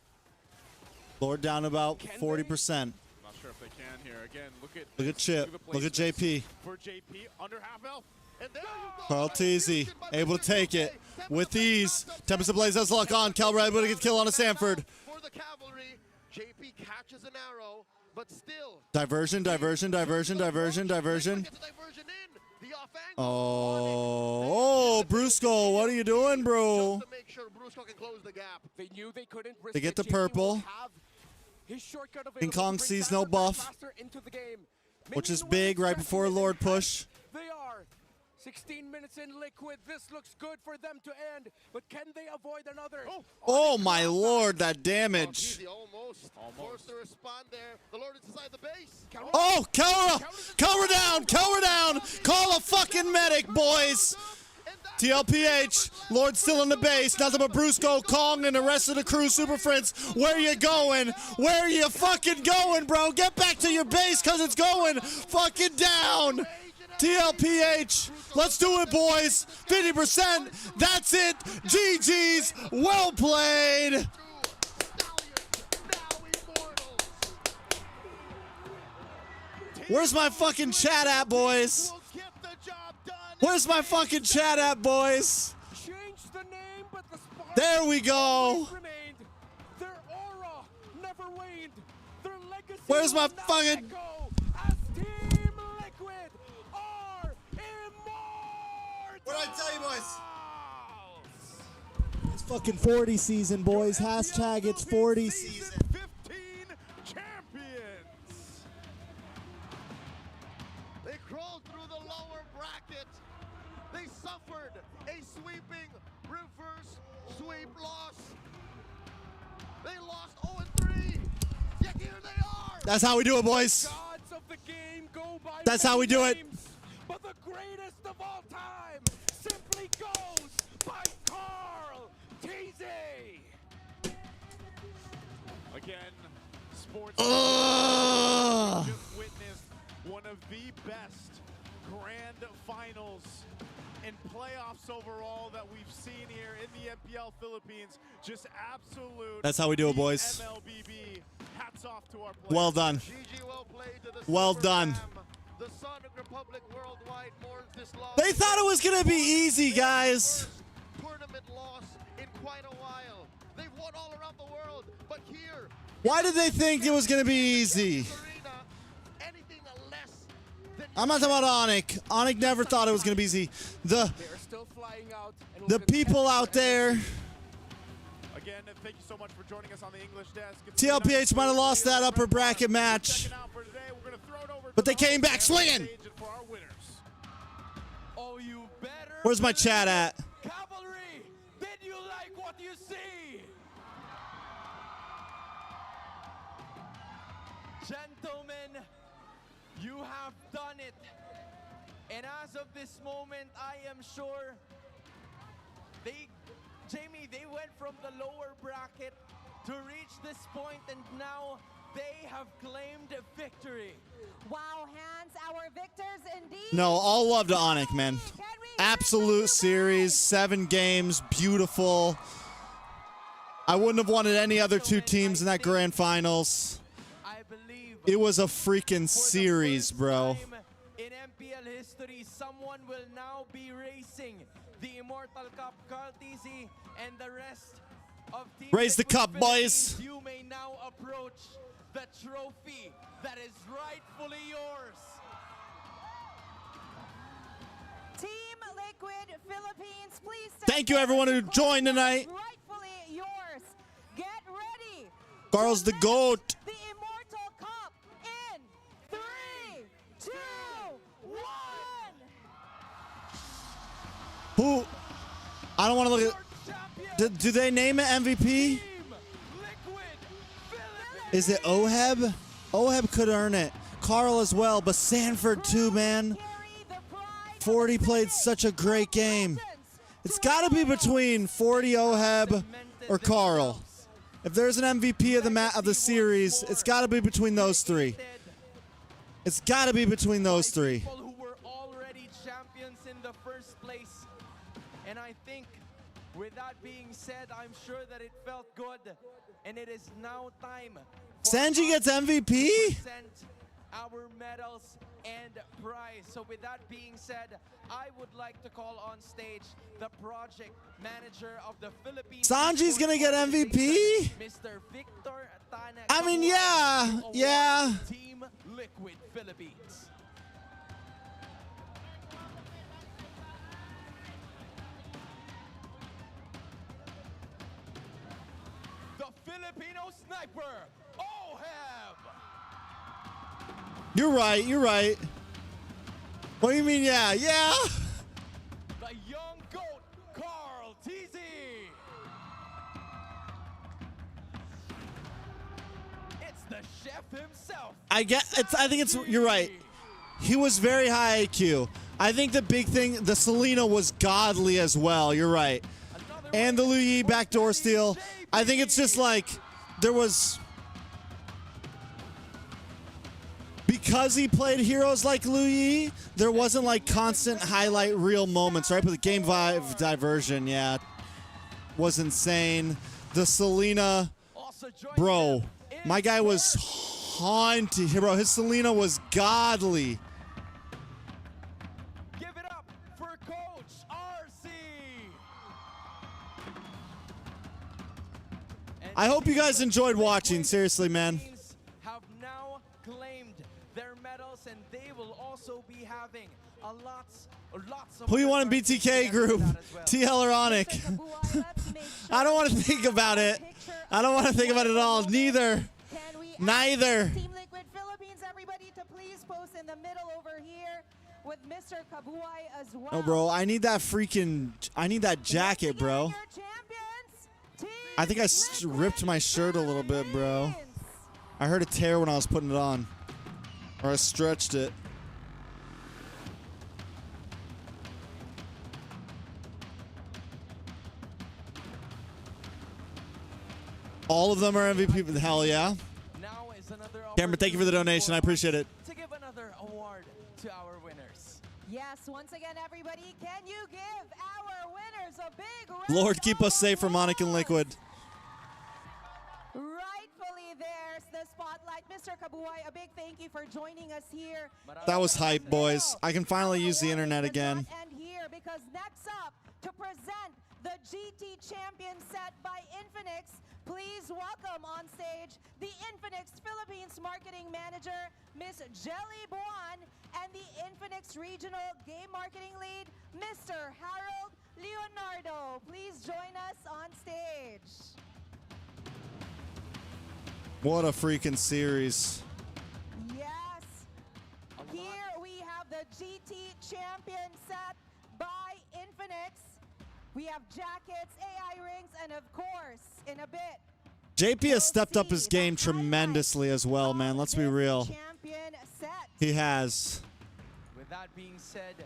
Lord down about 40%. Not sure if they can here. Again, Look at Chip. Look at JP. For JP, under half health. And there you go. Carl Teasy able to take it with ease. Tempest Blaze has luck on. Calra able to get kill on a Sanford. For the cavalry, JP catches an arrow, but still. Diversion, diversion, diversion, diversion, diversion. Gets a diversion in. The off angle. Oh, Brusco, what are you doing, bro? Just to make sure Brusco can close the gap. They knew they couldn't risk They get the it. JP will purple. have his shortcut King available Kong to bring sees no Sanford buff, faster into the game. which Maybe is in a way big right it's before faster Lord than push. They are. 16 minutes in Liquid. This looks good for them to end, but can they avoid another? Oh my lord, that damage. Almost. Forced to respond there. The Lord is inside the base. Oh, Calra! Calra down! Calra down! Call a fucking medic, boys! TLPH, Lord still in the base. Nothing but Brusco, Kong, and the rest of the crew, Super Friends. Where you going? Where you fucking going, bro? Get back to your base, because it's going fucking down. TLPH, let's do it, boys. 50%, that's it. GG's, well played. Where's my fucking chat at, boys? Where's my fucking chat at, boys? There we go. Their aura never waned. Their legacy Where's my will not fucking... echo as Team Liquid are immortal. What did I tell you, boys? It's fucking 40 season, boys. Hashtag it's 40 season. 15 champions. They crawled through the lower bracket. They suffered a sweeping reverse sweep loss. They lost 0-3. Yet here they are. That's how we do it, boys. Gods of the game go by That's how we do it. names, but the greatest of all time simply goes by Carl Teasy. Again, sports Ugh. just witnessed one of the best grand finals and playoffs overall that we've seen here in the MPL Philippines. Just absolute. That's how we do it, boys. MLBB. Hats off to our players. Well done. GG well played to the Well Super done. Fam. The Sonic Republic worldwide mourns this loss. They thought it was going to be easy, guys. Tournament loss in quite a while. They've won all around the world, but here Why did they think it was going to be easy? anything less than I'm not talking about Onic. Onic never thought it was going to be easy. They're still flying out. And The people out there again, and thank you so much for joining us on the English desk. TLPH might have lost that upper bracket match, but they came back swinging. Oh, you better. Where's my chat at? Cavalry, did you like what you see? Gentlemen, you have done it. And as of this moment, I am sure Jamie, they went from the lower bracket to reach this point, and now they have claimed victory. Wow, Hans, our victors indeed. No, all love to Onic, man. Absolute series, 7 games, beautiful. I wouldn't have wanted any other 2 teams in that grand finals. It was a freaking series, bro. In MPL history, someone will now be racing the Immortal Cup. Carl TC and the rest of Team Raise the Liquid cup, Philippines, boys. you may now approach the trophy that is rightfully yours. Team Liquid Philippines, please. Thank you, everyone who joined tonight. Rightfully yours. Get ready. Carl's the GOAT. The Immortal Cup in 3, 2, 1. Who? I don't want to look at. Do they name it MVP? Is it Oheb? Oheb could earn it. Carl as well, but Sanford too, man. 40 played such a great game. It's got to be between 40 Oheb or Carl. If there's an MVP of the series, it's got to be between those 3. It's got to be between those 3. People who were already champions in the first place. And I think with that being said, I'm sure that it felt good. And it is now time. Sanji gets MVP? Our medals and prize. So with that being said, I would like to call on stage the project manager of the Philippines. Sanji's gonna get MVP? Mr. Victor Tanak. I mean, yeah. Team Liquid Philippines. The Filipino sniper, Oheb. You're right. What do you mean, yeah? The young goat, Carl TZ. It's the chef himself. I think you're right. He was very high IQ. I think the big thing, the Selena was godly as well. You're right. And the Liu Yi backdoor steal. I think it's just like there was, because he played heroes like Liu Yi, there wasn't like constant highlight reel moments, right? But the game vibe diversion, yeah, was insane. The Selena, bro, my guy was haunted. Bro, his Selena was godly. Give it up for Coach RC. I hope you guys enjoyed watching. Seriously, man. Have now claimed their medals, and they will also be having lots of. Who you want in BTK group? TL or Onic? I don't want to think about it. I don't want to think about it at all. Neither. Team Liquid Philippines, everybody to please post in the middle over here with Mr. Kabuay as well. Oh, bro, I need that jacket, bro. I think I ripped my shirt a little bit, bro. I heard a tear when I was putting it on. Or I stretched it. All of them are MVP. Hell yeah. Cameron, thank you for the donation. I appreciate it. To give another award to our winners. Yes, once again, everybody, can you give our winners a big round? Lord, keep us safe from Onic and Liquid. Rightfully there's the spotlight. Mr. Kabuay, a big thank you for joining us here. That was hype, boys. I can finally use the internet again. And here, because next up to present the GT Champion set by Infinix, please welcome on stage the Infinix Philippines Marketing Manager, Miss Jelly Buan, and the Infinix Regional Game Marketing Lead, Mr. Harold Leonardo. Please join us on stage. What a freaking series. Yes. Here we have the GT champion set by Infinix. We have jackets, AI rings, and of course, in a bit, JP has stepped up his game tremendously as well, man. Let's be real. champion set. He has. With that being said,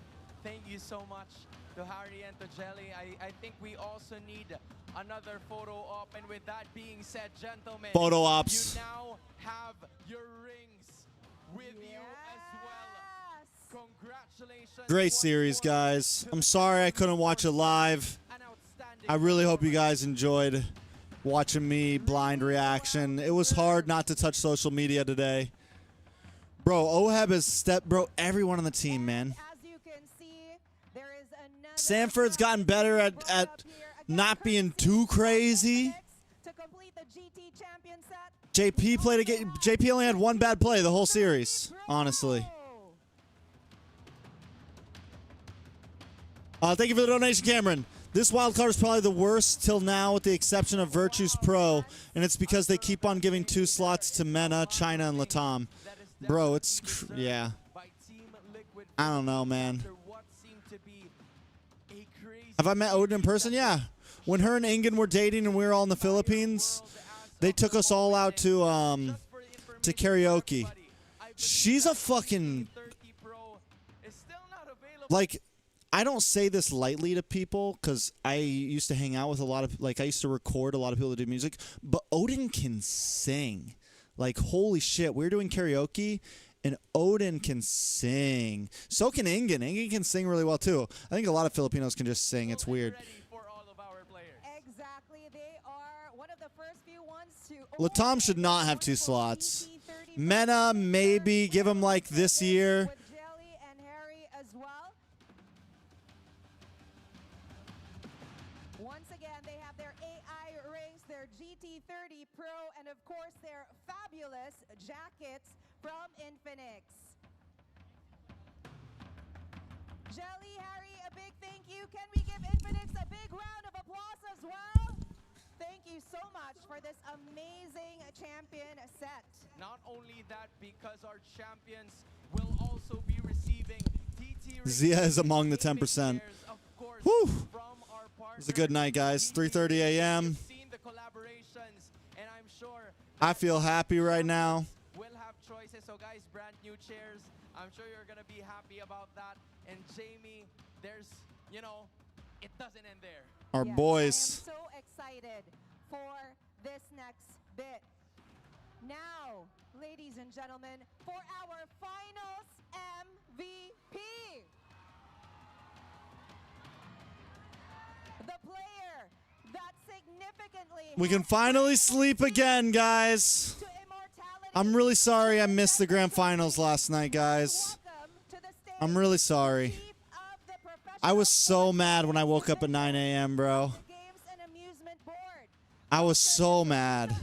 thank you so much to Harry and to Jelly. I think we also need another photo op. And with that being said, gentlemen, Photo ops. you now have your rings with you as well. Congratulations. Great series, guys. I'm sorry I couldn't watch it live. I really hope you guys enjoyed watching me blind reaction. It was hard not to touch social media today. Bro, OHEB has stepped, bro, everyone on the team, man. Sanford's gotten better at not being too crazy. JP played again. JP only had one bad play the whole series, honestly. Thank you for the donation, Cameron. This wildcard is probably the worst till now with the exception of Virtus Pro, and it's because they keep on giving 2 slots to Mena, China, and Latam. Bro, it's, yeah. I don't know, man. Have I met Odin in person? Yeah. When her and Ingen were dating and we were all in the Philippines, they took us all out to karaoke. She's a fucking, like, I don't say this lightly to people because I used to hang out with a lot of, like, I used to record a lot of people that do music, but Odin can sing. Like, holy shit, we were doing karaoke, and Odin can sing. So can Ingen. Ingen can sing really well, too. I think a lot of Filipinos can just sing. It's weird. Exactly. They are one of the first few ones to... Latam should not have 2 slots. Mena, maybe. Give him, like, this year. GT30 Pro, and of course their fabulous jackets from Infinix. Jelly, Harry, a big thank you. Can we give Infinix a big round of applause as well? Thank you so much for this amazing champion set. Not only that, because our champions will also be receiving TT Zia is among the 10%. Whew. It was a good night, guys. 3:30 a.m. I feel happy right now. We'll have choices. So guys, brand new chairs. I'm sure you're going to be happy about that. And Jamie, there's, you know, it doesn't end there. Our boys. I am so excited for this next bit. Now, ladies and gentlemen, for our finals MVP. The player that significantly... We can finally sleep again, guys. I'm really sorry I missed the grand finals last night, guys. I'm really sorry. I was so mad when I woke up at 9 a.m., bro. I was so mad.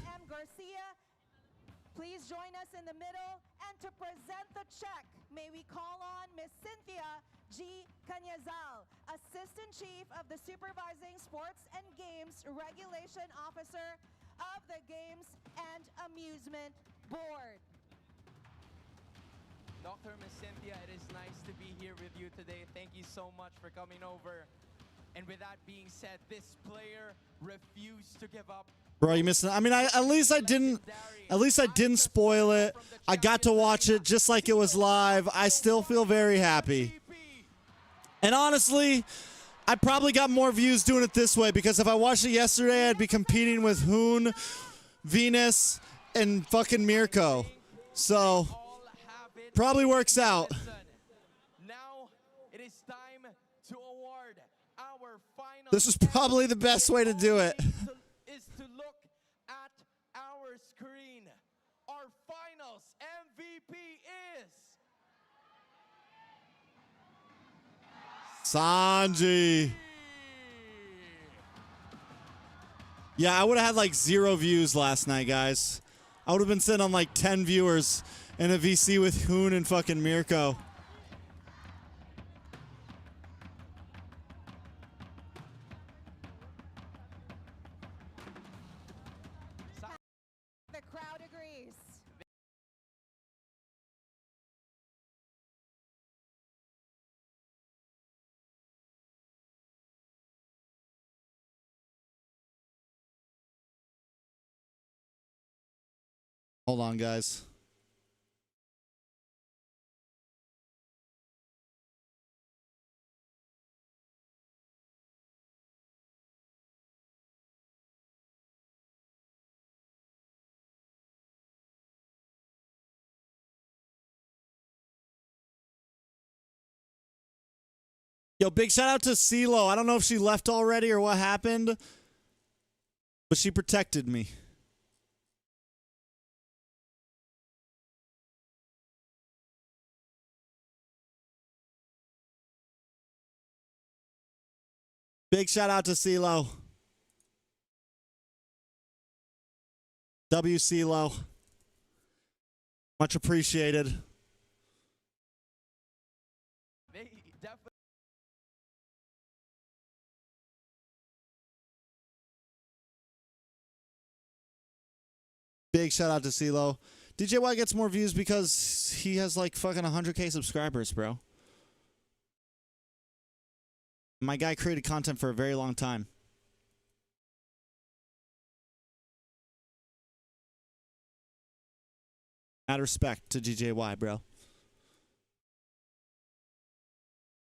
Please join us in the middle, and to present the check, may we call on Miss Cynthia G. Canyazal, Assistant Chief of the Supervising Sports and Games Regulation Officer of the Games and Amusement Board. Dr. Miss Cynthia, it is nice to be here with you today. Thank you so much for coming over. And with that being said, this player refused to give up. Bro, you missed it. I mean, at least I didn't spoil it. I got to watch it just like it was live. I still feel very happy. And honestly, I probably got more views doing it this way, because if I watched it yesterday, I'd be competing with Hoon, Venus, and fucking Mirko. So, probably works out. Now it is time to award our final. This is probably the best way to do it. Is to look at our screen. Our finals MVP is Sanji. Yeah, I would have had like 0 views last night, guys. I would have been sitting on like 10 viewers in a VC with Hoon and fucking Mirko. The crowd agrees. place. Hold on, guys. Yo, big shout out to CeeLo. I don't know if she left already or what happened, but she protected me. Big shout out to CeeLo. CeeLo. Much appreciated. Big shout out to CeeLo. DJ Y gets more views because he has like fucking 100K subscribers, bro. My guy created content for a very long time. Mad respect to DJY, bro.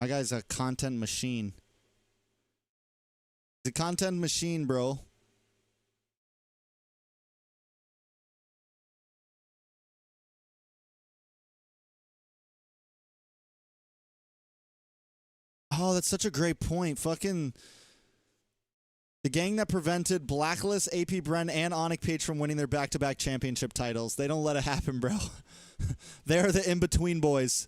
My guy's a content machine. He's a content machine, bro. Oh, that's such a great point. Fucking the gang that prevented Blacklist, AP Bren, and Onic Page from winning their back-to-back championship titles. They don't let it happen, bro. They're the in-between boys.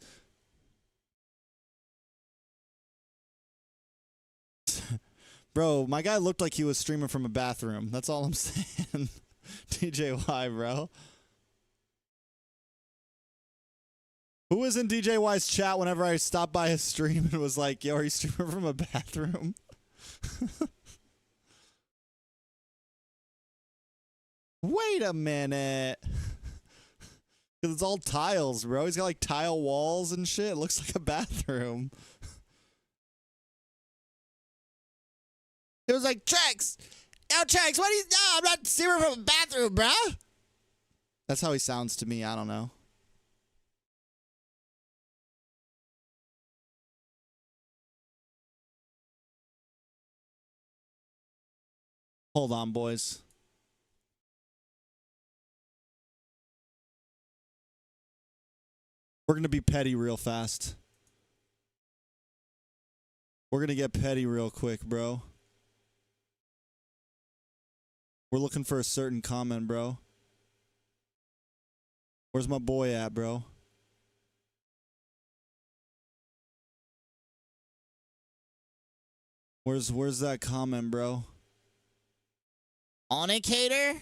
Bro, my guy looked like he was streaming from a bathroom. That's all I'm saying. DJY, bro. Who was in DJY's chat whenever I stopped by his stream and was like, yo, are you streaming from a bathroom? Wait a minute. Because it's all tiles, bro. He's got like tile walls and shit. It looks like a bathroom. It was like, TREX! Yo, TREX, what are you... No, I'm not streaming from a bathroom, bro. That's how he sounds to me. I don't know. Hold on, boys. We're going to be petty real fast. We're going to get petty real quick, bro. We're looking for a certain comment, bro. Where's my boy at, bro? Where's that comment, bro? Onic hater?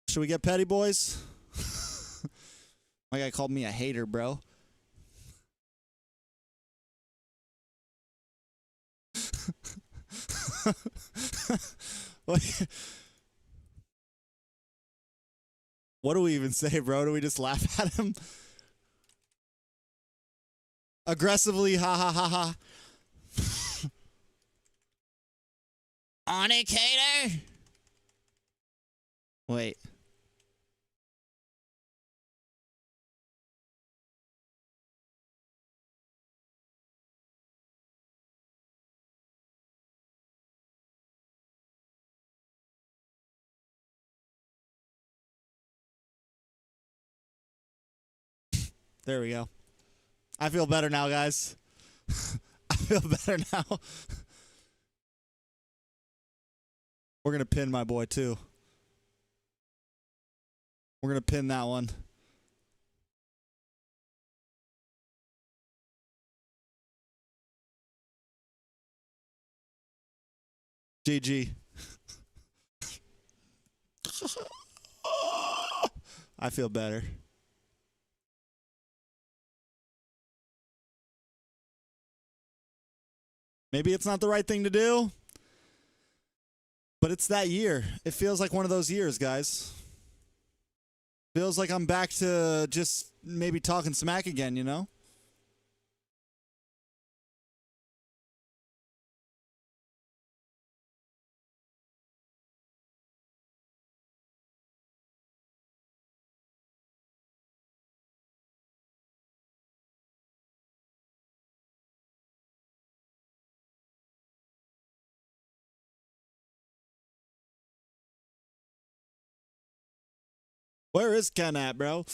Should we get petty, boys? My guy called me a hater, bro. What do we even say, bro? Do we just laugh at him? Aggressively, ha ha ha ha. Onic hater? Wait. There we go. I feel better now, guys. I feel better now. We're going to pin my boy, too. We're going to pin that one. GG. I feel better. Maybe it's not the right thing to do, but it's that year. It feels like one of those years, guys. Feels like I'm back to just maybe talking smack again, you know? Where is Ken at, bro?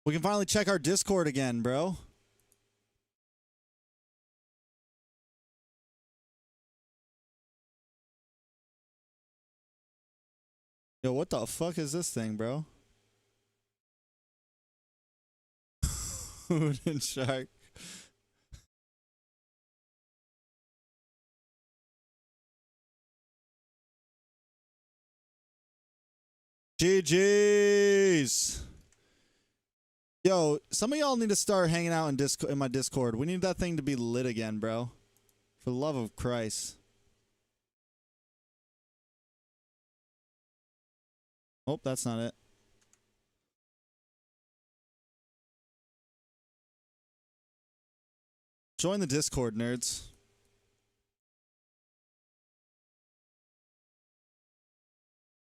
We can finally check our Discord again, bro. Yo, what the fuck is this thing, bro? Hood and Shark. GG's. Yo, some of y'all need to start hanging out in my Discord. We need that thing to be lit again, bro. For the love of Christ. Oh, that's not it. Join the Discord, nerds.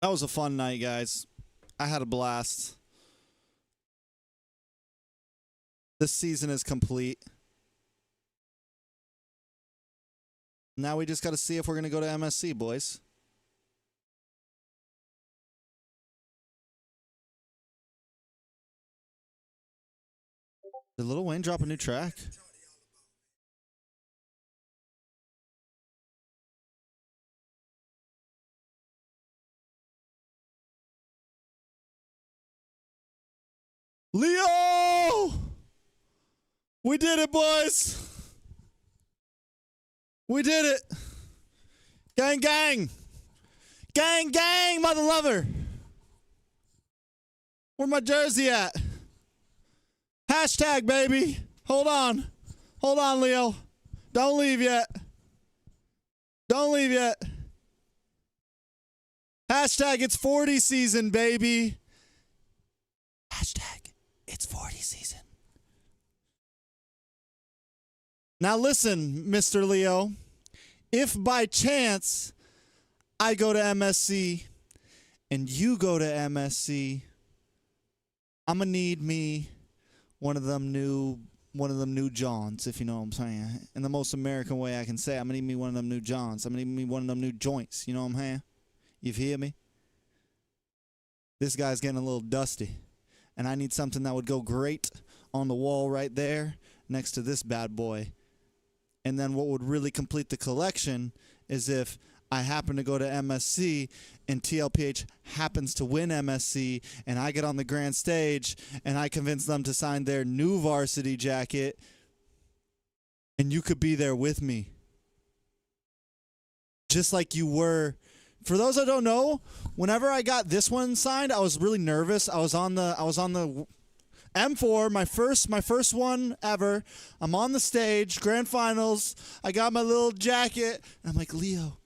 That was a fun night, guys. I had a blast. This season is complete. Now we just got to see if we're going to go to MSC, boys. Did Lil Wayne drop a new track? Leo! We did it, boys! We did it! Gang, gang! Gang, gang, mother lover! Where my jersey at? Hashtag, baby! Hold on. Hold on, Leo. Don't leave yet. Don't leave yet. Hashtag, it's 40 season, baby. Hashtag, it's 40 season. Now listen, Mr. Leo. If by chance I go to MSC and you go to MSC, I'm gonna need me one of them new Johns, if you know what I'm saying. In the most American way I can say, I'm gonna need me one of them new Johns. I'm gonna need me one of them new joints. You know what I'm saying? You hear me? This guy's getting a little dusty. And I need something that would go great on the wall right there next to this bad boy. And then what would really complete the collection is if I happen to go to MSC and TLPH happens to win MSC and I get on the grand stage and I convince them to sign their new varsity jacket and you could be there with me. Just like you were. For those that don't know, whenever I got this one signed, I was really nervous. I was on the M4, my first one ever. I'm on the stage, Grandfinals. I got my little jacket. And I'm like, Leo,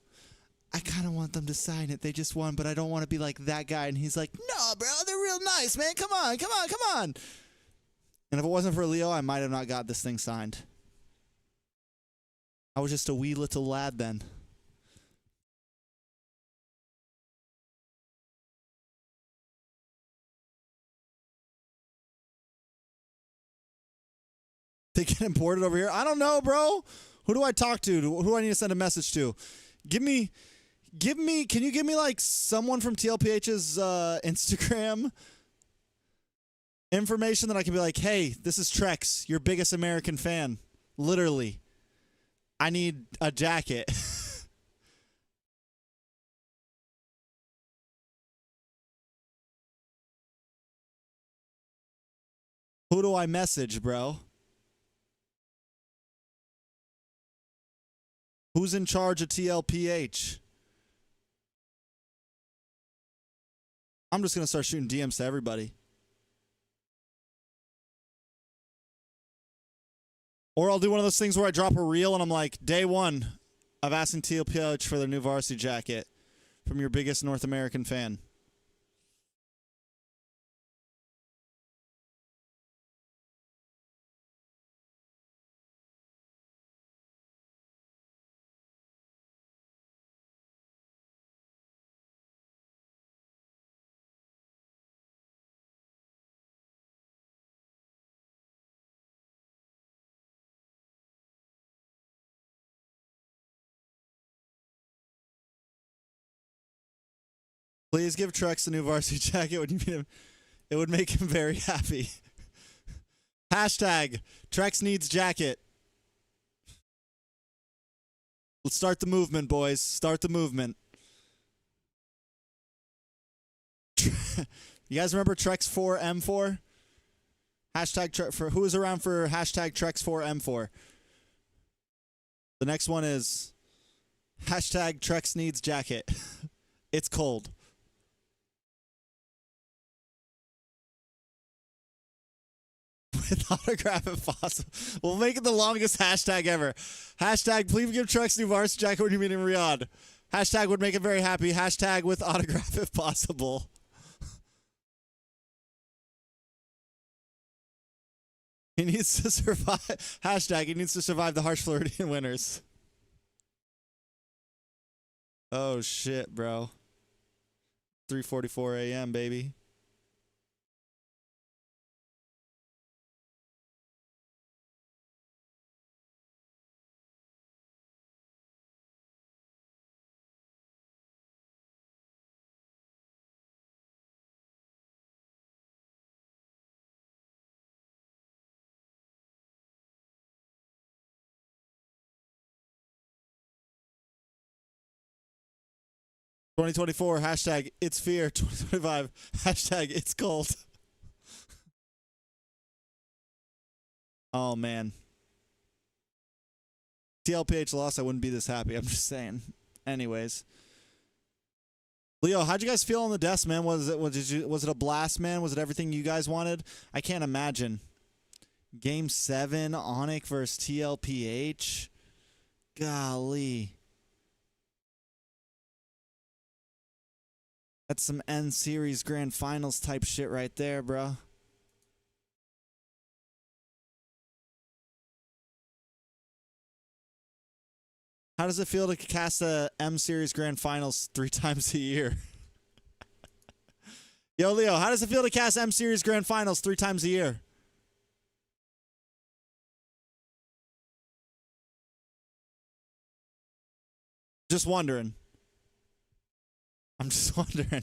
I kind of want them to sign it. They just won, but I don't want to be like that guy. And he's like, no, bro, they're real nice, man. Come on, come on, come on. And if it wasn't for Leo, I might have not got this thing signed. I was just a wee little lad then. They get imported over here? I don't know, bro. Who do I talk to? Who do I need to send a message to? Can you give me like someone from TLPH's Instagram information that I can be like, hey, this is TREX, your biggest American fan. Literally. I need a jacket. Who do I message, bro? Who's in charge of TLPH? I'm just going to start shooting DMs to everybody. Or I'll do one of those things where I drop a reel and I'm like, day one of asking TLPH for their new varsity jacket from your biggest North American fan. Please give TREX the new varsity jacket when you meet him. It would make him very happy. Hashtag TREX needs jacket. Let's start the movement, boys. Start the movement. You guys remember TREX4M4? Hashtag for who was around for hashtag TREX4M4? The next one is hashtag TREX needs jacket. It's cold. With autograph if possible. We'll make it the longest hashtag ever. Hashtag please give TREX new varsity jacket when you meet in Riyadh. Hashtag would make him very happy. Hashtag with autograph if possible. He needs to survive. Hashtag he needs to survive the harsh Floridian winters. Oh shit, bro. 3:44 a.m. baby. #2024 hashtag it's fear. 2025 hashtag it's cold. Oh man. TLPH lost, I wouldn't be this happy. I'm just saying. Anyways. Leo, how'd you guys feel on the desk, man? Was it a blast, man? Was it everything you guys wanted? I can't imagine. Game 7, Onic versus TLPH. Golly. That's some N Series Grand Finals type shit right there, bro. How does it feel to cast a M Series Grand Finals 3 times a year? Yo, Leo, how does it feel to cast M Series Grand Finals 3 times a year? Just wondering. I'm just wondering.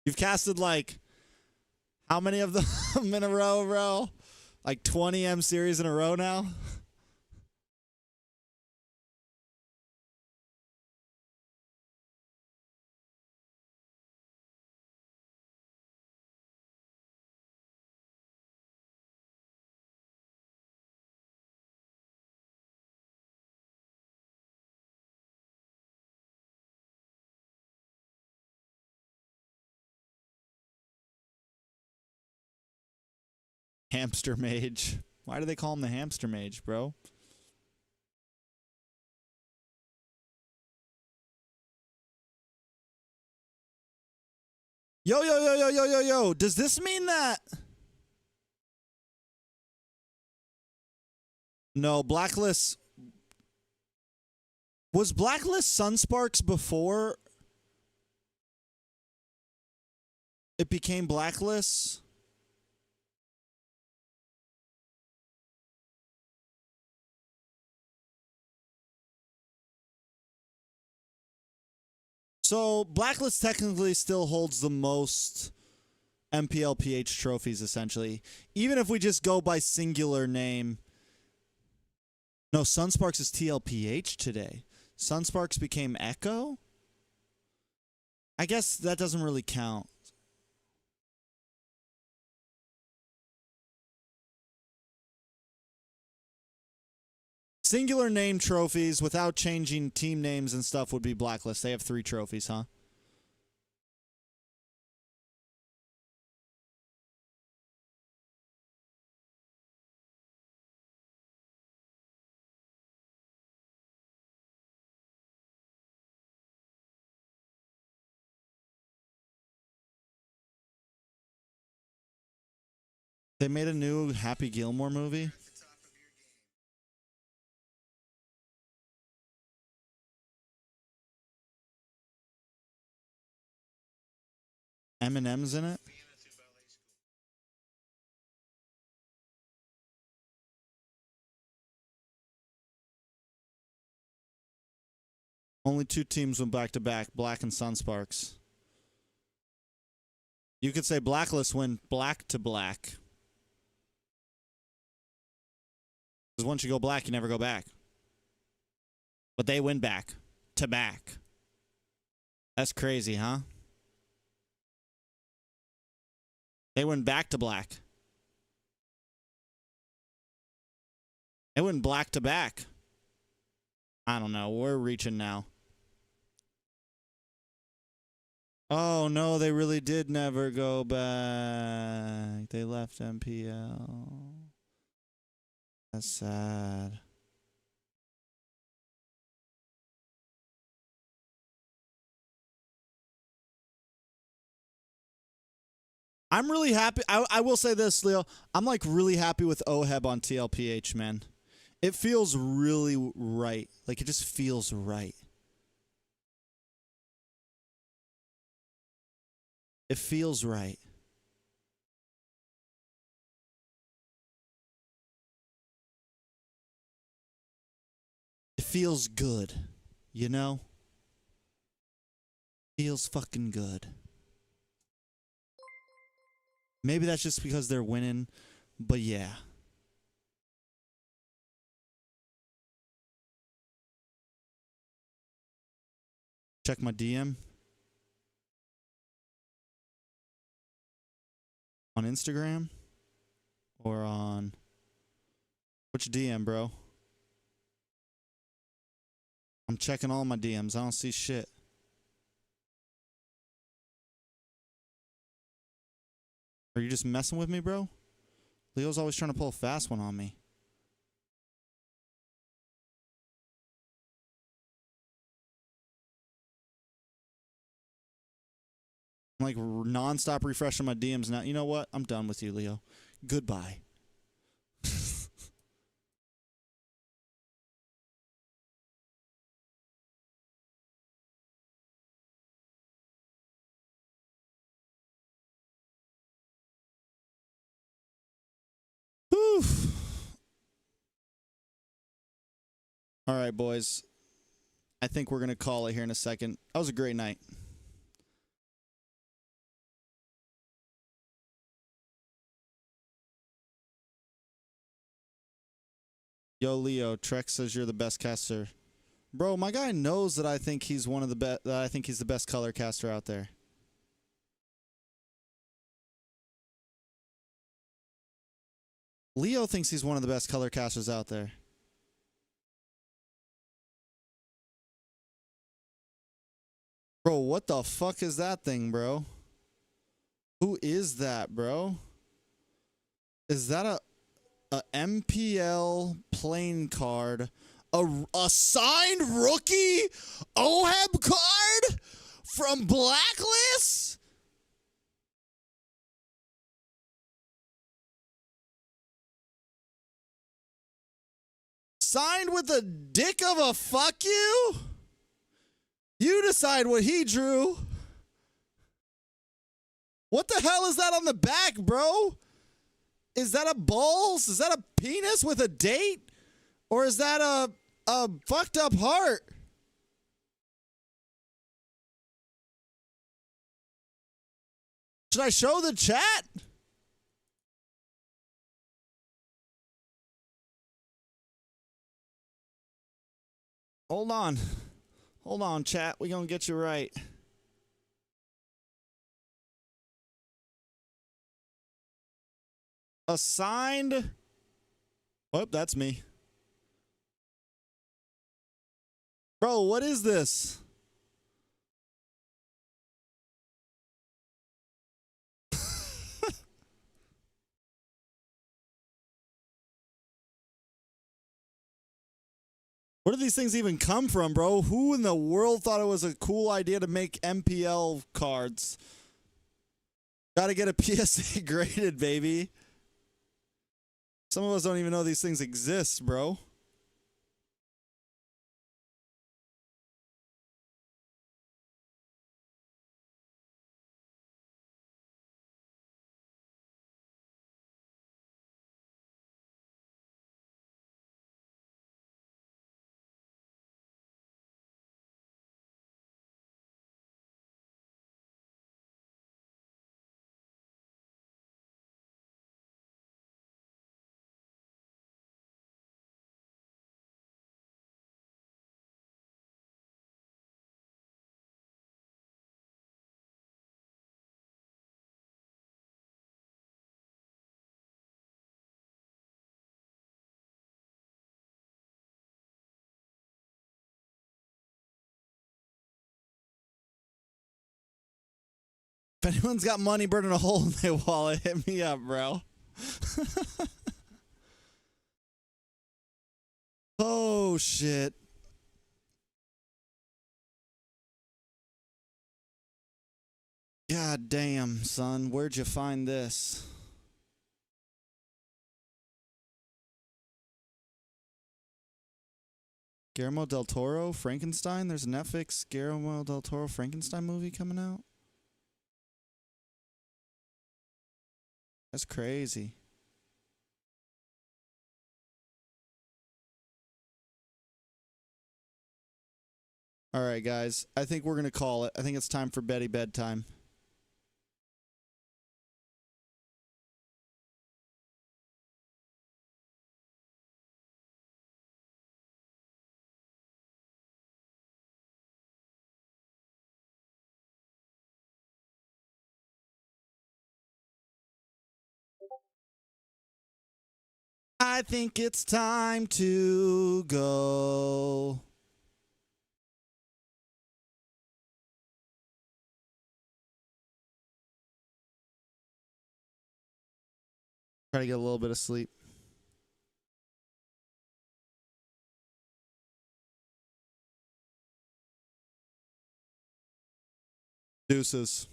You've casted like how many of them in a row, bro? Like 20 M series in a row now? Hamster Mage. Why do they call him the Hamster Mage, bro? Yo. Does this mean that... No, Blacklist... Was Blacklist Sunsparks before it became Blacklist? So, Blacklist technically still holds the most MPLPH trophies, essentially. Even if we just go by singular name. No, Sunsparks is TLPH today. Sunsparks became Echo? I guess that doesn't really count. Singular name trophies without changing team names and stuff would be Blacklist. They have 3 trophies, huh? They made a new Happy Gilmore movie. Eminem's in it. Only 2 teams went back to back, Black and Sunsparks. You could say Blacklist went black to black. Because once you go black, you never go back. But they went back to back. That's crazy, huh? They went back to black. They went black to back. I don't know. We're reaching now. Oh, no, they really did never go back. They left MPL. That's sad. I'm really happy. I will say this, Leo. I'm like really happy with OHEB on TLPH, man. It feels really right. Like it just feels right. It feels right. It feels good, you know? Feels fucking good. Maybe that's just because they're winning, but yeah. Check my DM. On Instagram? Or on... Which DM, bro? I'm checking all my DMs. I don't see shit. Are you just messing with me, bro? Leo's always trying to pull a fast one on me. I'm like non-stop refreshing my DMs now. You know what? I'm done with you, Leo. Goodbye. Whew. All right, boys. I think we're going to call it here in a second. That was a great night. Yo, Leo, TREX says you're the best caster. Bro, my guy knows that I think he's one of the best. That I think he's the best color caster out there. Leo thinks he's one of the best color casters out there. Bro, what the fuck is that thing, bro? Who is that, bro? Is that a MPL playing card? A signed rookie OHEB card from Blacklist? Signed with the dick of a fuck you? You decide what he drew. What the hell is that on the back, bro? Is that a balls? Is that a penis with a date? Or is that a fucked up heart? Should I show the chat? Hold on. Hold on, chat. We're going to get you right. Assigned. Oh, that's me. Bro, what is this? Where do these things even come from, bro? Who in the world thought it was a cool idea to make MPL cards? Gotta get a PSA graded, baby. Some of us don't even know these things exist, bro. If anyone's got money burning a hole in their wallet, hit me up, bro. Oh, shit. God damn, son. Where'd you find this? Guillermo del Toro, Frankenstein? There's a Netflix Guillermo del Toro Frankenstein movie coming out? That's crazy. All right, guys. I think we're going to call it. I think it's time for Betty bedtime. I think it's time to go. Try to get a little bit of sleep. Deuces.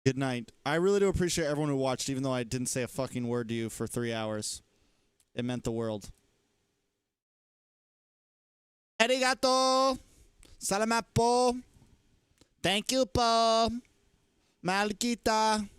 Good night. I really do appreciate everyone who watched, even though I didn't say a fucking word to you for 3 hours. It meant the world. Arigato. Salamat po. Thank you po. Mahal kita.